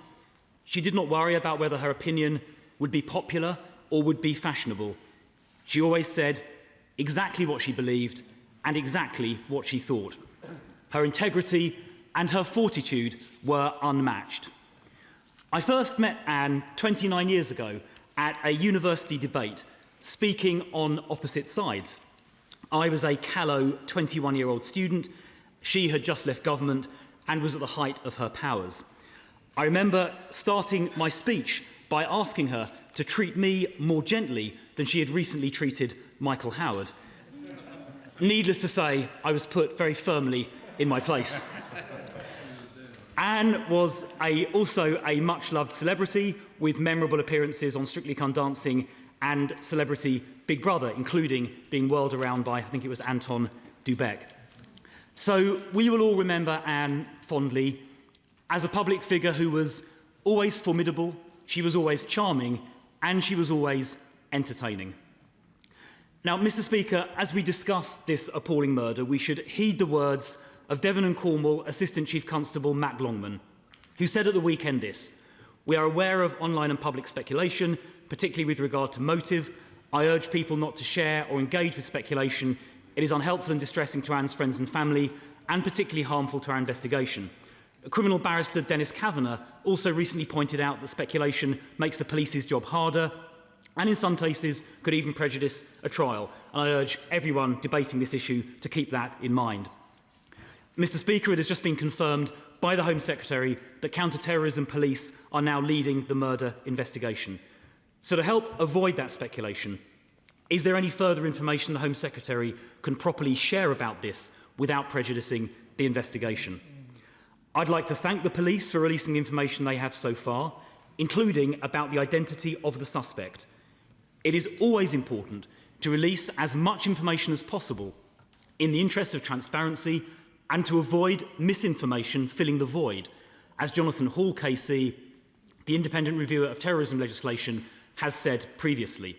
[SPEAKER 10] She did not worry about whether her opinion would be popular or would be fashionable. She always said exactly what she believed and exactly what she thought. Her integrity and her fortitude were unmatched. I first met Anne 29 years ago at a university debate, speaking on opposite sides. I was a callow 21-year-old student. She had just left government and was at the height of her powers. I remember starting my speech by asking her to treat me more gently than she had recently treated Michael Howard. Needless to say, I was put very firmly in my place. Anne was also a much-loved celebrity with memorable appearances on Strictly Come Dancing and Celebrity Big Brother, including being whirled around by, I think it was Anton Dubek. So we will all remember Anne fondly as a public figure who was always formidable, she was always charming, and she was always entertaining. Now, Mr Speaker, as we discuss this appalling murder, we should heed the words of Devon and Cornwall Assistant Chief Constable Matt Longman, who said at the weekend this: "We are aware of online and public speculation, particularly with regard to motive. I urge people not to share or engage with speculation. It is unhelpful and distressing to Anne's friends and family, and particularly harmful to our investigation." Criminal barrister Dennis Kavanagh also recently pointed out that speculation makes the police's job harder and in some cases could even prejudice a trial. And I urge everyone debating this issue to keep that in mind. Mr Speaker, it has just been confirmed by the Home Secretary that counter-terrorism police are now leading the murder investigation. So to help avoid that speculation, is there any further information the Home Secretary can properly share about this without prejudicing the investigation? I'd like to thank the police for releasing the information they have so far. including about the identity of the suspect. It is always important to release as much information as possible in the interest of transparency and to avoid misinformation filling the void, as Jonathan Hall KC, the independent reviewer of terrorism legislation, has said previously.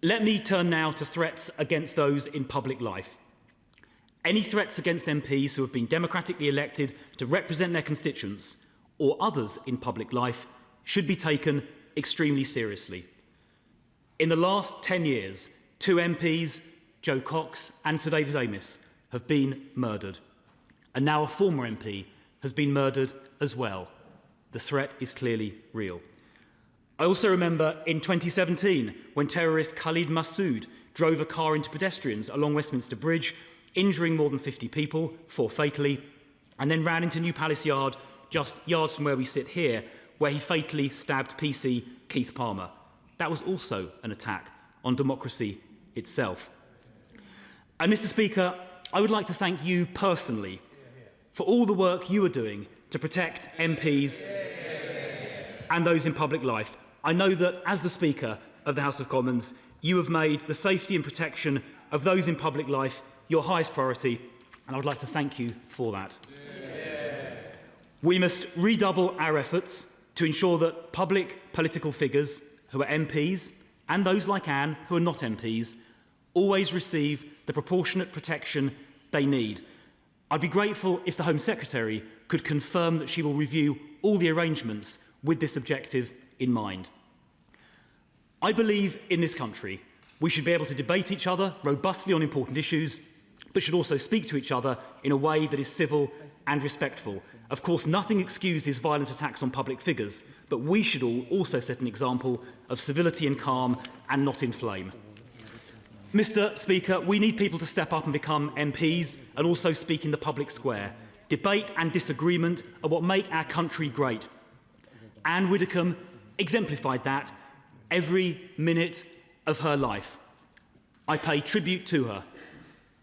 [SPEAKER 10] Let me turn now to threats against those in public life. Any threats against MPs who have been democratically elected to represent their constituents or others in public life should be taken extremely seriously. In the last 10 years, 2 MPs, Joe Cox and Sir David Amess, have been murdered. And now a former MP has been murdered as well. The threat is clearly real. I also remember in 2017 when terrorist Khalid Massoud drove a car into pedestrians along Westminster Bridge, injuring more than 50 people, 4 fatally, and then ran into New Palace Yard, just yards from where we sit here, where he fatally stabbed PC Keith Palmer. That was also an attack on democracy itself. And Mr. Speaker, I would like to thank you personally for all the work you are doing to protect MPs and those in public life. I know that as the Speaker of the House of Commons, you have made the safety and protection of those in public life your highest priority, and I would like to thank you for that. We must redouble our efforts to ensure that public political figures who are MPs and those like Anne who are not MPs always receive the proportionate protection they need. I'd be grateful if the Home Secretary could confirm that she will review all the arrangements with this objective in mind. I believe in this country we should be able to debate each other robustly on important issues, but should also speak to each other in a way that is civil and respectful. Of course, nothing excuses violent attacks on public figures, but we should all also set an example of civility and calm and not inflame. Mr. Speaker, we need people to step up and become MPs and also speak in the public square. Debate and disagreement are what make our country great. Anne Widdecombe exemplified that every minute of her life. I pay tribute to her.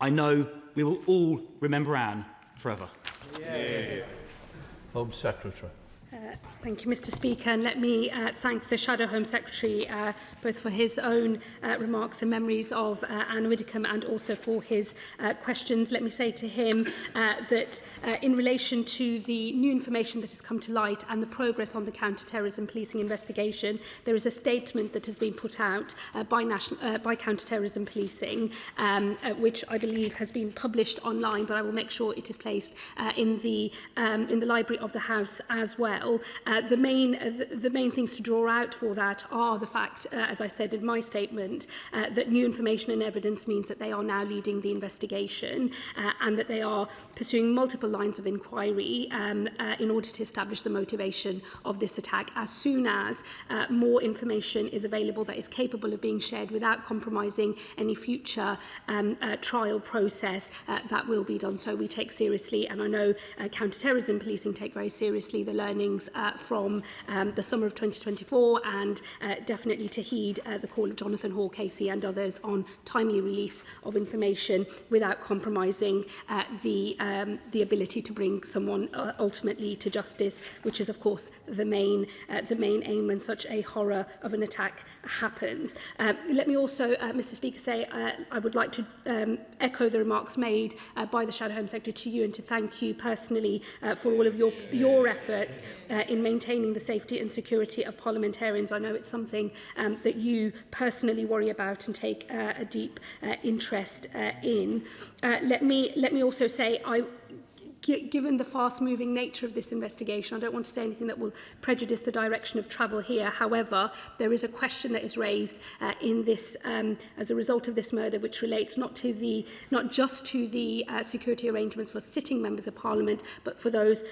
[SPEAKER 10] I know we will all remember Anne forever.
[SPEAKER 1] Yeah. Home Secretary.
[SPEAKER 9] Thank you, Mr. Speaker, and let me thank the Shadow Home Secretary both for his own remarks and memories of Anne Widdecombe and also for his questions. Let me say to him that in relation to the new information that has come to light and the progress on the counter-terrorism policing investigation, there is a statement that has been put out by counter-terrorism policing, which I believe has been published online, but I will make sure it is placed in the library of the House as well. The main things to draw out for that are the fact, as I said in my statement, that new information and evidence means that they are now leading the investigation and that they are pursuing multiple lines of inquiry in order to establish the motivation of this attack. As soon as more information is available that is capable of being shared without compromising any future trial process, that will be done. So we take seriously, and I know counter-terrorism policing take very seriously the learnings from the summer of 2024 and definitely to heed the call of Jonathan Hall, Casey and others on timely release of information without compromising the ability to bring someone ultimately to justice, which is of course the main aim when such a horror of an attack happens. Let me also, Mr. Speaker, say I would like to echo the remarks made by the Shadow Home Secretary to you and to thank you personally for all of your efforts in maintaining the safety and security of parliamentarians. I know it's something that you personally worry about and take a deep interest in. Let me also say given the fast-moving nature of this investigation, I don't want to say anything that will prejudice the direction of travel here. However, there is a question that is raised in this as a result of this murder, which relates not just to the security arrangements for sitting members of Parliament, but for those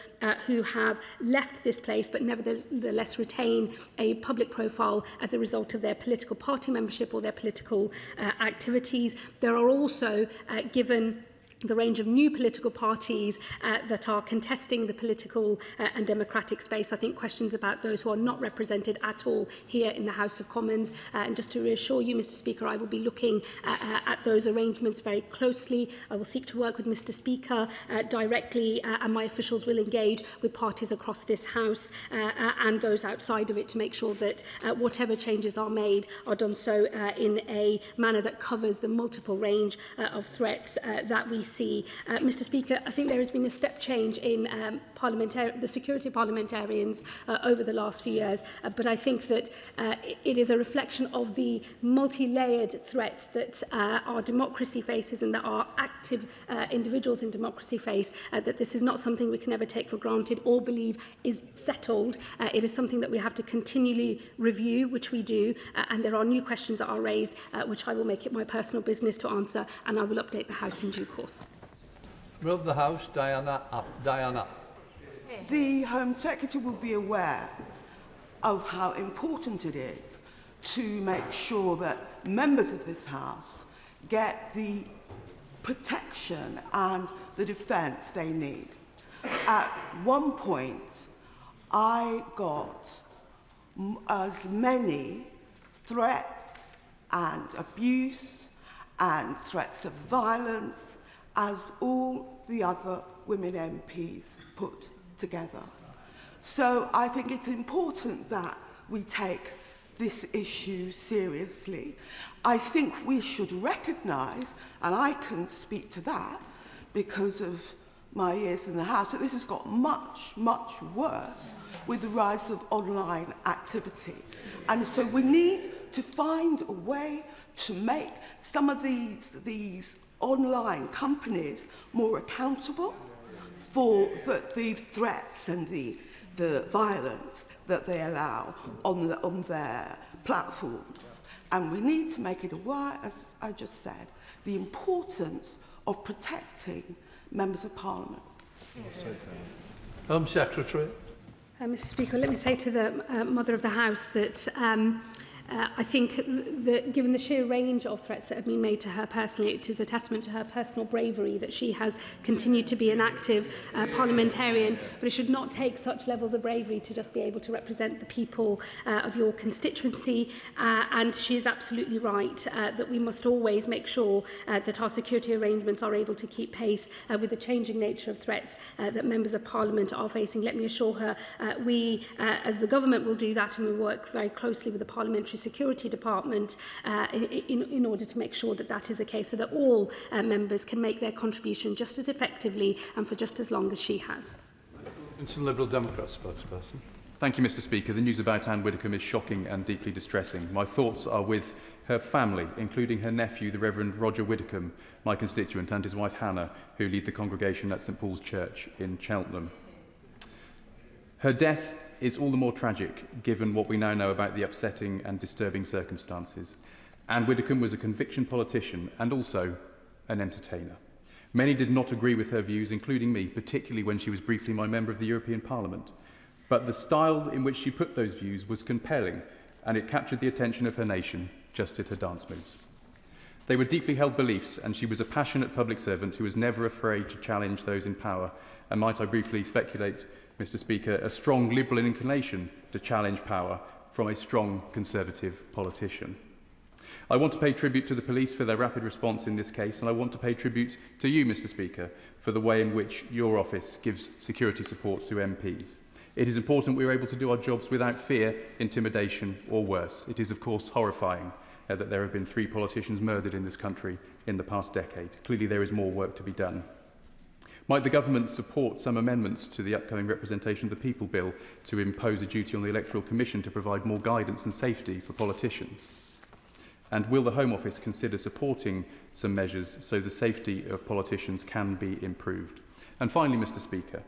[SPEAKER 9] who have left this place but nevertheless retain a public profile as a result of their political party membership or their political activities. There are also, given the range of new political parties that are contesting the political and democratic space. I think questions about those who are not represented at all here in the House of Commons. And just to reassure you, Mr Speaker, I will be looking at those arrangements very closely. I will seek to work with Mr Speaker directly, and my officials will engage with parties across this House and those outside of it to make sure that whatever changes are made are done so in a manner that covers the multiple range of threats that we see. Mr Speaker, I think there has been a step change in the security parliamentarians over the last few years, but I think that it is a reflection of the multi-layered threats that our democracy faces and that our active individuals in democracy face, that this is not something we can ever take for granted or believe is settled. It is something that we have to continually review, which we do, and there are new questions that are raised, which I will make it my personal business to answer, and I will update the House in due course.
[SPEAKER 1] Member of the House, Diana.
[SPEAKER 7] The Home Secretary will be aware of how important it is to make sure that members of this House get the protection and the defence they need. At one point, I got as many threats and abuse and threats of violence as all the other women MPs put together. So I think it's important that we take this issue seriously. I think we should recognise, and I can speak to that because of my years in the House, that this has got much, much worse with the rise of online activity. And so we need to find a way to make some of these online companies more accountable for the threats and the violence that they allow on their platforms. And we need to make it aware, as I just said, the importance of protecting members of Parliament.
[SPEAKER 1] Home Secretary.
[SPEAKER 9] Mr Speaker, let me say to the Mother of the House that I think that given the sheer range of threats that have been made to her personally, it is a testament to her personal bravery that she has continued to be an active parliamentarian, but it should not take such levels of bravery to just be able to represent the people of your constituency. And she is absolutely right that we must always make sure that our security arrangements are able to keep pace with the changing nature of threats that members of Parliament are facing. Let me assure her we, as the government, will do that, and we work very closely with the Parliamentary Security Department in order to make sure that that is the case, so that all members can make their contribution just as effectively and for just as long as she has.
[SPEAKER 1] And some Liberal Democrat spokesperson.
[SPEAKER 22] Thank you, Mr Speaker. The news about Anne Widdecombe is shocking and deeply distressing. My thoughts are with her family, including her nephew, the Reverend Roger Widdecombe, my constituent, and his wife Hannah, who lead the congregation at St Paul's Church in Cheltenham. Her death is all the more tragic, given what we now know about the upsetting and disturbing circumstances. Anne Widdecombe was a conviction politician and also an entertainer. Many did not agree with her views, including me, particularly when she was briefly my member of the European Parliament. But the style in which she put those views was compelling, and it captured the attention of her nation, just at her dance moves. They were deeply held beliefs, and she was a passionate public servant who was never afraid to challenge those in power, and might I briefly speculate, Mr Speaker, a strong liberal inclination to challenge power from a strong Conservative politician. I want to pay tribute to the police for their rapid response in this case, and I want to pay tribute to you, Mr Speaker, for the way in which your office gives security support to MPs. It is important we are able to do our jobs without fear, intimidation or worse. It is, of course, horrifying that there have been 3 politicians murdered in this country in the past decade. Clearly there is more work to be done. Might the government support some amendments to the upcoming Representation of the People Bill to impose a duty on the Electoral Commission to provide more guidance and safety for politicians? And will the Home Office consider supporting some measures so the safety of politicians can be improved? And finally, Mr Speaker,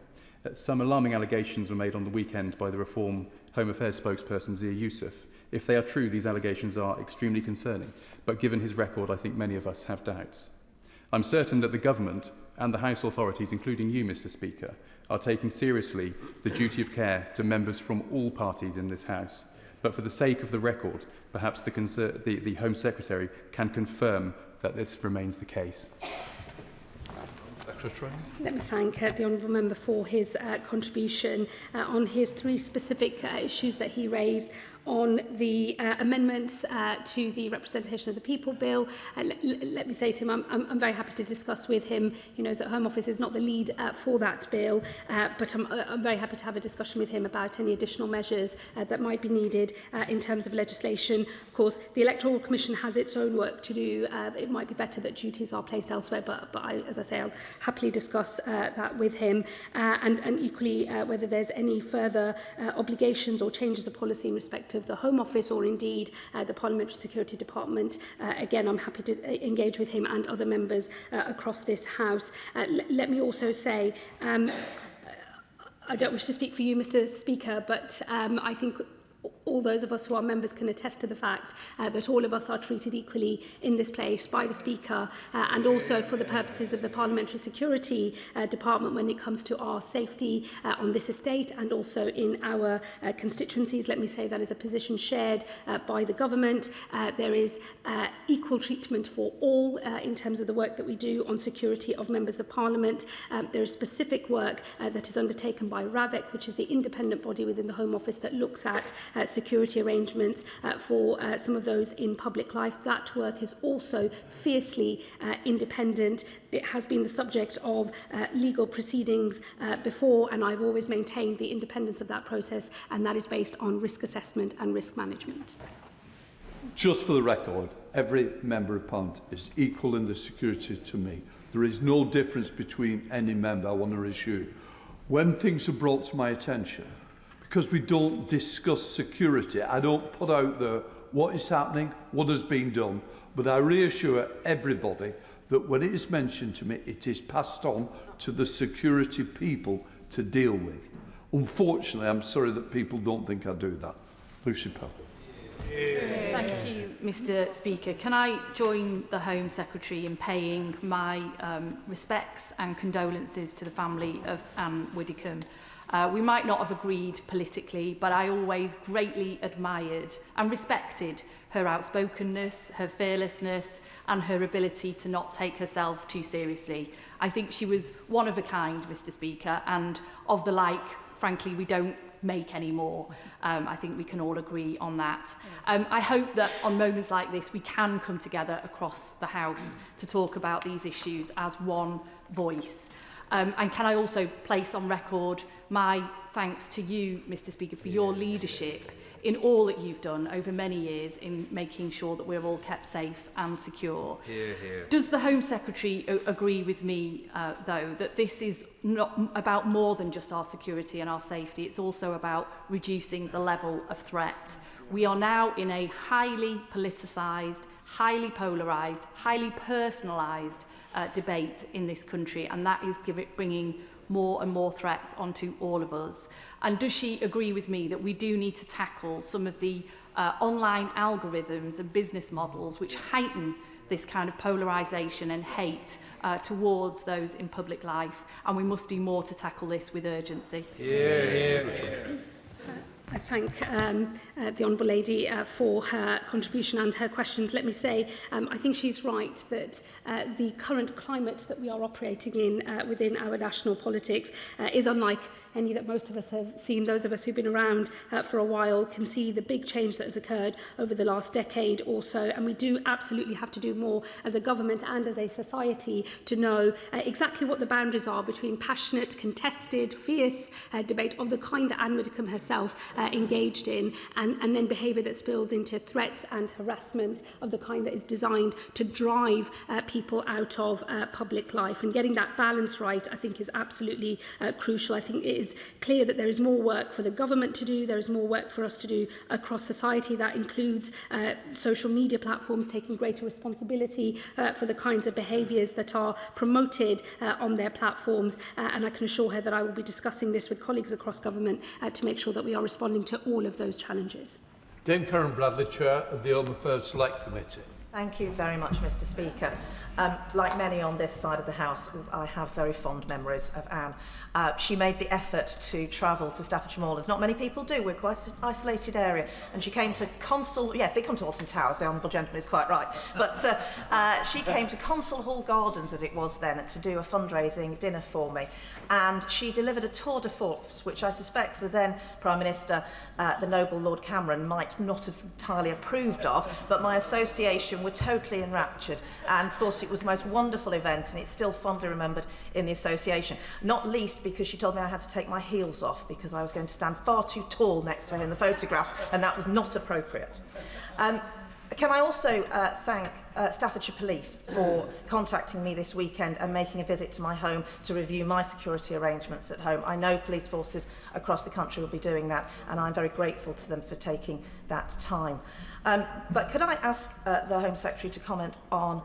[SPEAKER 22] some alarming allegations were made on the weekend by the Reform Home Affairs spokesperson Zia Youssef. If they are true, these allegations are extremely concerning, but given his record, I think many of us have doubts. I'm certain that the government and the House authorities, including you, Mr Speaker, are taking seriously the duty of care to members from all parties in this House. But for the sake of the record, perhaps the Home Secretary can confirm that this remains the case.
[SPEAKER 1] Secretary.
[SPEAKER 9] Let me thank the Honourable Member for his contribution on his three specific issues that he raised on the amendments to the Representation of the People Bill. Let me say to him, I'm very happy to discuss with him. He knows that Home Office is not the lead for that bill, but I'm very happy to have a discussion with him about any additional measures that might be needed in terms of legislation. Of course, the Electoral Commission has its own work to do. It might be better that duties are placed elsewhere, but as I say, I'll happily discuss that with him. And equally, whether there's any further obligations or changes of policy in respect of the Home Office or indeed the Parliamentary Security Department. Again, I'm happy to engage with him and other members across this House. Let me also say, I don't wish to speak for you, Mr. Speaker, but I think all those of us who are members can attest to the fact that all of us are treated equally in this place by the Speaker and also for the purposes of the Parliamentary Security Department when it comes to our safety on this estate and also in our constituencies. Let me say that is a position shared by the government. There is equal treatment for all in terms of the work that we do on security of members of Parliament. There is specific work that is undertaken by RAVEC, which is the independent body within the Home Office that looks at security arrangements for some of those in public life. That work is also fiercely independent. It has been the subject of legal proceedings before, and I've always maintained the independence of that process, and that is based on risk assessment and risk management.
[SPEAKER 1] Just for the record, every member of Parliament is equal in the security to me. There is no difference between any member, I want to assure. When things are brought to my attention, because we don't discuss security, I don't put out there what is happening, what has been done, but I reassure everybody that when it is mentioned to me, it is passed on to the security people to deal with. Unfortunately, I'm sorry that people don't think I do that. Lucy Pell.
[SPEAKER 8] Thank you, Mr. Speaker. Can I join the Home Secretary in paying my respects and condolences to the family of Anne Widdecombe? We might not have agreed politically, but I always greatly admired and respected her outspokenness, her fearlessness, and her ability to not take herself too seriously. I think she was one of a kind, Mr. Speaker, and of the like, frankly, we don't make any more. I think we can all agree on that. I hope that on moments like this, we can come together across the House to talk about these issues as one voice. And can I also place on record my thanks to you, Mr. Speaker, for your leadership in all that you've done over many years in making sure that we're all kept safe and secure. Hear, hear. Does the Home Secretary agree with me, though, that this is not about more than just our security and our safety? It's also about reducing the level of threat. We are now in a highly politicised, highly polarised, highly personalised debate in this country, and that is bringing more and more threats onto all of us. And does she agree with me that we do need to tackle some of the online algorithms and business models which heighten this kind of polarisation and hate towards those in public life, and we must do more to tackle this with urgency?
[SPEAKER 9] I thank the Honourable Lady for her contribution and her questions. Let me say, I think she's right that the current climate that we are operating in within our national politics is unlike any that most of us have seen. Those of us who've been around for a while can see the big change that has occurred over the last decade or so, and we do absolutely have to do more as a government and as a society to know exactly what the boundaries are between passionate, contested, fierce debate of the kind that Anne Widdecombe herself engaged in, and then behaviour that spills into threats and harassment of the kind that is designed to drive people out of public life. And getting that balance right, I think, is absolutely crucial. I think it is clear that there is more work for the government to do. There is more work for us to do across society. That includes social media platforms taking greater responsibility for the kinds of behaviours that are promoted on their platforms. And I can assure her that I will be discussing this with colleagues across government to make sure that we are responding to all of those challenges.
[SPEAKER 1] Dame Karen Bradley, Chair of the Home Affairs Select Committee.
[SPEAKER 21] Thank you very much, Mr. Speaker. Like many on this side of the House, I have very fond memories of Anne. She made the effort to travel to Staffordshire Moorlands. Not many people do. We're quite an isolated area. And she came to yes, they come to Alton Towers, the Honourable Gentleman is quite right. But she came to Consul Hall Gardens, as it was then, to do a fundraising dinner for me. And she delivered a tour de force, which I suspect the then Prime Minister, the noble Lord Cameron, might not have entirely approved of, but my association were totally enraptured and thought it was the most wonderful event, and it's still fondly remembered in the association. Not least because she told me I had to take my heels off because I was going to stand far too tall next to her in the photographs, and that was not appropriate. Can I also thank Staffordshire Police for contacting me this weekend and making a visit to my home to review my security arrangements at home. I know police forces across the country will be doing that, and I'm very grateful to them for taking that time. But could I ask the Home Secretary to comment on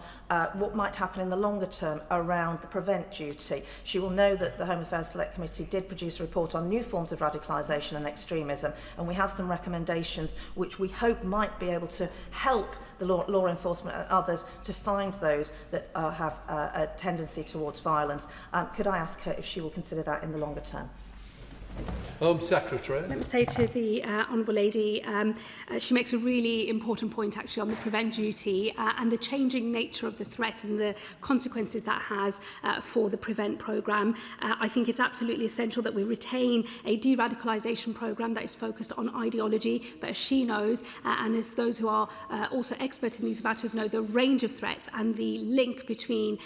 [SPEAKER 21] what might happen in the longer term around the prevent duty? She will know that the Home Affairs Select Committee did produce a report on new forms of radicalisation and extremism, and we have some recommendations which we hope might be able to help the law enforcement and others to find those that have a tendency towards violence. Could I ask her if she will consider that in the longer term?
[SPEAKER 1] Home Secretary.
[SPEAKER 9] Let me say to the Honourable Lady, she makes a really important point actually on the prevent duty and the changing nature of the threat and the consequences that has for the prevent programme. I think it's absolutely essential that we retain a de-radicalisation programme that is focused on ideology, but as she knows, and as those who are also expert in these matters know, the range of threats and the link between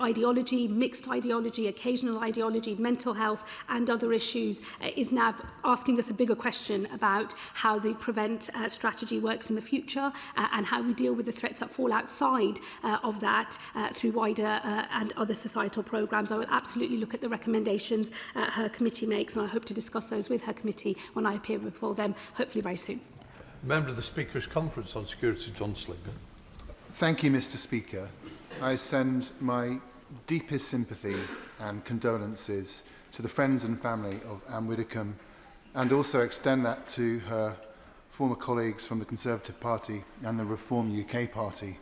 [SPEAKER 9] ideology, mixed ideology, occasional ideology, mental health and other issues is now asking us a bigger question about how the prevent strategy works in the future and how we deal with the threats that fall outside of that through wider and other societal programmes. I will absolutely look at the recommendations her committee makes, and I hope to discuss those with her committee when I appear before them, hopefully very soon.
[SPEAKER 1] Member of the Speaker's Conference on Security, John Slinger.
[SPEAKER 11] Thank you, Mr. Speaker. I send my deepest sympathy and condolences to the friends and family of Anne Widdecombe, and also extend that to her former colleagues from the Conservative Party and the Reform UK Party,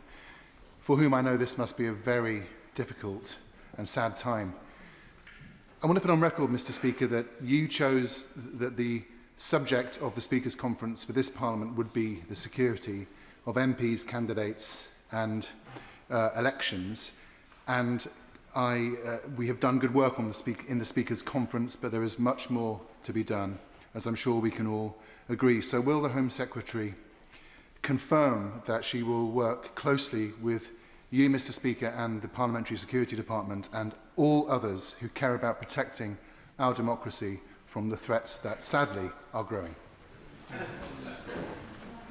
[SPEAKER 11] for whom I know this must be a very difficult and sad time. I want to put on record, Mr. Speaker, that you chose that the subject of the Speakers' Conference for this Parliament would be the security of MPs, candidates and elections, and we have done good work on in the Speakers' Conference, but there is much more to be done, as I'm sure we can all agree. So will the Home Secretary confirm that she will work closely with you, Mr. Speaker, and the Parliamentary Security Department and all others who care about protecting our democracy from the threats that sadly are growing?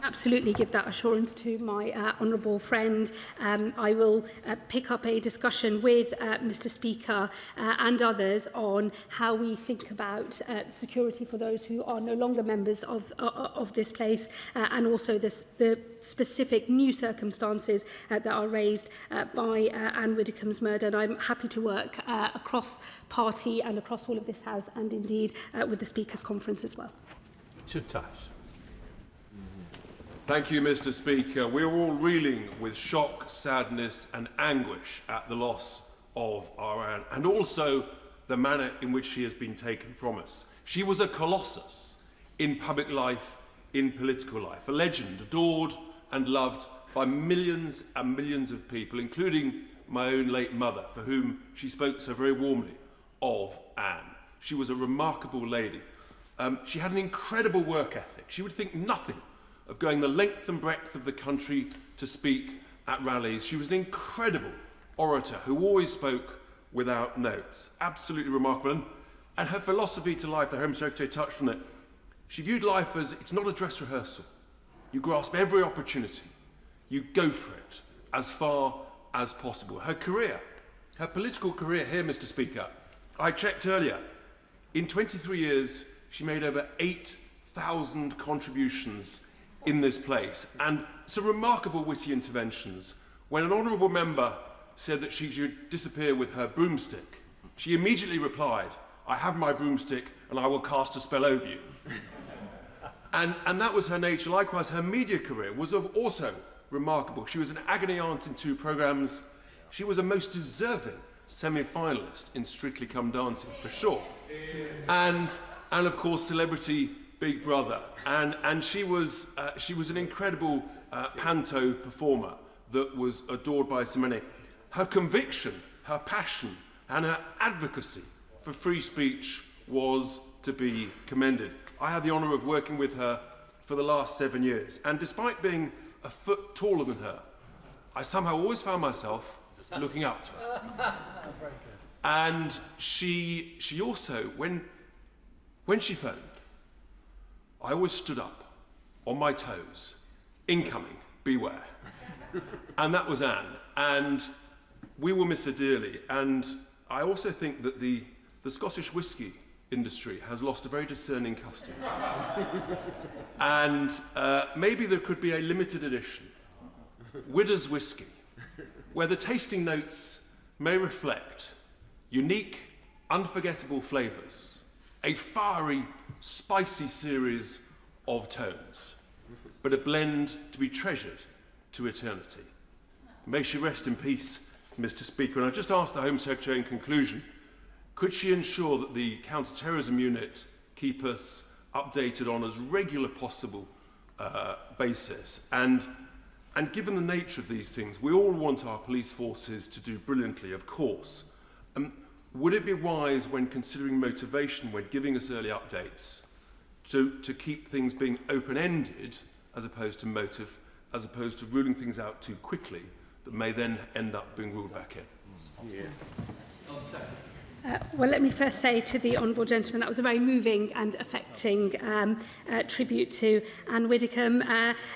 [SPEAKER 9] Absolutely give that assurance to my honourable friend. I will pick up a discussion with Mr. Speaker and others on how we think about security for those who are no longer members of this place, and also the specific new circumstances that are raised by Anne Widdecombe's murder. And I'm happy to work across party and across all of this House, and indeed with the Speakers' Conference as well.
[SPEAKER 12] Thank you, Mr. Speaker. We are all reeling with shock, sadness and anguish at the loss of our Anne, and also the manner in which she has been taken from us. She was a colossus in public life, in political life, a legend adored and loved by millions and millions of people, including my own late mother, for whom she spoke so very warmly of Anne. She was a remarkable lady. She had an incredible work ethic. She would think nothing of going the length and breadth of the country to speak at rallies. She was an incredible orator who always spoke without notes. Absolutely remarkable. And her philosophy to life, the Home Secretary touched on it, she viewed life as it's not a dress rehearsal. You grasp every opportunity. You go for it as far as possible. Her career, her political career here, Mr. Speaker, I checked earlier, in 23 years, she made over 8,000 contributions in this place, and some remarkable witty interventions. When an honourable member said that she should disappear with her broomstick, she immediately replied, "I have my broomstick and I will cast a spell over you." and that was her nature. Likewise, her media career was also remarkable. She was an agony aunt in 2 programmes. She was a most deserving semi-finalist in Strictly Come Dancing, for sure. And of course, Celebrity Big Brother. And she was an incredible panto performer that was adored by so many. Her conviction, her passion, and her advocacy for free speech was to be commended. I had the honour of working with her for the last 7 years, and despite being a foot taller than her, I somehow always found myself looking up to her. And she also, when she phoned, I always stood up on my toes, incoming, beware. And that was Anne, and we will miss her dearly. And I also think that the Scottish whisky industry has lost a very discerning customer. And maybe there could be a limited edition, Widder's Whisky, where the tasting notes may reflect unique, unforgettable flavours, a fiery, spicy series of tones, but a blend to be treasured to eternity. May she rest in peace, Mr. Speaker. And I just asked the Home Secretary in conclusion, could she ensure that the counter-terrorism unit keep us updated on as regular possible basis? And given the nature of these things, we all want our police forces to do brilliantly, of course. Would it be wise, when considering motivation, when giving us early updates, to keep things being open-ended as opposed to motive, as opposed to ruling things out too quickly that may then end up being ruled back in? Yeah.
[SPEAKER 9] Well, let me first say to the honourable gentleman that was a very moving and affecting tribute to Anne Widdecombe.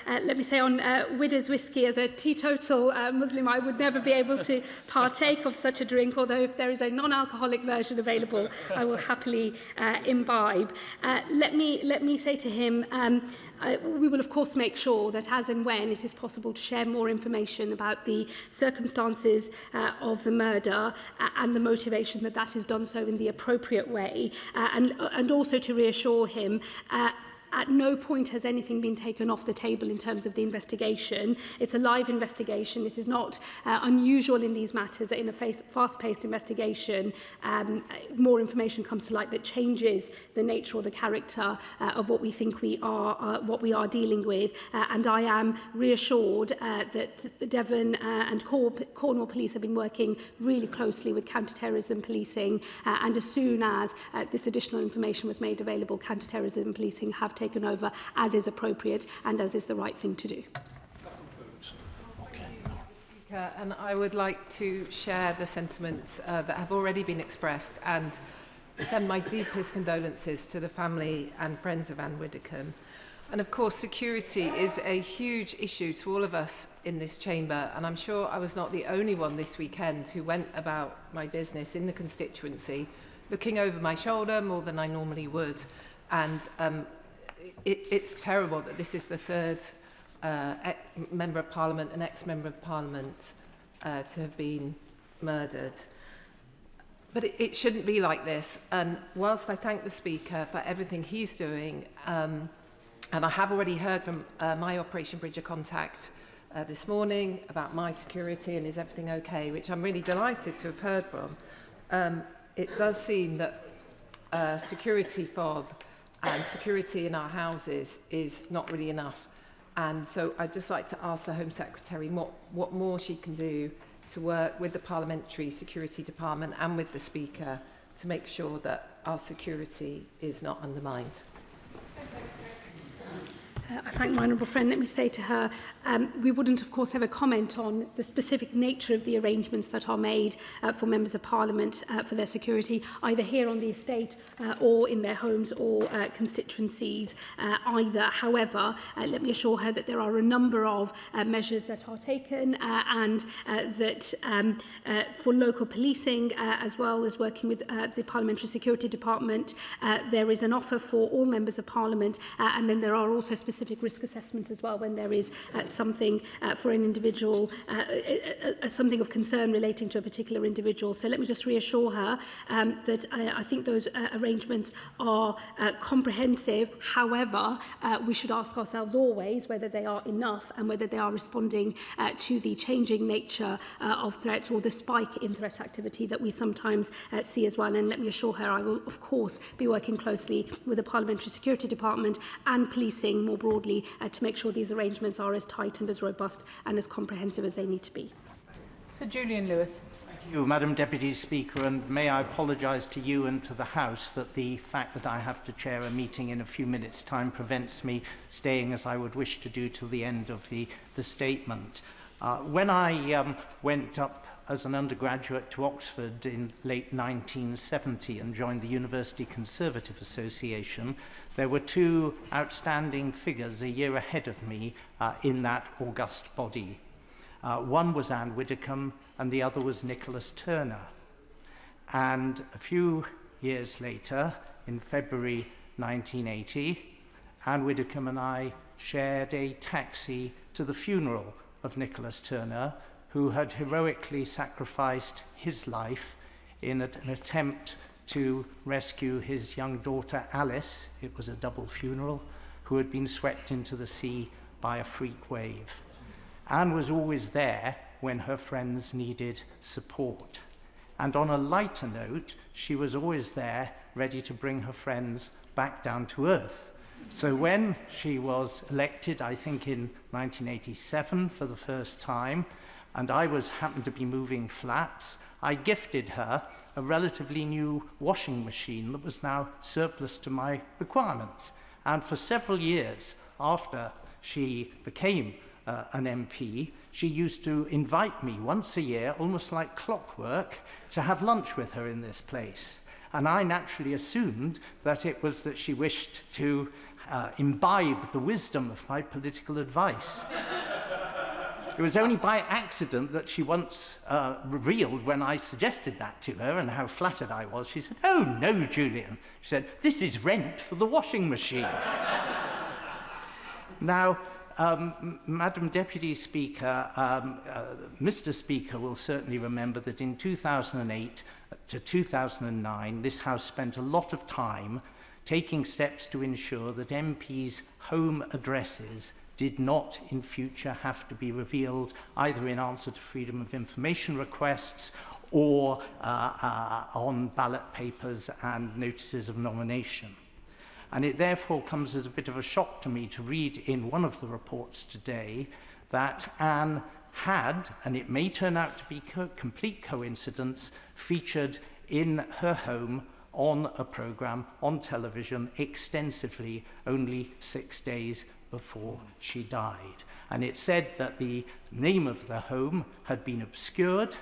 [SPEAKER 9] Let me say on Widder's Whisky, as a teetotal Muslim, I would never be able to partake of such a drink, although if there is a non-alcoholic version available, I will happily imbibe. Let me say to him, we will of course make sure that as and when it is possible to share more information about the circumstances of the murder and the motivation that is done so in the appropriate way, and also to reassure him at no point has anything been taken off the table in terms of the investigation. It's a live investigation. It is not unusual in these matters that in a fast-paced investigation, more information comes to light that changes the nature or the character of what we think we are dealing with. And I am reassured that Devon and Cornwall Police have been working really closely with counter-terrorism policing, and as soon as this additional information was made available, counter-terrorism policing have taken over as is appropriate and as is the right thing to do.
[SPEAKER 13] And I would like to share the sentiments that have already been expressed and send my deepest condolences to the family and friends of Anne Widdecombe. And of course, security is a huge issue to all of us in this chamber, and I'm sure I was not the only one this weekend who went about my business in the constituency looking over my shoulder more than I normally would. And it's terrible that this is the third Member of Parliament, an ex-Member of Parliament, to have been murdered. But it shouldn't be like this. And whilst I thank the Speaker for everything he's doing, and I have already heard from my Operation Bridge of Contact this morning about my security and is everything okay, which I'm really delighted to have heard from, it does seem that security fob and security in our houses is not really enough. And so I'd just like to ask the Home Secretary what more she can do to work with the Parliamentary Security Department and with the Speaker to make sure that our security is not undermined.
[SPEAKER 9] I thank my honourable friend. Let me say to her, we wouldn't, of course, ever comment on the specific nature of the arrangements that are made for members of Parliament for their security, either here on the estate or in their homes or constituencies either. However, let me assure her that there are a number of measures that are taken and that for local policing, as well as working with the Parliamentary Security Department, there is an offer for all members of Parliament, and then there are also specific specific risk assessments as well when there is something for an individual, something of concern relating to a particular individual. So let me just reassure her that I think those arrangements are comprehensive. However, we should ask ourselves always whether they are enough and whether they are responding to the changing nature of threats or the spike in threat activity that we sometimes see as well. And let me assure her I will, of course, be working closely with the Parliamentary Security Department and policing more broadly to make sure these arrangements are as tight and as robust and as comprehensive as they need to be.
[SPEAKER 13] Sir Julian Lewis.
[SPEAKER 6] Thank you, Madam Deputy Speaker, and may I apologise to you and to the House that the fact that I have to chair a meeting in a few minutes' time prevents me staying as I would wish to do till the end of the statement. When I went up as an undergraduate to Oxford in late 1970 and joined the University Conservative Association, there were two outstanding figures a year ahead of me in that august body. One was Anne Widdecombe and the other was Nicholas Turner. And a few years later, in February 1980, Anne Widdecombe and I shared a taxi to the funeral of Nicholas Turner, who had heroically sacrificed his life in an attempt to rescue his young daughter Alice. It was a double funeral, who had been swept into the sea by a freak wave. Anne was always there when her friends needed support. And on a lighter note, she was always there ready to bring her friends back down to earth. So when she was elected, I think in 1987 for the first time, and I happened to be moving flats, I gifted her a relatively new washing machine that was now surplus to my requirements. And for several years after she became an MP, she used to invite me once a year, almost like clockwork, to have lunch with her in this place. And I naturally assumed that it was that she wished to imbibe the wisdom of my political advice. It was only by accident that she once revealed when I suggested that to her and how flattered I was. She said, "Oh, no, Julian." She said, "This is rent for the washing machine." Now, Madam Deputy Speaker, Mr. Speaker will certainly remember that in 2008 to 2009, this House spent a lot of time taking steps to ensure that MPs' home addresses did not in future have to be revealed either in answer to freedom of information requests or on ballot papers and notices of nomination. And it therefore comes as a bit of a shock to me to read in one of the reports today that Anne had, and it may turn out to be complete coincidence, featured in her home on a programme on television extensively only 6 days before she died. And it said that the name of the home had been obscured,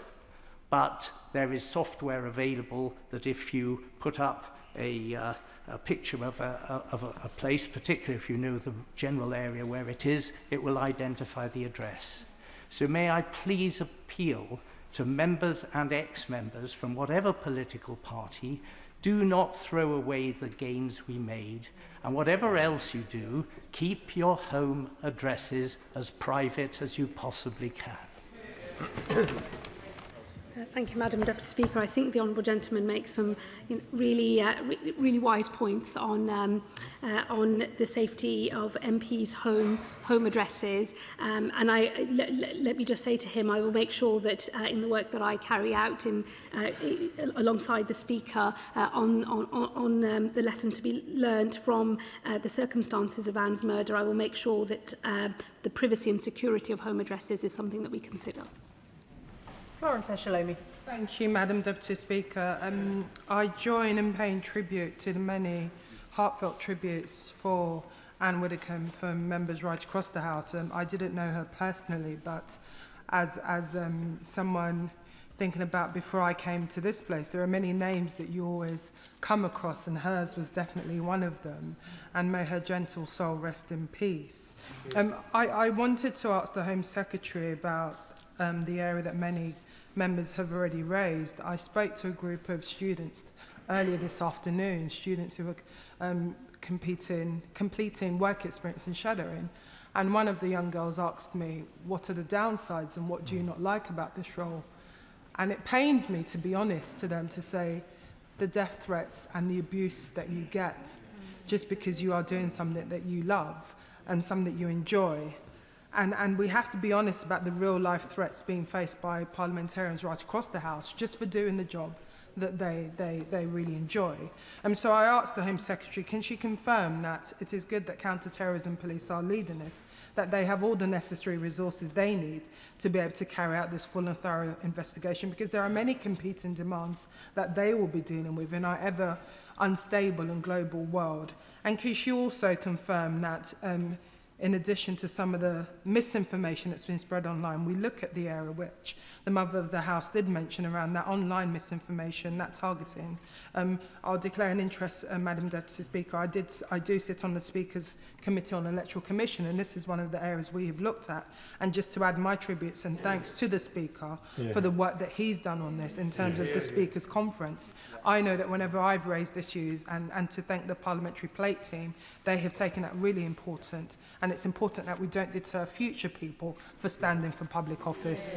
[SPEAKER 6] but there is software available that if you put up a picture of a place, particularly if you know the general area where it is, it will identify the address. So may I please appeal to members and ex-members from whatever political party, do not throw away the gains we made, and whatever else you do, keep your home addresses as private as you possibly can.
[SPEAKER 9] Thank you, Madam Deputy Speaker. I think the Honourable Gentleman makes some really wise points on the safety of MPs' home addresses. And let me just say to him, I will make sure that in the work that I carry out alongside the Speaker on the lesson to be learned from the circumstances of Anne's murder, I will make sure that the privacy and security of home addresses is something that we consider.
[SPEAKER 13] Florence Eshalomi.
[SPEAKER 2] Thank you, Madam Deputy Speaker. I join in paying tribute to the many heartfelt tributes for Anne Widdecombe from members right across the House. I didn't know her personally, but as someone thinking about before I came to this place, there are many names that you always come across, and hers was definitely one of them. And may her gentle soul rest in peace. I wanted to ask the Home Secretary about the area that many members have already raised. I spoke to a group of students earlier this afternoon, students who were completing work experience in shadowing. And one of the young girls asked me, what are the downsides and what do you not like about this role? And it pained me, to be honest, to them to say the death threats and the abuse that you get just because you are doing something that you love and something that you enjoy. And we have to be honest about the real life threats being faced by parliamentarians right across the House just for doing the job that they really enjoy. So I asked the Home Secretary, can she confirm that it is good that counter-terrorism police are leading this, that they have all the necessary resources they need to be able to carry out this full and thorough investigation, because there are many competing demands that they will be dealing with in our ever unstable and global world. And can she also confirm that in addition to some of the misinformation that's been spread online, we look at the area which the Mother of the House did mention around that online misinformation, that targeting. I'll declare an interest, Madam Deputy Speaker. I do sit on the Speaker's Committee on Electoral Commission, and this is one of the areas we have looked at. And just to add my tributes and thanks to the Speaker for the work that he's done on this in terms of the Speaker's conference. I know that whenever I've raised issues, and to thank the parliamentary plate team, they have taken that really important. And it's important that we don't deter future people for standing for public office.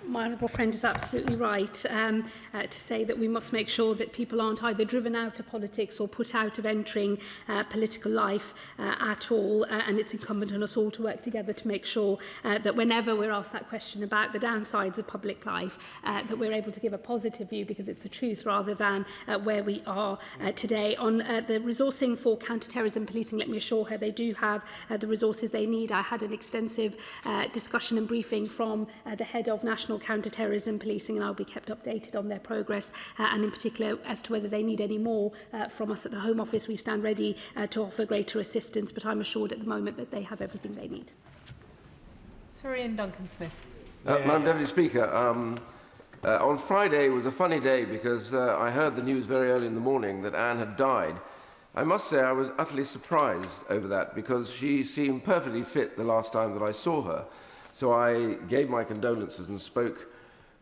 [SPEAKER 9] My honourable friend is absolutely right to say that we must make sure that people aren't either driven out of politics or put out of entering political life at all, and it's incumbent on us all to work together to make sure that whenever we're asked that question about the downsides of public life, that we're able to give a positive view, because it's a truth, rather than where we are today. On the resourcing for counter-terrorism policing, let me assure her they do have the resources they need. I had an extensive discussion and briefing from the head of National Counter-Terrorism Policing, and I'll be kept updated on their progress, and in particular as to whether they need any more from us at the Home Office. We stand ready to offer greater assistance, but I'm assured at the moment that they have everything they need.
[SPEAKER 13] Sir Ian Duncan-Smith.
[SPEAKER 14] Madam Deputy Speaker, on Friday was a funny day because I heard the news very early in the morning that Anne had died. I must say I was utterly surprised over that, because she seemed perfectly fit the last time that I saw her. So I gave my condolences and spoke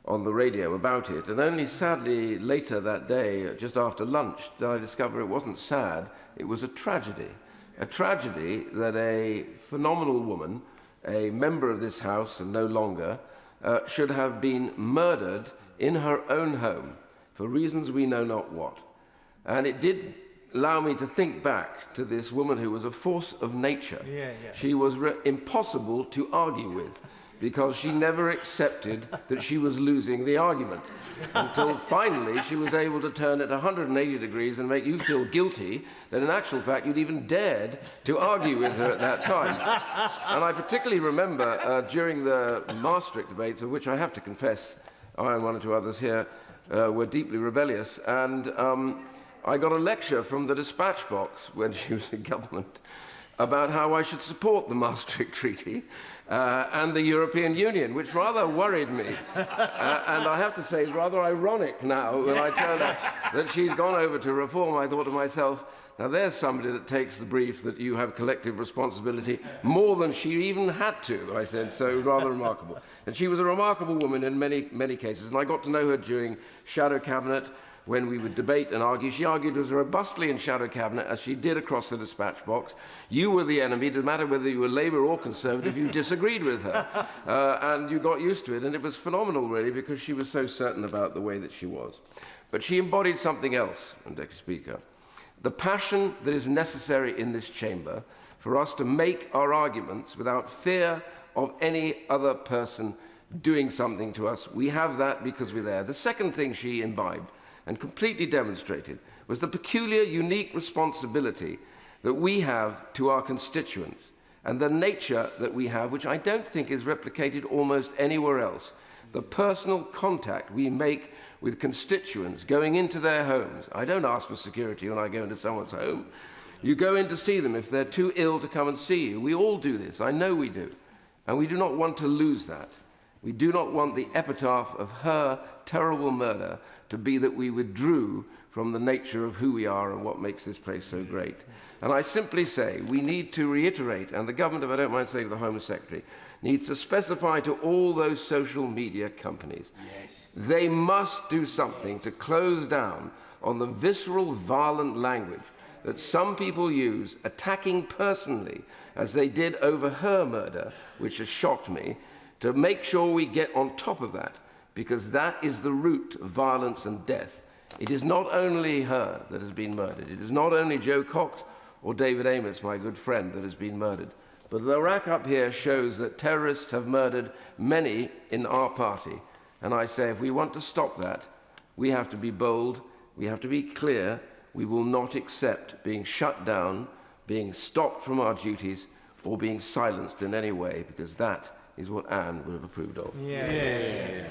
[SPEAKER 14] on the radio about it. And only sadly later that day, just after lunch, did I discover it wasn't sad, it was a tragedy. A tragedy that a phenomenal woman, a member of this House and no longer, should have been murdered in her own home for reasons we know not what. And it did allow me to think back to this woman who was a force of nature. She was impossible to argue with, because she never accepted that she was losing the argument, until finally she was able to turn it 180 degrees and make you feel guilty that in actual fact you'd even dared to argue with her at that time. And I particularly remember during the Maastricht debates, of which I have to confess I and one or two others here were deeply rebellious, and I got a lecture from the dispatch box when she was in government about how I should support the Maastricht Treaty and the European Union, which rather worried me. And I have to say, it's rather ironic now when I turn out that she's gone over to reform. I thought to myself, now there's somebody that takes the brief that you have collective responsibility more than she even had to, I said, so rather remarkable. And she was a remarkable woman in many, many cases, and I got to know her during Shadow Cabinet, when we would debate and argue. She argued as robustly in Shadow Cabinet as she did across the dispatch box. You were the enemy. It didn't matter whether you were Labour or Conservative, you disagreed with her. And you got used to it, and it was phenomenal, really, because she was so certain about the way that she was. But she embodied something else, Mr. Speaker. The passion that is necessary in this chamber for us to make our arguments without fear of any other person doing something to us. We have that because we're there. The second thing she imbibed and completely demonstrated was the peculiar, unique responsibility that we have to our constituents and the nature that we have, which I don't think is replicated almost anywhere else. The personal contact we make with constituents going into their homes. I don't ask for security when I go into someone's home. You go in to see them if they're too ill to come and see you. We all do this. I know we do. And we do not want to lose that. We do not want the epitaph of her terrible murder to be that we withdrew from the nature of who we are and what makes this place so great. And I simply say we need to reiterate, and the government, if I don't mind saying to the Home Secretary, needs to specify to all those social media companies, they must do something to close down on the visceral, violent language that some people use, attacking personally, as they did over her murder, which has shocked me, to make sure we get on top of that, because that is the root of violence and death. It is not only her that has been murdered. It is not only Joe Cox or David Amos, my good friend, that has been murdered. But the rack up here shows that terrorists have murdered many in our party. And I say, if we want to stop that, we have to be bold, we have to be clear. We will not accept being shut down, being stopped from our duties, or being silenced in any way, because that is what Anne would have approved of.
[SPEAKER 9] Yeah.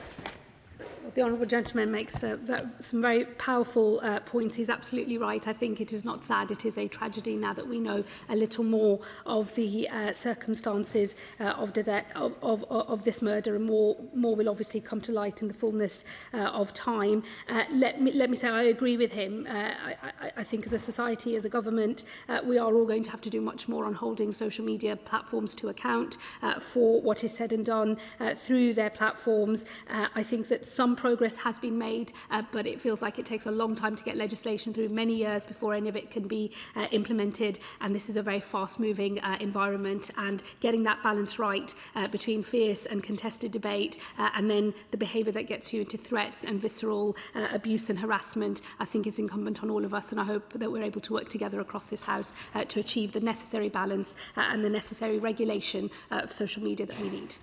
[SPEAKER 9] The honourable gentleman makes some very powerful points. He's absolutely right. I think it is not sad. It is a tragedy now that we know a little more of the circumstances of this murder, and more will obviously come to light in the fullness of time. Let me say I agree with him. I think as a society, as a government, we are all going to have to do much more on holding social media platforms to account for what is said and done through their platforms. I think that some progress has been made, but it feels like it takes a long time to get legislation through, many years before any of it can be implemented, and this is a very fast-moving environment, and getting that balance right between fierce and contested debate and then the behaviour that gets you into threats and visceral abuse and harassment, I think is incumbent on all of us, and I hope that we're able to work together across this House to achieve the necessary balance and the necessary regulation of social media that we need.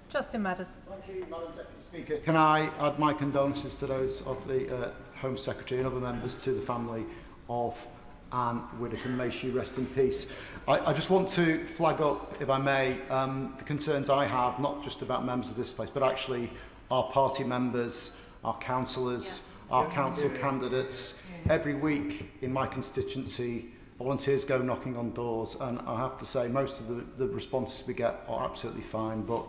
[SPEAKER 13] Justin Matters.
[SPEAKER 3] Thank you, Madam Deputy Speaker. Can I add my condolences to those of the Home Secretary and other members to the family of Anne Widdecombe. May she rest in peace. I just want to flag up, if I may, the concerns I have, not just about members of this place, but actually our party members, our councillors, our council candidates. Every week in my constituency, volunteers go knocking on doors, and I have to say most of the responses we get are absolutely fine, but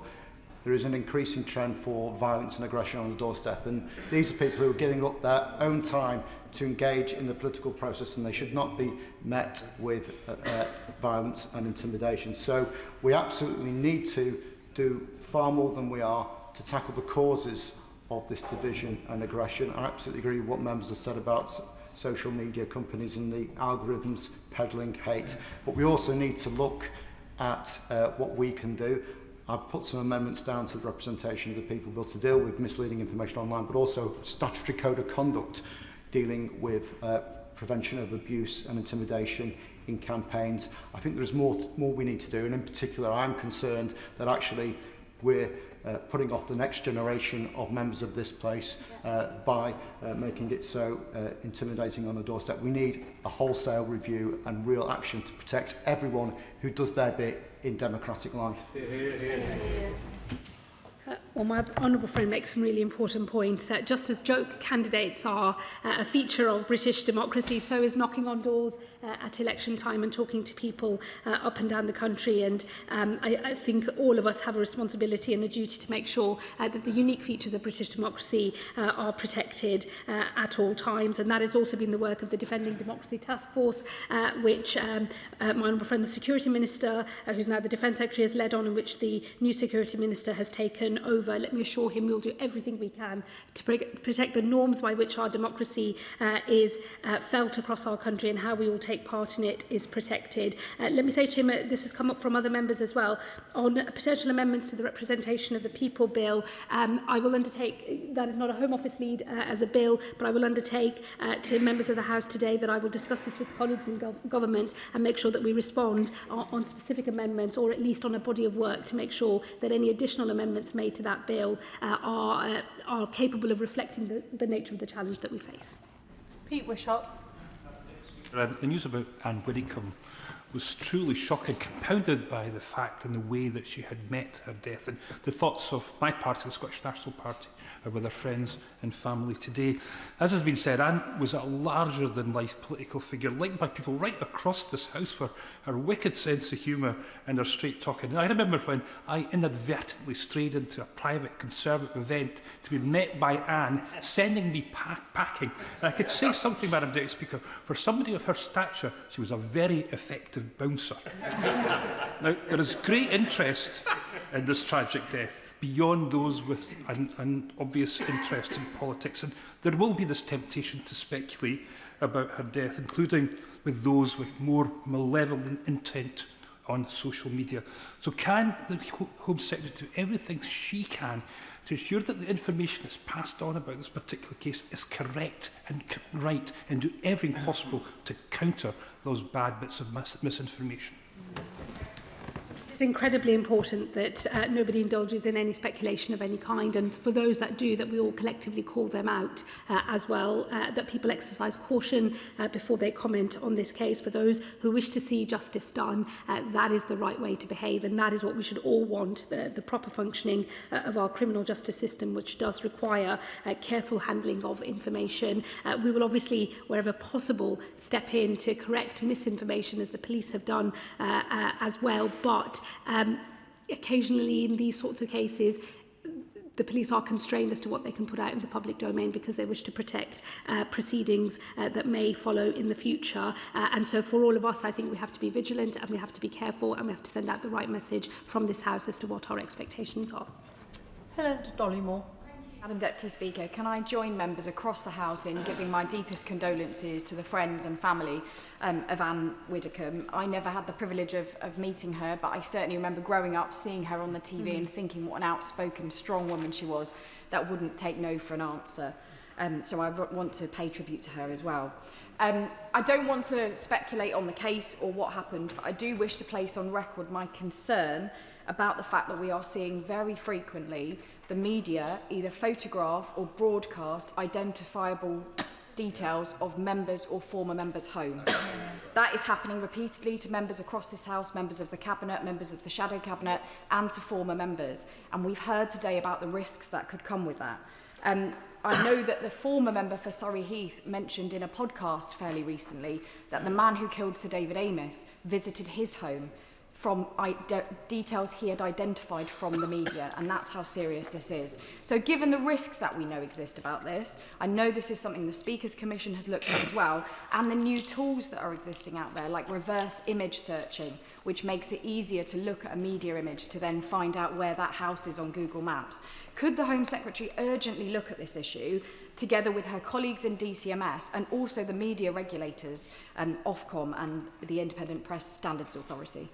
[SPEAKER 3] there is an increasing trend for violence and aggression on the doorstep, and these are people who are giving up their own time to engage in the political process, and they should not be met with violence and intimidation. So we absolutely need to do far more than we are to tackle the causes of this division and aggression. I absolutely agree with what members have said about social media companies and the algorithms peddling hate, but we also need to look at what we can do. I've put some amendments down to the representation of the people bill to deal with misleading information online, but also statutory code of conduct dealing with prevention of abuse and intimidation in campaigns. I think there's more we need to do, and in particular I'm concerned that actually we're putting off the next generation of members of this place by making it so intimidating on the doorstep. We need a wholesale review and real action to protect everyone who does their bit in democratic life.
[SPEAKER 9] Well, my honourable friend makes some really important points. Just as joke candidates are a feature of British democracy, so is knocking on doors at election time and talking to people up and down the country. And I think all of us have a responsibility and a duty to make sure that the unique features of British democracy are protected at all times. And that has also been the work of the Defending Democracy Task Force, which my honourable friend, the Security Minister, who's now the Defence Secretary, has led on, and which the new Security Minister has taken over. Let me assure him we'll do everything we can to protect the norms by which our democracy is felt across our country, and how we all take part in it is protected. Let me say to him, this has come up from other members as well, on potential amendments to the Representation of the People Bill. I will undertake, that is not a Home Office lead as a bill, but I will undertake to members of the House today that I will discuss this with colleagues in government and make sure that we respond on specific amendments, or at least on a body of work, to make sure that any additional amendments made to that bill are capable of reflecting the nature of the challenge that we face.
[SPEAKER 13] Pete Wishart.
[SPEAKER 4] The news about Anne Widdecombe was truly shocking, compounded by the fact and the way that she had met her death. And the thoughts of my party, the Scottish National Party, are with her friends and family today. As has been said, Anne was a larger-than-life political figure, liked by people right across this House for her wicked sense of humour and her straight talking. I remember when I inadvertently strayed into a private Conservative event to be met by Anne, sending me packing. And I could say something, Madam Deputy Speaker, for somebody of her stature, she was a very effective bouncer. Now, there is great interest in this tragic death, beyond those with an obvious interest in politics. And there will be this temptation to speculate about her death, including with those with more malevolent intent on social media. So can the Home Secretary do everything she can to ensure that the information that's passed on about this particular case is correct and right, and do everything possible to counter those bad bits of misinformation?
[SPEAKER 9] It's incredibly important that nobody indulges in any speculation of any kind, and for those that do, that we all collectively call them out as well, that people exercise caution before they comment on this case. For those who wish to see justice done, that is the right way to behave, and that is what we should all want, the proper functioning of our criminal justice system, which does require careful handling of information. We will obviously, wherever possible, step in to correct misinformation, as the police have done as well, but occasionally in these sorts of cases, the police are constrained as to what they can put out in the public domain because they wish to protect proceedings that may follow in the future. And so for all of us, I think we have to be vigilant and we have to be careful and we have to send out the right message from this House as to what our expectations are.
[SPEAKER 16] Helen Dollymore. Madam Deputy Speaker, can I join members across the House in giving my deepest condolences to the friends and family of Anne Widdecombe. I never had the privilege of meeting her, but I certainly remember growing up, seeing her on the TV and thinking what an outspoken, strong woman she was that wouldn't take no for an answer. So I want to pay tribute to her as well. I don't want to speculate on the case or what happened, but I do wish to place on record my concern about the fact that we are seeing very frequently the media either photograph or broadcast identifiable details of members or former members' homes. That is happening repeatedly to members across this House, members of the Cabinet, members of the Shadow Cabinet, and to former members. And we've heard today about the risks that could come with that. I know that the former member for Surrey Heath mentioned in a podcast fairly recently that the man who killed Sir David Amess visited his home from details he had identified from the media, and that's how serious this is. So given the risks that we know exist about this, I know this is something the Speaker's Commission has looked at as well, and the new tools that are existing out there, like reverse image searching, which makes it easier to look at a media image to then find out where that house is on Google Maps. Could the Home Secretary urgently look at this issue, together with her colleagues in DCMS and also the media regulators, Ofcom and the Independent Press Standards Authority?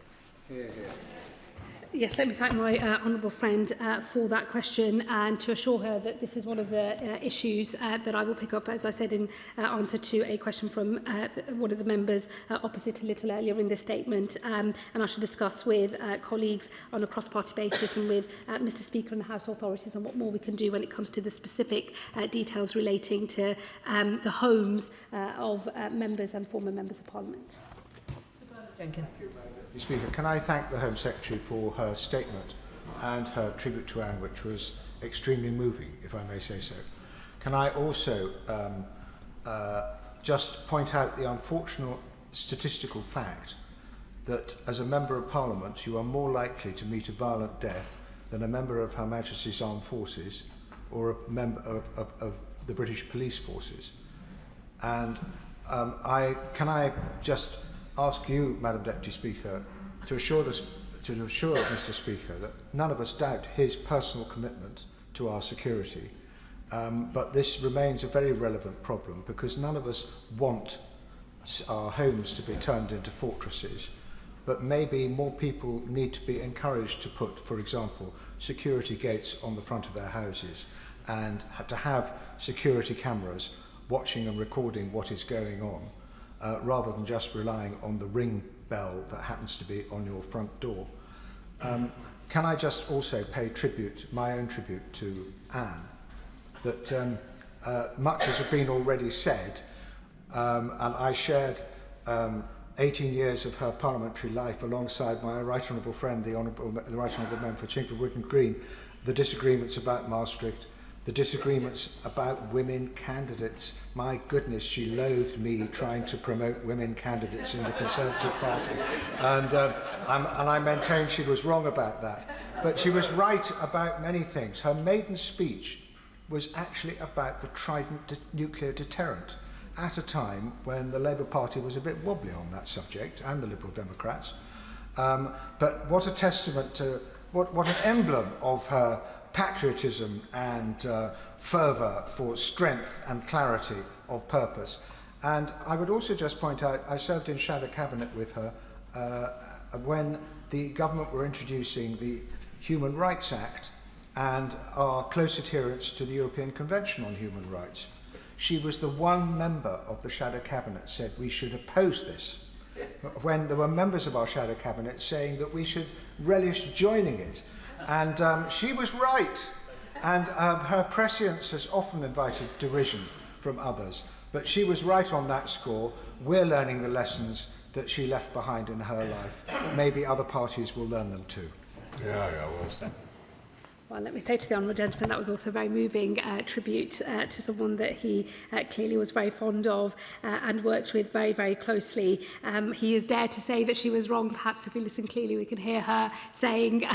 [SPEAKER 9] Yes, let me thank my honourable friend for that question, and to assure her that this is one of the issues that I will pick up, as I said, in answer to a question from one of the members opposite a little earlier in this statement, and I shall discuss with colleagues on a cross-party basis and with Mr Speaker and the House authorities on what more we can do when it comes to the specific details relating to the homes of members and former members of Parliament.
[SPEAKER 16] Jenkins.
[SPEAKER 17] Speaker, can I thank the Home Secretary for her statement and her tribute to Anne, which was extremely moving, if I may say so. Can I also just point out the unfortunate statistical fact that as a Member of Parliament you are more likely to meet a violent death than a member of Her Majesty's Armed Forces or a member of the British Police Forces. And can I just ask you, Madam Deputy Speaker, to assure Mr Speaker that none of us doubt his personal commitment to our security, but this remains a very relevant problem because none of us want our homes to be turned into fortresses, but maybe more people need to be encouraged to put, for example, security gates on the front of their houses and to have security cameras watching and recording what is going on, rather than just relying on the ring bell that happens to be on your front door. Can I just also pay tribute, my own tribute to Anne, that much has been already said, and I shared 18 years of her parliamentary life alongside my right honourable friend, the right honourable member for Chingford Wood and Green, the disagreements about Maastricht, the disagreements about women candidates. My goodness, she loathed me trying to promote women candidates in the Conservative Party. And I maintain she was wrong about that. But she was right about many things. Her maiden speech was actually about the Trident nuclear deterrent at a time when the Labour Party was a bit wobbly on that subject, and the Liberal Democrats. But what a testament to, what an emblem of her patriotism and fervour for strength and clarity of purpose. And I would also just point out, I served in shadow cabinet with her when the government were introducing the Human Rights Act and our close adherence to the European Convention on Human Rights. She was the one member of the shadow cabinet said we should oppose this, when there were members of our shadow cabinet saying that we should relish joining it. And she was right. And her prescience has often invited derision from others. But she was right on that score. We're learning the lessons that she left behind in her life. Maybe other parties will learn them too.
[SPEAKER 20] Yeah, well said.
[SPEAKER 9] Well, let me say to the honourable gentleman that was also a very moving tribute to someone that he clearly was very fond of and worked with very, very closely. He is dared to say that she was wrong. Perhaps if we listen clearly, we can hear her saying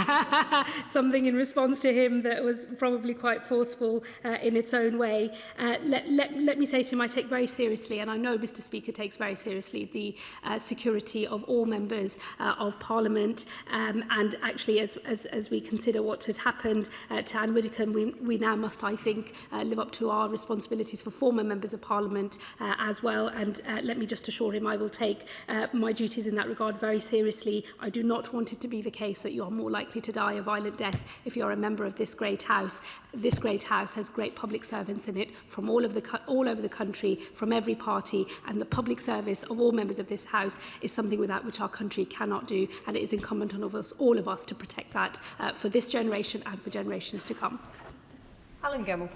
[SPEAKER 9] something in response to him that was probably quite forceful in its own way. Let me say to him, I take very seriously, and I know Mr Speaker takes very seriously, the security of all members of Parliament. And actually, as we consider what has happened to Anne Widdecombe, we now must, I think, live up to our responsibilities for former members of Parliament as well. And let me just assure him I will take my duties in that regard very seriously. I do not want it to be the case that you are more likely to die a violent death if you are a member of this great House. This great House has great public servants in it from all over the country, from every party, and the public service of all members of this House is something without which our country cannot do, and it is incumbent on all of us to protect that for this generation and for generations to come.
[SPEAKER 16] Alan Gemmell.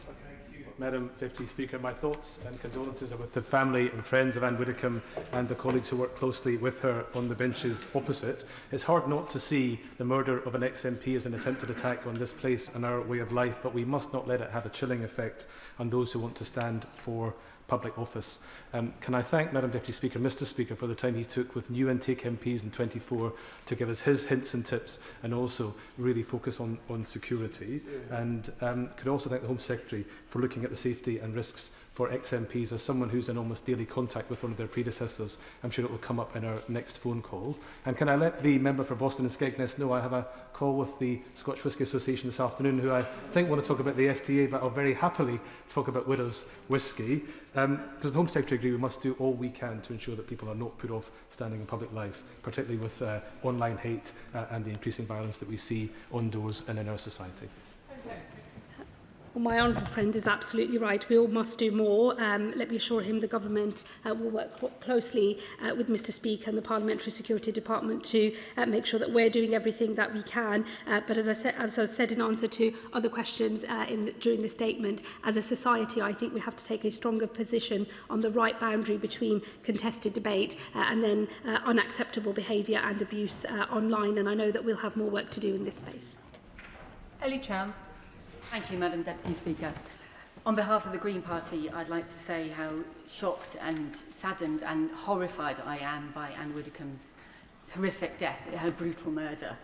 [SPEAKER 15] Madam Deputy Speaker, my thoughts and condolences are with the family and friends of Anne Widdecombe and the colleagues who worked closely with her on the benches opposite. It's hard not to see the murder of an ex-MP as an attempted attack on this place and our way of life, but we must not let it have a chilling effect on those who want to stand for public office. Can I thank Madam Deputy Speaker, Mr Speaker, for the time he took with new intake MPs in 24 to give us his hints and tips and also really focus on security. And could also thank the Home Secretary for looking at the safety and risks for ex-MPs. As someone who's in almost daily contact with one of their predecessors, I'm sure it will come up in our next phone call. And can I let the member for Boston and Skegness know I have a call with the Scotch Whisky Association this afternoon, who I think want to talk about the FTA, but I'll very happily talk about Widow's Whisky. Does the Home Secretary agree we must do all we can to ensure that people are not put off standing in public life, particularly with online hate and the increasing violence that we see on doors and in our society?
[SPEAKER 9] Well, my honourable friend is absolutely right. We all must do more. Let me assure him the government will work closely with Mr Speaker and the Parliamentary Security Department to make sure that we're doing everything that we can. But as I said in answer to other questions during the statement, as a society, I think we have to take a stronger position on the right boundary between contested debate and then unacceptable behaviour and abuse online. And I know that we'll have more work to do in this space.
[SPEAKER 18] Ellie Chams.
[SPEAKER 23] Thank you, Madam Deputy Speaker. On behalf of the Green Party, I'd like to say how shocked and saddened and horrified I am by Anne Widdecombe's horrific death, her brutal murder.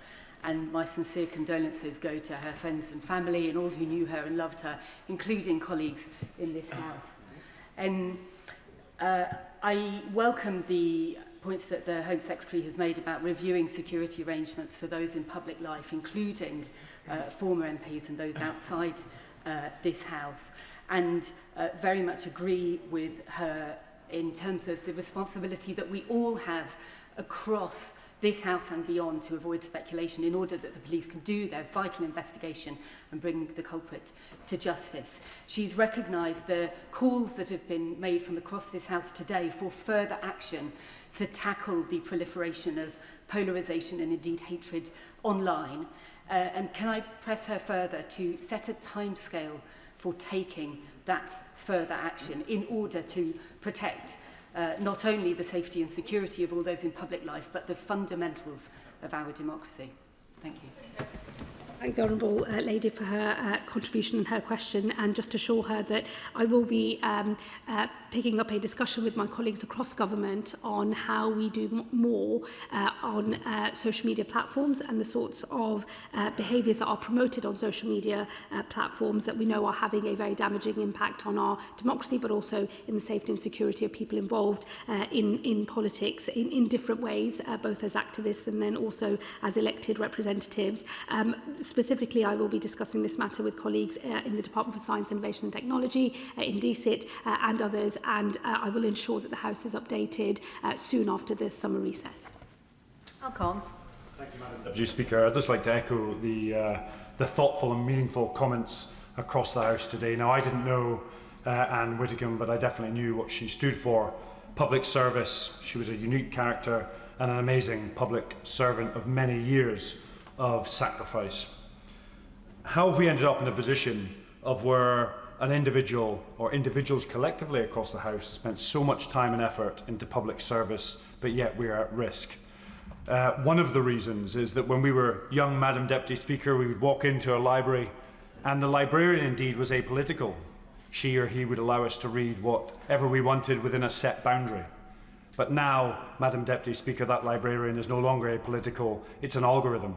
[SPEAKER 23] And my sincere condolences go to her friends and family and all who knew her and loved her, including colleagues in this House. And I welcome the points that the Home Secretary has made about reviewing security arrangements for those in public life, including former MPs and those outside this House, and very much agree with her in terms of the responsibility that we all have across this House and beyond to avoid speculation in order that the police can do their vital investigation and bring the culprit to justice. She's recognised the calls that have been made from across this House today for further action to tackle the proliferation of polarisation and indeed hatred online. And can I press her further to set a timescale for taking that further action in order to protect not only the safety and security of all those in public life, but the fundamentals of our democracy? Thank you.
[SPEAKER 9] Thank the Honourable Lady for her contribution and her question, and just assure her that I will be picking up a discussion with my colleagues across government on how we do more on social media platforms and the sorts of behaviours that are promoted on social media platforms that we know are having a very damaging impact on our democracy, but also in the safety and security of people involved in politics in different ways, both as activists and then also as elected representatives. Specifically, I will be discussing this matter with colleagues in the Department for Science, Innovation and Technology, in DCIT and others, and I will ensure that the House is updated soon after the summer recess.
[SPEAKER 23] Al Collins.
[SPEAKER 5] Thank you, Madam Deputy Speaker. I'd just like to echo the thoughtful and meaningful comments across the House today. Now, I didn't know Anne Widdecombe, but I definitely knew what she stood for. Public service. She was a unique character and an amazing public servant of many years of sacrifice. How have we ended up in a position of where an individual or individuals collectively across the House spent so much time and effort into public service, but yet we are at risk? One of the reasons is that when we were young, Madam Deputy Speaker, we would walk into a library and the librarian indeed was apolitical. She or he would allow us to read whatever we wanted within a set boundary. But now, Madam Deputy Speaker, that librarian is no longer apolitical, it's an algorithm.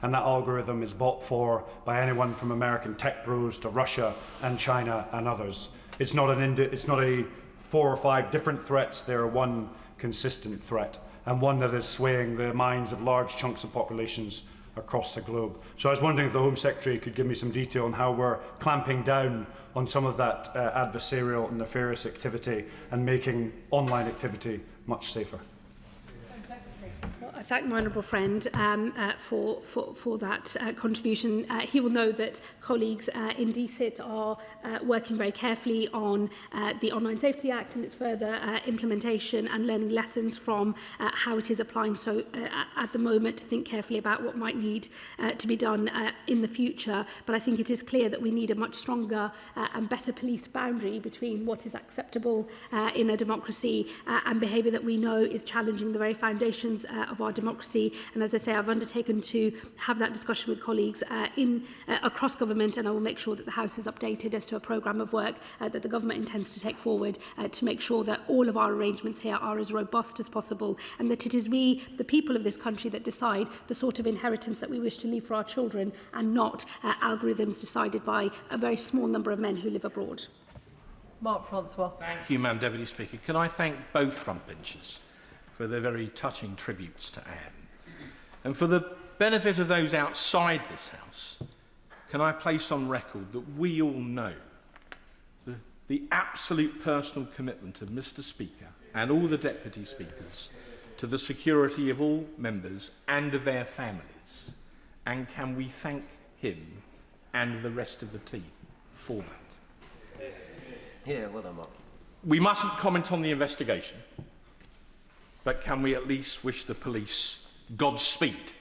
[SPEAKER 5] And that algorithm is bought for by anyone from American tech bros to Russia and China and others. It's not a 4 or 5 different threats, they're one consistent threat, and one that is swaying the minds of large chunks of populations across the globe. So I was wondering if the Home Secretary could give me some detail on how we're clamping down on some of that adversarial and nefarious activity and making online activity much safer.
[SPEAKER 9] Well, I thank my honourable friend for that contribution. He will know that colleagues in DCIT are working very carefully on the Online Safety Act and its further implementation and learning lessons from how it is applying. So at the moment, to think carefully about what might need to be done in the future. But I think it is clear that we need a much stronger and better policed boundary between what is acceptable in a democracy and behaviour that we know is challenging the very foundations of our democracy. And as I say, I've undertaken to have that discussion with colleagues across government, and I will make sure that the House is updated as to a programme of work that the government intends to take forward to make sure that all of our arrangements here are as robust as possible, and that it is we, the people of this country, that decide the sort of inheritance that we wish to leave for our children, and not algorithms decided by a very small number of men who live abroad.
[SPEAKER 23] Mark Francois.
[SPEAKER 10] Thank you, Madam Deputy Speaker. Can I thank both frontbenchers for their very touching tributes to Anne? And for the benefit of those outside this House, can I place on record that we all know the absolute personal commitment of Mr. Speaker and all the Deputy Speakers to the security of all members and of their families? And can we thank him and the rest of the team for that?
[SPEAKER 14] Yeah, well done, Mark.
[SPEAKER 10] We mustn't comment on the investigation, but can we at least wish the police Godspeed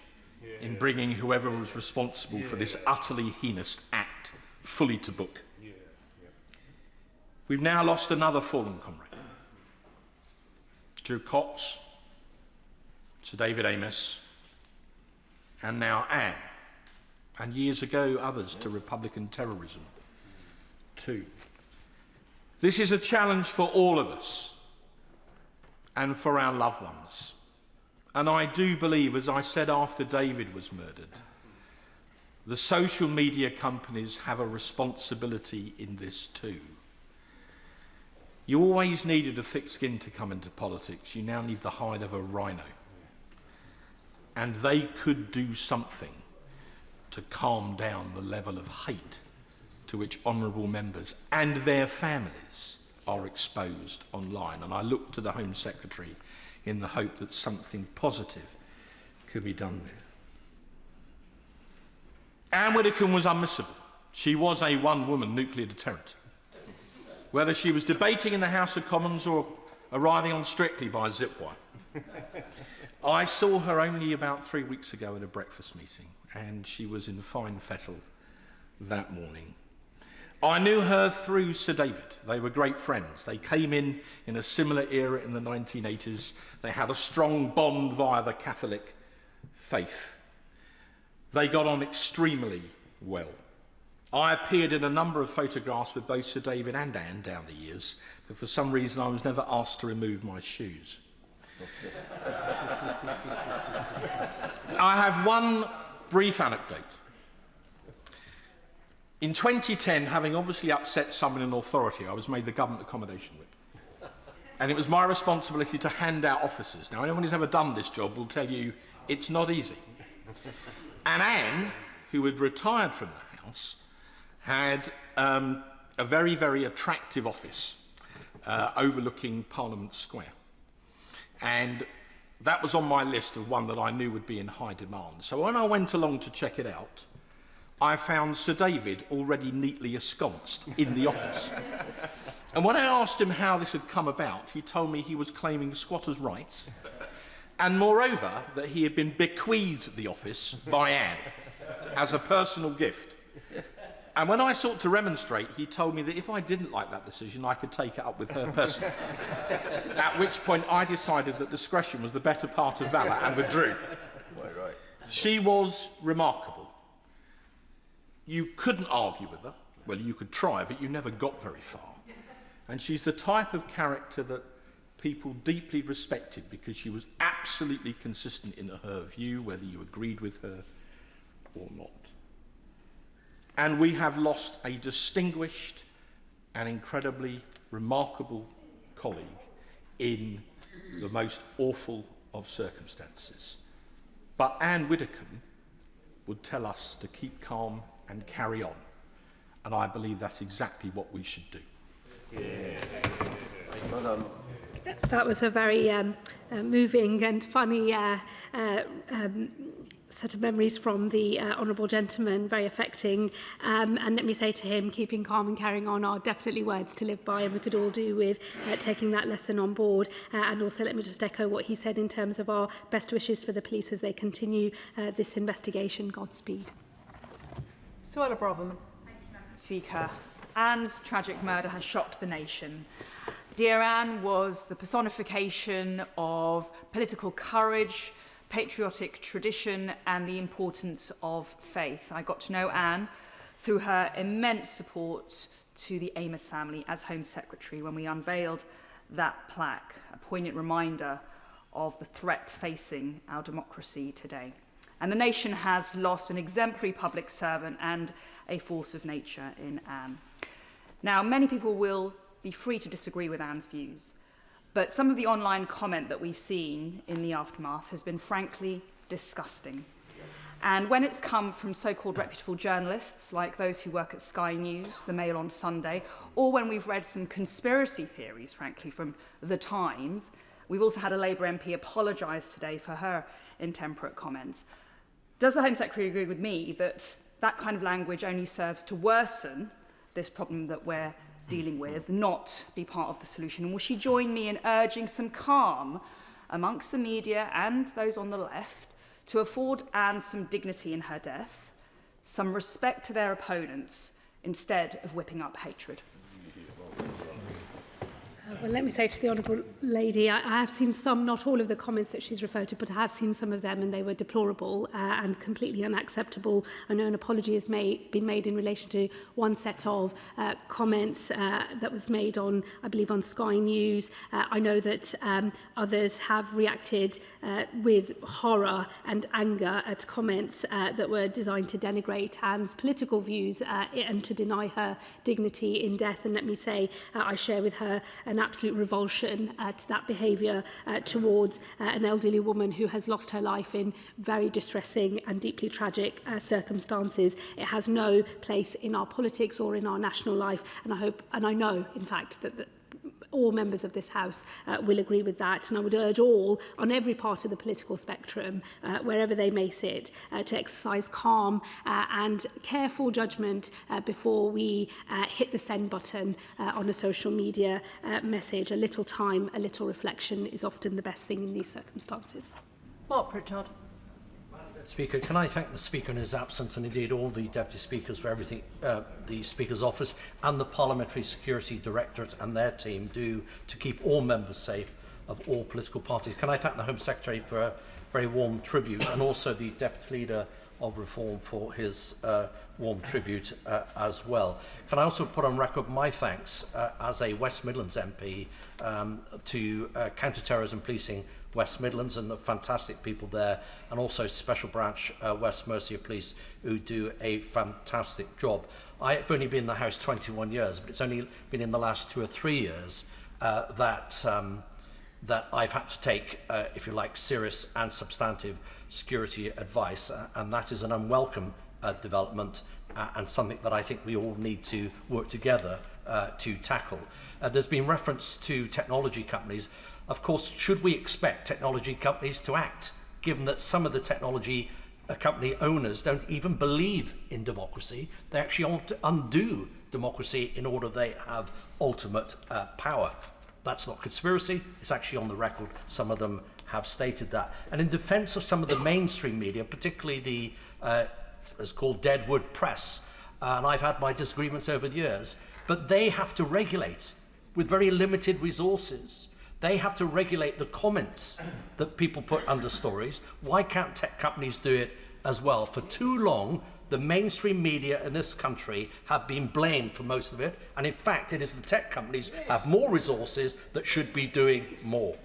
[SPEAKER 10] in bringing whoever was responsible for this utterly heinous act fully to book? We've now lost another fallen comrade. Joe Cox, Sir David Amos, and now Anne, and years ago others to Republican terrorism too. This is a challenge for all of us and for our loved ones. And I do believe, as I said after David was murdered, the social media companies have a responsibility in this too. You always needed a thick skin to come into politics. You now need the hide of a rhino. And they could do something to calm down the level of hate to which honourable members and their families are exposed online. And I look to the Home Secretary in the hope that something positive could be done there. Anne Widdecombe was unmissable. She was a one-woman nuclear deterrent. Whether she was debating in the House of Commons or arriving on Strictly by zipwire. I saw her only about 3 weeks ago at a breakfast meeting, and she was in fine fettle that morning. I knew her through Sir David. They were great friends. They came in a similar era in the 1980s. They had a strong bond via the Catholic faith. They got on extremely well. I appeared in a number of photographs with both Sir David and Anne down the years, but for some reason I was never asked to remove my shoes. I have one brief anecdote. In 2010, having obviously upset someone in authority, I was made the government accommodation whip. And it was my responsibility to hand out offices. Now, anyone who's ever done this job will tell you it's not easy. And Anne, who had retired from the House, had a very, very attractive office overlooking Parliament Square. And that was on my list of one that I knew would be in high demand. So when I went along to check it out, I found Sir David already neatly ensconced in the office. And when I asked him how this had come about, he told me he was claiming squatters' rights, and moreover, that he had been bequeathed the office by Anne as a personal gift. And when I sought to remonstrate, he told me that if I didn't like that decision, I could take it up with her personally. At which point I decided that discretion was the better part of valour and withdrew.
[SPEAKER 14] Right.
[SPEAKER 10] She was remarkable. You couldn't argue with her. Well, you could try, but you never got very far. And she's the type of character that people deeply respected because she was absolutely consistent in her view, whether you agreed with her or not. And we have lost a distinguished and incredibly remarkable colleague in the most awful of circumstances. But Anne Widdecombe would tell us to keep calm and carry on. And I believe that's exactly what we should do.
[SPEAKER 9] That was a very moving and funny set of memories from the honourable gentleman, very affecting. And let me say to him, keeping calm and carrying on are definitely words to live by, and we could all do with taking that lesson on board. And also let me just echo what he said in terms of our best wishes for the police as they continue this investigation. Godspeed.
[SPEAKER 7] Suella Braverman. Speaker, Anne's tragic murder has shocked the nation. Dear Anne was the personification of political courage, patriotic tradition and the importance of faith. I got to know Anne through her immense support to the Amos family as Home Secretary when we unveiled that plaque, a poignant reminder of the threat facing our democracy today. And the nation has lost an exemplary public servant and a force of nature in Anne. Now, many people will be free to disagree with Anne's views, but some of the online comment that we've seen in the aftermath has been frankly disgusting. And when it's come from so-called reputable journalists, like those who work at Sky News, The Mail on Sunday, or when we've read some conspiracy theories, frankly, from The Times, we've also had a Labour MP apologise today for her intemperate comments. Does the Home Secretary agree with me that that kind of language only serves to worsen this problem that we're dealing with, not be part of the solution? And will she join me in urging some calm amongst the media and those on the left to afford Anne some dignity in her death, some respect to their opponents, instead of whipping up hatred?
[SPEAKER 9] Well, let me say to the Honourable Lady, I have seen some, not all of the comments that she's referred to, but I have seen some of them and they were deplorable and completely unacceptable. I know an apology has been made in relation to one set of comments that was made on, I believe, on Sky News. I know that others have reacted with horror and anger at comments that were designed to denigrate Anne's political views and to deny her dignity in death. And let me say, I share with her an absolute revulsion at that behaviour towards an elderly woman who has lost her life in very distressing and deeply tragic circumstances. It has no place in our politics or in our national life, and I hope, and I know, in fact, that all members of this House will agree with that. And I would urge all, on every part of the political spectrum, wherever they may sit, to exercise calm and careful judgment before we hit the send button on a social media message. A little time, a little reflection is often the best thing in these circumstances.
[SPEAKER 7] Mark Pritchard.
[SPEAKER 19] Speaker, can I thank the Speaker in his absence and indeed all the Deputy Speakers for everything the Speaker's office and the Parliamentary Security Directorate and their team do to keep all members safe of all political parties. Can I thank the Home Secretary for a very warm tribute and also the Deputy Leader of Reform for his warm tribute as well. Can I also put on record my thanks as a West Midlands MP to Counter-Terrorism Policing West Midlands and the fantastic people there, and also Special Branch West Mercia Police, who do a fantastic job. I've only been in the House 21 years, but it's only been in the last 2 or 3 years that I've had to take, if you like, serious and substantive security advice, and that is an unwelcome development and something that I think we all need to work together to tackle. There's been reference to technology companies. Of course, should we expect technology companies to act, given that some of the technology company owners don't even believe in democracy? They actually want to undo democracy in order they have ultimate power. That's not conspiracy, it's actually on the record. Some of them have stated that. And in defense of some of the mainstream media, particularly the it's called Deadwood Press, and I've had my disagreements over the years, but they have to regulate with very limited resources. They have to regulate the comments that people put under stories. Why can't tech companies do it as well? For too long, the mainstream media in this country have been blamed for most of it, and in fact it is the tech companies who have more resources that should be doing more.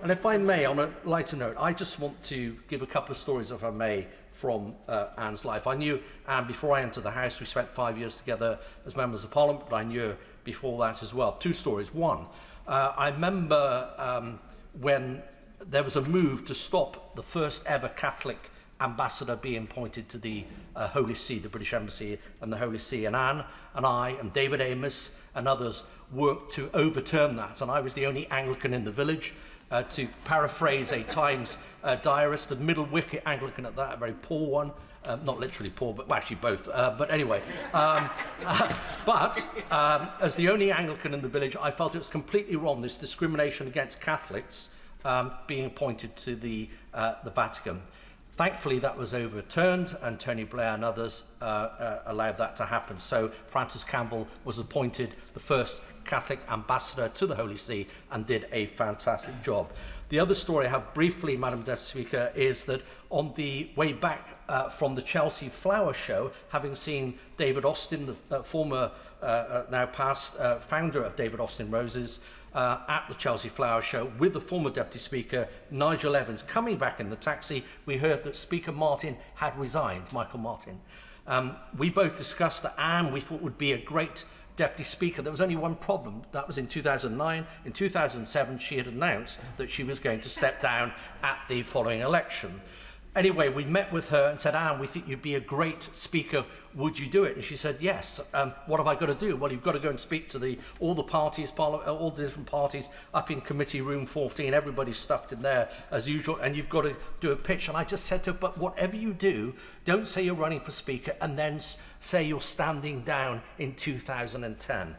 [SPEAKER 19] And if I may, on a lighter note, I just want to give a couple of stories, if I may, from Anne's life. I knew Anne before I entered the House. We spent 5 years together as members of Parliament, but I knew her before that as well. Two stories. One, I remember when there was a move to stop the first ever Catholic ambassador being appointed to the Holy See, the British Embassy and the Holy See. And Anne and I and David Amos and others worked to overturn that. And I was the only Anglican in the village. To paraphrase a Times diarist, a middle-wicket Anglican at that, a very poor one. Not literally poor, but well, actually both. But anyway, as the only Anglican in the village, I felt it was completely wrong, this discrimination against Catholics being appointed to the Vatican. Thankfully, that was overturned, and Tony Blair and others allowed that to happen. So Francis Campbell was appointed the first Catholic ambassador to the Holy See and did a fantastic job. The other story I have briefly, Madam Deputy Speaker, is that on the way back from the Chelsea Flower Show, having seen David Austin, the former, now past founder of David Austin Roses, at the Chelsea Flower Show with the former Deputy Speaker, Nigel Evans, coming back in the taxi, we heard that Speaker Martin had resigned, Michael Martin. We both discussed that Anne, we thought, would be a great Deputy Speaker. There was only one problem. That was in 2009. In 2007, she had announced that she was going to step down at the following election. Anyway, we met with her and said, Anne, we think you'd be a great speaker. Would you do it? And she said, yes. What have I got to do? Well, you've got to go and speak to all the parties, all the different parties up in Committee Room 14. Everybody's stuffed in there as usual. And you've got to do a pitch. And I just said to her, but whatever you do, don't say you're running for Speaker and then say you're standing down in 2010.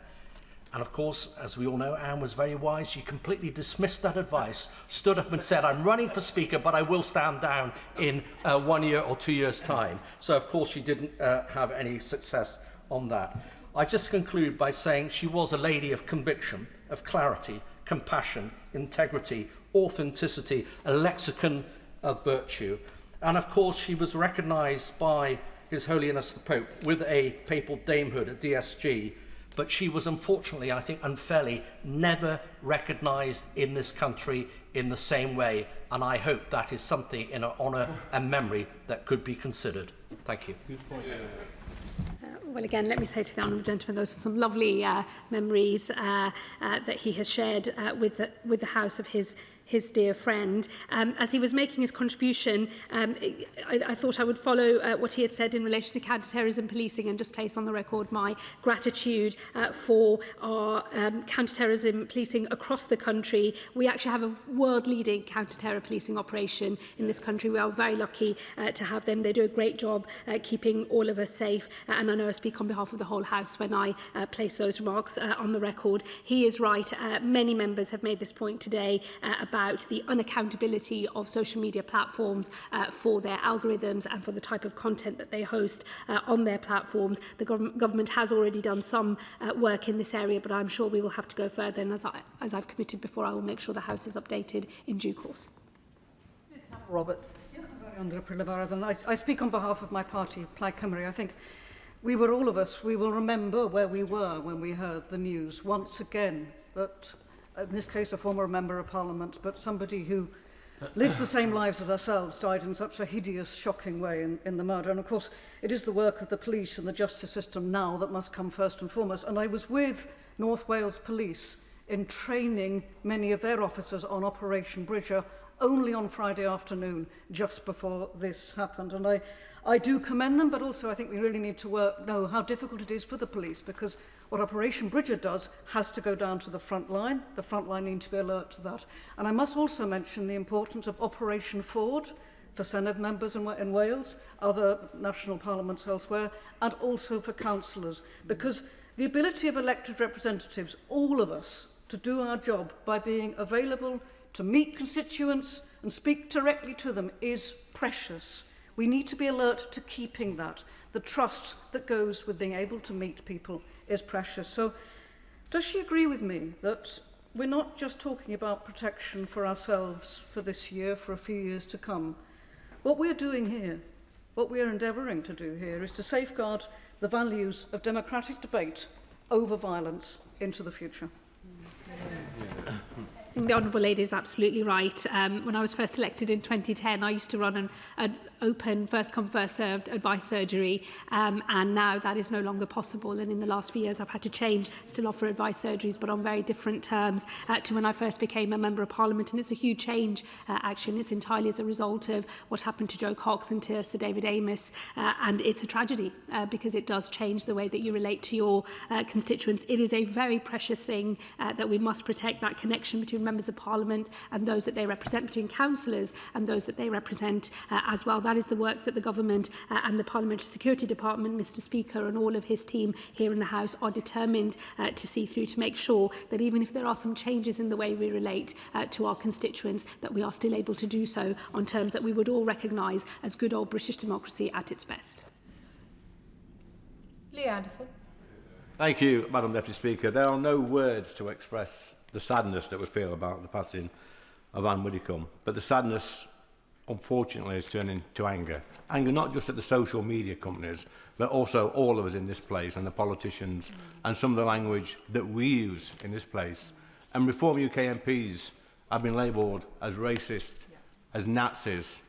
[SPEAKER 19] And of course, as we all know, Anne was very wise. She completely dismissed that advice, stood up and said, I'm running for Speaker, but I will stand down in 1 year or 2 years' time. So, of course, she didn't have any success on that. I just conclude by saying she was a lady of conviction, of clarity, compassion, integrity, authenticity, a lexicon of virtue. And, of course, she was recognised by His Holiness the Pope with a papal damehood at DSG, but she was unfortunately, I think unfairly, never recognised in this country in the same way, and I hope that is something in her honour and memory that could be considered. Thank you.
[SPEAKER 9] Well, again, let me say to the honourable gentleman, those are some lovely memories that he has shared with the House of his dear friend. As he was making his contribution, I thought I would follow what he had said in relation to counter-terrorism policing and just place on the record my gratitude for our counter-terrorism policing across the country. We actually have a world-leading counter-terror policing operation in this country. We are very lucky to have them. They do a great job keeping all of us safe, and I know I speak on behalf of the whole House when I place those remarks on the record. He is right. Many members have made this point today about the unaccountability of social media platforms for their algorithms and for the type of content that they host on their platforms. The government has already done some work in this area, but I'm sure we will have to go further, and as I've committed before, I will make sure the House is updated in due course.
[SPEAKER 8] Roberts. I speak on behalf of my party, Plaid Cymru. I think we will remember where we were when we heard the news once again that, in this case, a former member of Parliament, but somebody who lived the same lives as ourselves, died in such a hideous, shocking way in the murder. And of course, it is the work of the police and the justice system now that must come first and foremost. And I was with North Wales Police in training many of their officers on Operation Bridger only on Friday afternoon, just before this happened. And I do commend them, but also I think we really need to know how difficult it is for the police, because what Operation Bridget does has to go down to the front line. The front line need to be alert to that. And I must also mention the importance of Operation Ford for Senedd members in Wales, other national parliaments elsewhere, and also for councillors, because the ability of elected representatives, all of us, to do our job by being available to meet constituents and speak directly to them is precious. We need to be alert to keeping that. The trust that goes with being able to meet people is precious. So does she agree with me that we're not just talking about protection for ourselves for this year, for a few years to come? What we're doing here, what we are endeavouring to do here, is to safeguard the values of democratic debate over violence into the future.
[SPEAKER 9] I think the Honourable Lady is absolutely right. When I was first elected in 2010, I used to run an open, first-come, first-served advice surgery, and now that is no longer possible. And in the last few years, I've had to change, still offer advice surgeries, but on very different terms to when I first became a Member of Parliament. And it's a huge change, actually. It's entirely as a result of what happened to Joe Cox and to Sir David Amess. And it's a tragedy because it does change the way that you relate to your constituents. It is a very precious thing that we must protect, that connection between Members of Parliament and those that they represent, between councillors and those that they represent as well. That is the work that the Government and the Parliamentary Security Department, Mr Speaker, and all of his team here in the House are determined to see through, to make sure that even if there are some changes in the way we relate to our constituents, that we are still able to do so on terms that we would all recognise as good old British democracy at its best.
[SPEAKER 13] Lee Anderson.
[SPEAKER 1] Thank you, Madam Deputy Speaker. There are no words to express the sadness that we feel about the passing of Anne Widdecombe, but the sadness, unfortunately, is turning to anger. Anger not just at the social media companies, but also all of us in this place and the politicians and some of the language that we use in this place. And Reform UK MPs have been labelled as racist, as Nazis,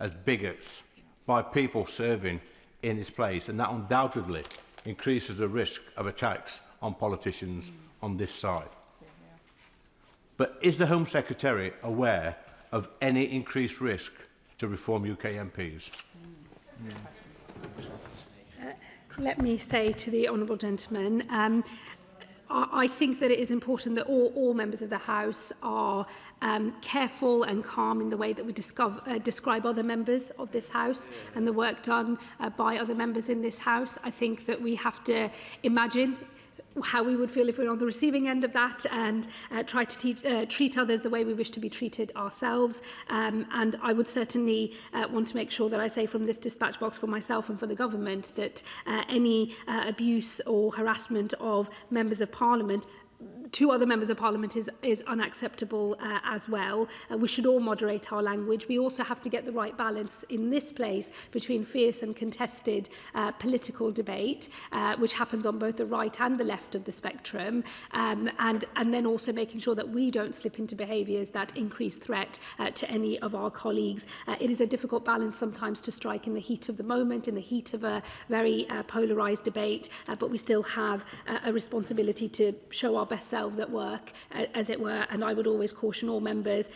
[SPEAKER 1] as bigots by people serving in this place, and that undoubtedly increases the risk of attacks on politicians on this side. But is the Home Secretary aware of any increased risk to Reform UK MPs?
[SPEAKER 9] Let me say to the honourable gentleman, I think that it is important that all members of the House are careful and calm in the way that we describe other members of this House and the work done by other members in this House. I think that we have to imagine how we would feel if we were on the receiving end of that and try to treat others the way we wish to be treated ourselves. And I would certainly want to make sure that I say from this dispatch box for myself and for the government that any abuse or harassment of members of Parliament to other members of Parliament is unacceptable as well. We should all moderate our language. We also have to get the right balance in this place between fierce and contested political debate, which happens on both the right and the left of the spectrum, and then also making sure that we don't slip into behaviours that increase threat to any of our colleagues. It is a difficult balance sometimes to strike in the heat of the moment, in the heat of a very polarised debate, but we still have a responsibility to show our best selves at work, as it were, and I would always caution all members,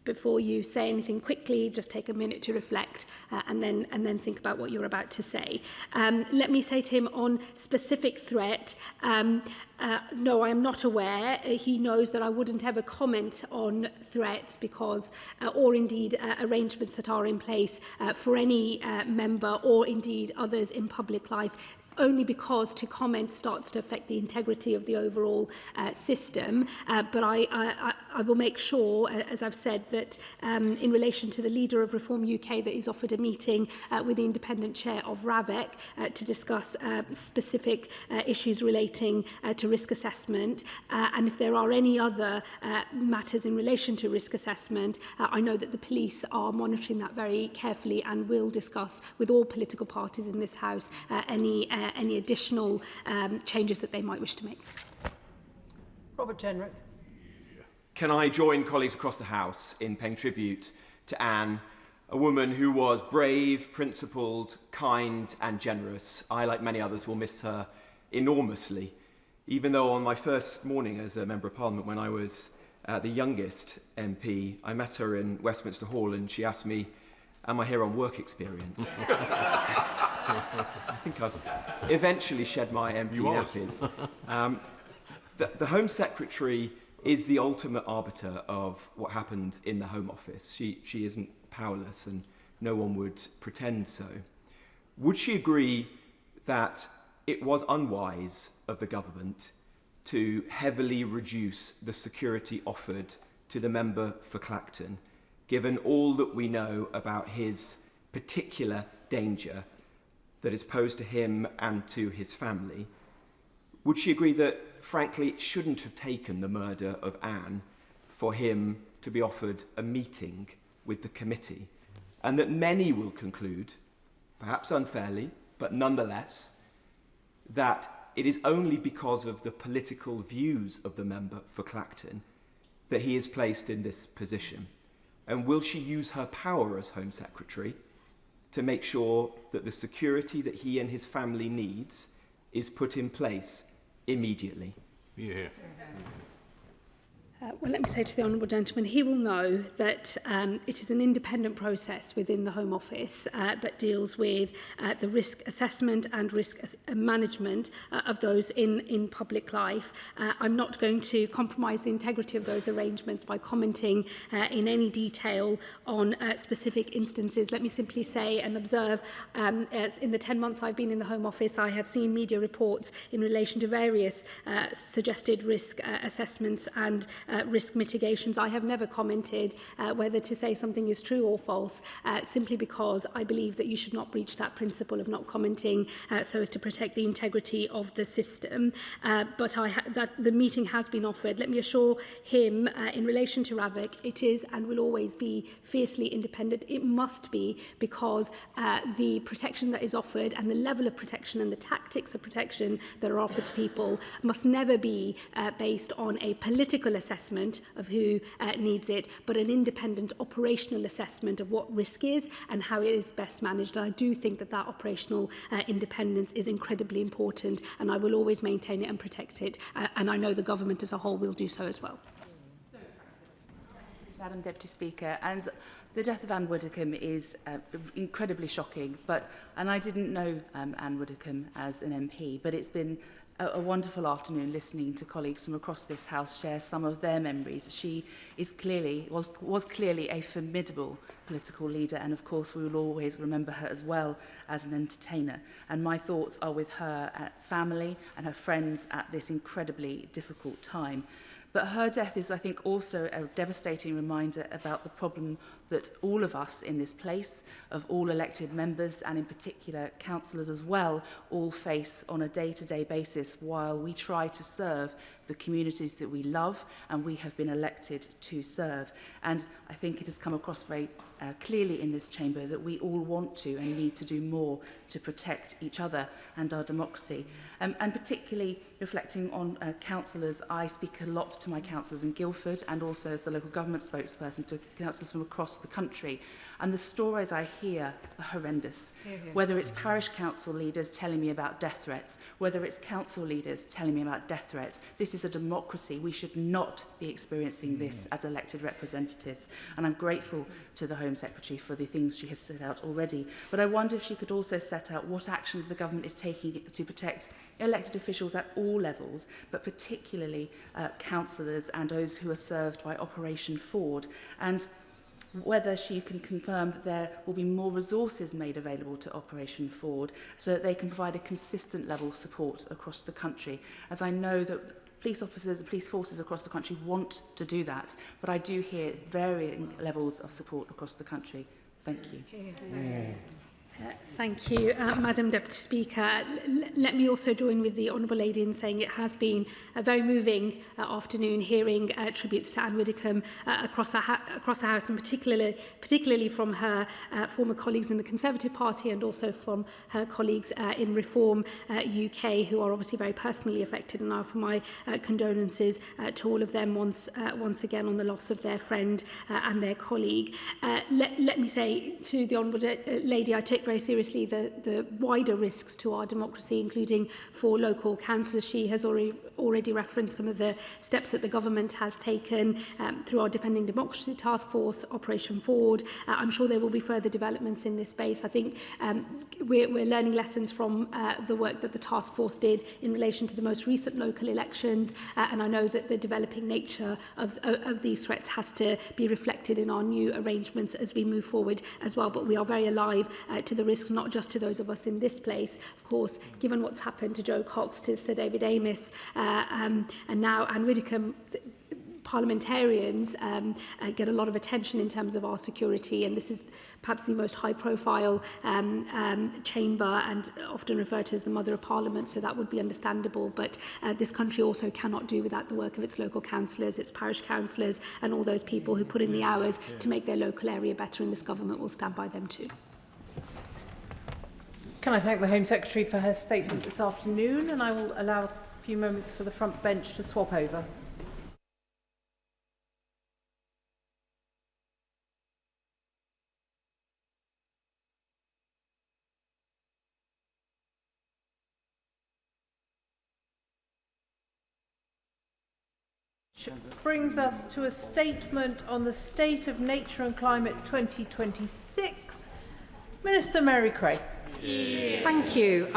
[SPEAKER 9] before you say anything quickly, just take a minute to reflect and then think about what you're about to say. Let me say to him on specific threat, no, I am not aware. He knows that I wouldn't ever comment on threats because, or indeed arrangements that are in place for any member or indeed others in public life, only because to comment starts to affect the integrity of the overall system. But I will make sure, as I've said, that in relation to the leader of Reform UK, that he's offered a meeting with the independent chair of RAVEC to discuss specific issues relating to risk assessment. And if there are any other matters in relation to risk assessment, I know that the police are monitoring that very carefully and will discuss with all political parties in this House any additional changes that they might wish to make.
[SPEAKER 13] Robert Jenrick.
[SPEAKER 21] Can I join colleagues across the House in paying tribute to Anne, a woman who was brave, principled, kind and generous. I, like many others, will miss her enormously, even though on my first morning as a Member of Parliament, when I was the youngest MP. I met her in Westminster Hall and she asked me, am I here on work experience? I think I've eventually shed my MP nappies. The Home Secretary is the ultimate arbiter of what happened in the Home Office. She isn't powerless and no one would pretend so. Would she agree that it was unwise of the government to heavily reduce the security offered to the member for Clacton, given all that we know about his particular danger that is posed to him and to his family? Would she agree that, frankly, it shouldn't have taken the murder of Anne for him to be offered a meeting with the committee, and that many will conclude, perhaps unfairly, but nonetheless, that it is only because of the political views of the member for Clacton that he is placed in this position? And will she use her power as Home Secretary to make sure that the security that he and his family needs is put in place immediately?
[SPEAKER 1] Yeah.
[SPEAKER 9] Well, let me say to the Honourable Gentleman, he will know that it is an independent process within the Home Office that deals with the risk assessment and risk management of those in public life. I'm not going to compromise the integrity of those arrangements by commenting in any detail on specific instances. Let me simply say and observe, in the 10 months I've been in the Home Office, I have seen media reports in relation to various suggested risk assessments and risk mitigations. I have never commented whether to say something is true or false, simply because I believe that you should not breach that principle of not commenting so as to protect the integrity of the system. But that the meeting has been offered. Let me assure him in relation to RAVIC, it is and will always be fiercely independent. It must be, because the protection that is offered and the level of protection and the tactics of protection that are offered to people must never be based on a political assessment of who needs it, but an independent operational assessment of what risk is and how it is best managed. And I do think that that operational independence is incredibly important, and I will always maintain it and protect it. And I know the government as a whole will do so as well.
[SPEAKER 11] Madam Deputy Speaker, and the death of Anne Widdecombe is incredibly shocking, and I didn't know Anne Widdecombe as an MP, but it's been a wonderful afternoon listening to colleagues from across this House share some of their memories. She is was clearly a formidable political leader, and of course we will always remember her as well as an entertainer. And my thoughts are with her family and her friends at this incredibly difficult time. But her death is, I think, also a devastating reminder about the problem that all of us in this place, of all elected members and in particular councillors as well, all face on a day-to-day basis while we try to serve the communities that we love and we have been elected to serve. And I think it has come across very clearly in this chamber that we all want to and need to do more to protect each other and our democracy. And particularly reflecting on councillors, I speak a lot to my councillors in Guildford and also as the local government spokesperson to councillors from across the country. And the stories I hear are horrendous. Whether it's parish council leaders telling me about death threats, whether it's council leaders telling me about death threats. This is a democracy. We should not be experiencing this as elected representatives. And I'm grateful to the Home Secretary for the things she has set out already. But I wonder if she could also set out what actions the government is taking to protect elected officials at all levels, but particularly councillors and those who are served by Operation Ford. And whether she can confirm that there will be more resources made available to Operation Ford so that they can provide a consistent level of support across the country, as I know that police officers and police forces across the country want to do that, but I do hear varying levels of support across the country. Thank you.
[SPEAKER 9] Thank you, Madam Deputy Speaker. Let me also join with the Honourable Lady in saying it has been a very moving afternoon hearing tributes to Anne Widdecombe across the House, and particularly from her former colleagues in the Conservative Party and also from her colleagues in Reform UK, who are obviously very personally affected, and I offer my condolences to all of them once again on the loss of their friend and their colleague. Let me say to the Honourable Lady, I take very seriously the wider risks to our democracy, including for local councillors. She has already referenced some of the steps that the government has taken through our Defending Democracy Task Force, Operation Forward. I'm sure there will be further developments in this space. I think we're learning lessons from the work that the task force did in relation to the most recent local elections, and I know that the developing nature of these threats has to be reflected in our new arrangements as we move forward as well. But we are very alive to the risks, not just to those of us in this place. Of course, given what's happened to Joe Cox, to Sir David Amess, and now Anne Widdecombe, parliamentarians get a lot of attention in terms of our security, and this is perhaps the most high-profile chamber and often referred to as the Mother of Parliament, so that would be understandable. But this country also cannot do without the work of its local councillors, its parish councillors, and all those people who put in the hours to make their local area better, and this government will stand by them too.
[SPEAKER 13] Can I thank the Home Secretary for her statement this afternoon, and I will allow a few moments for the front bench to swap over. Brings us to a statement on the state of nature and climate 2026. Minister Mary Cray.
[SPEAKER 6] Thank you.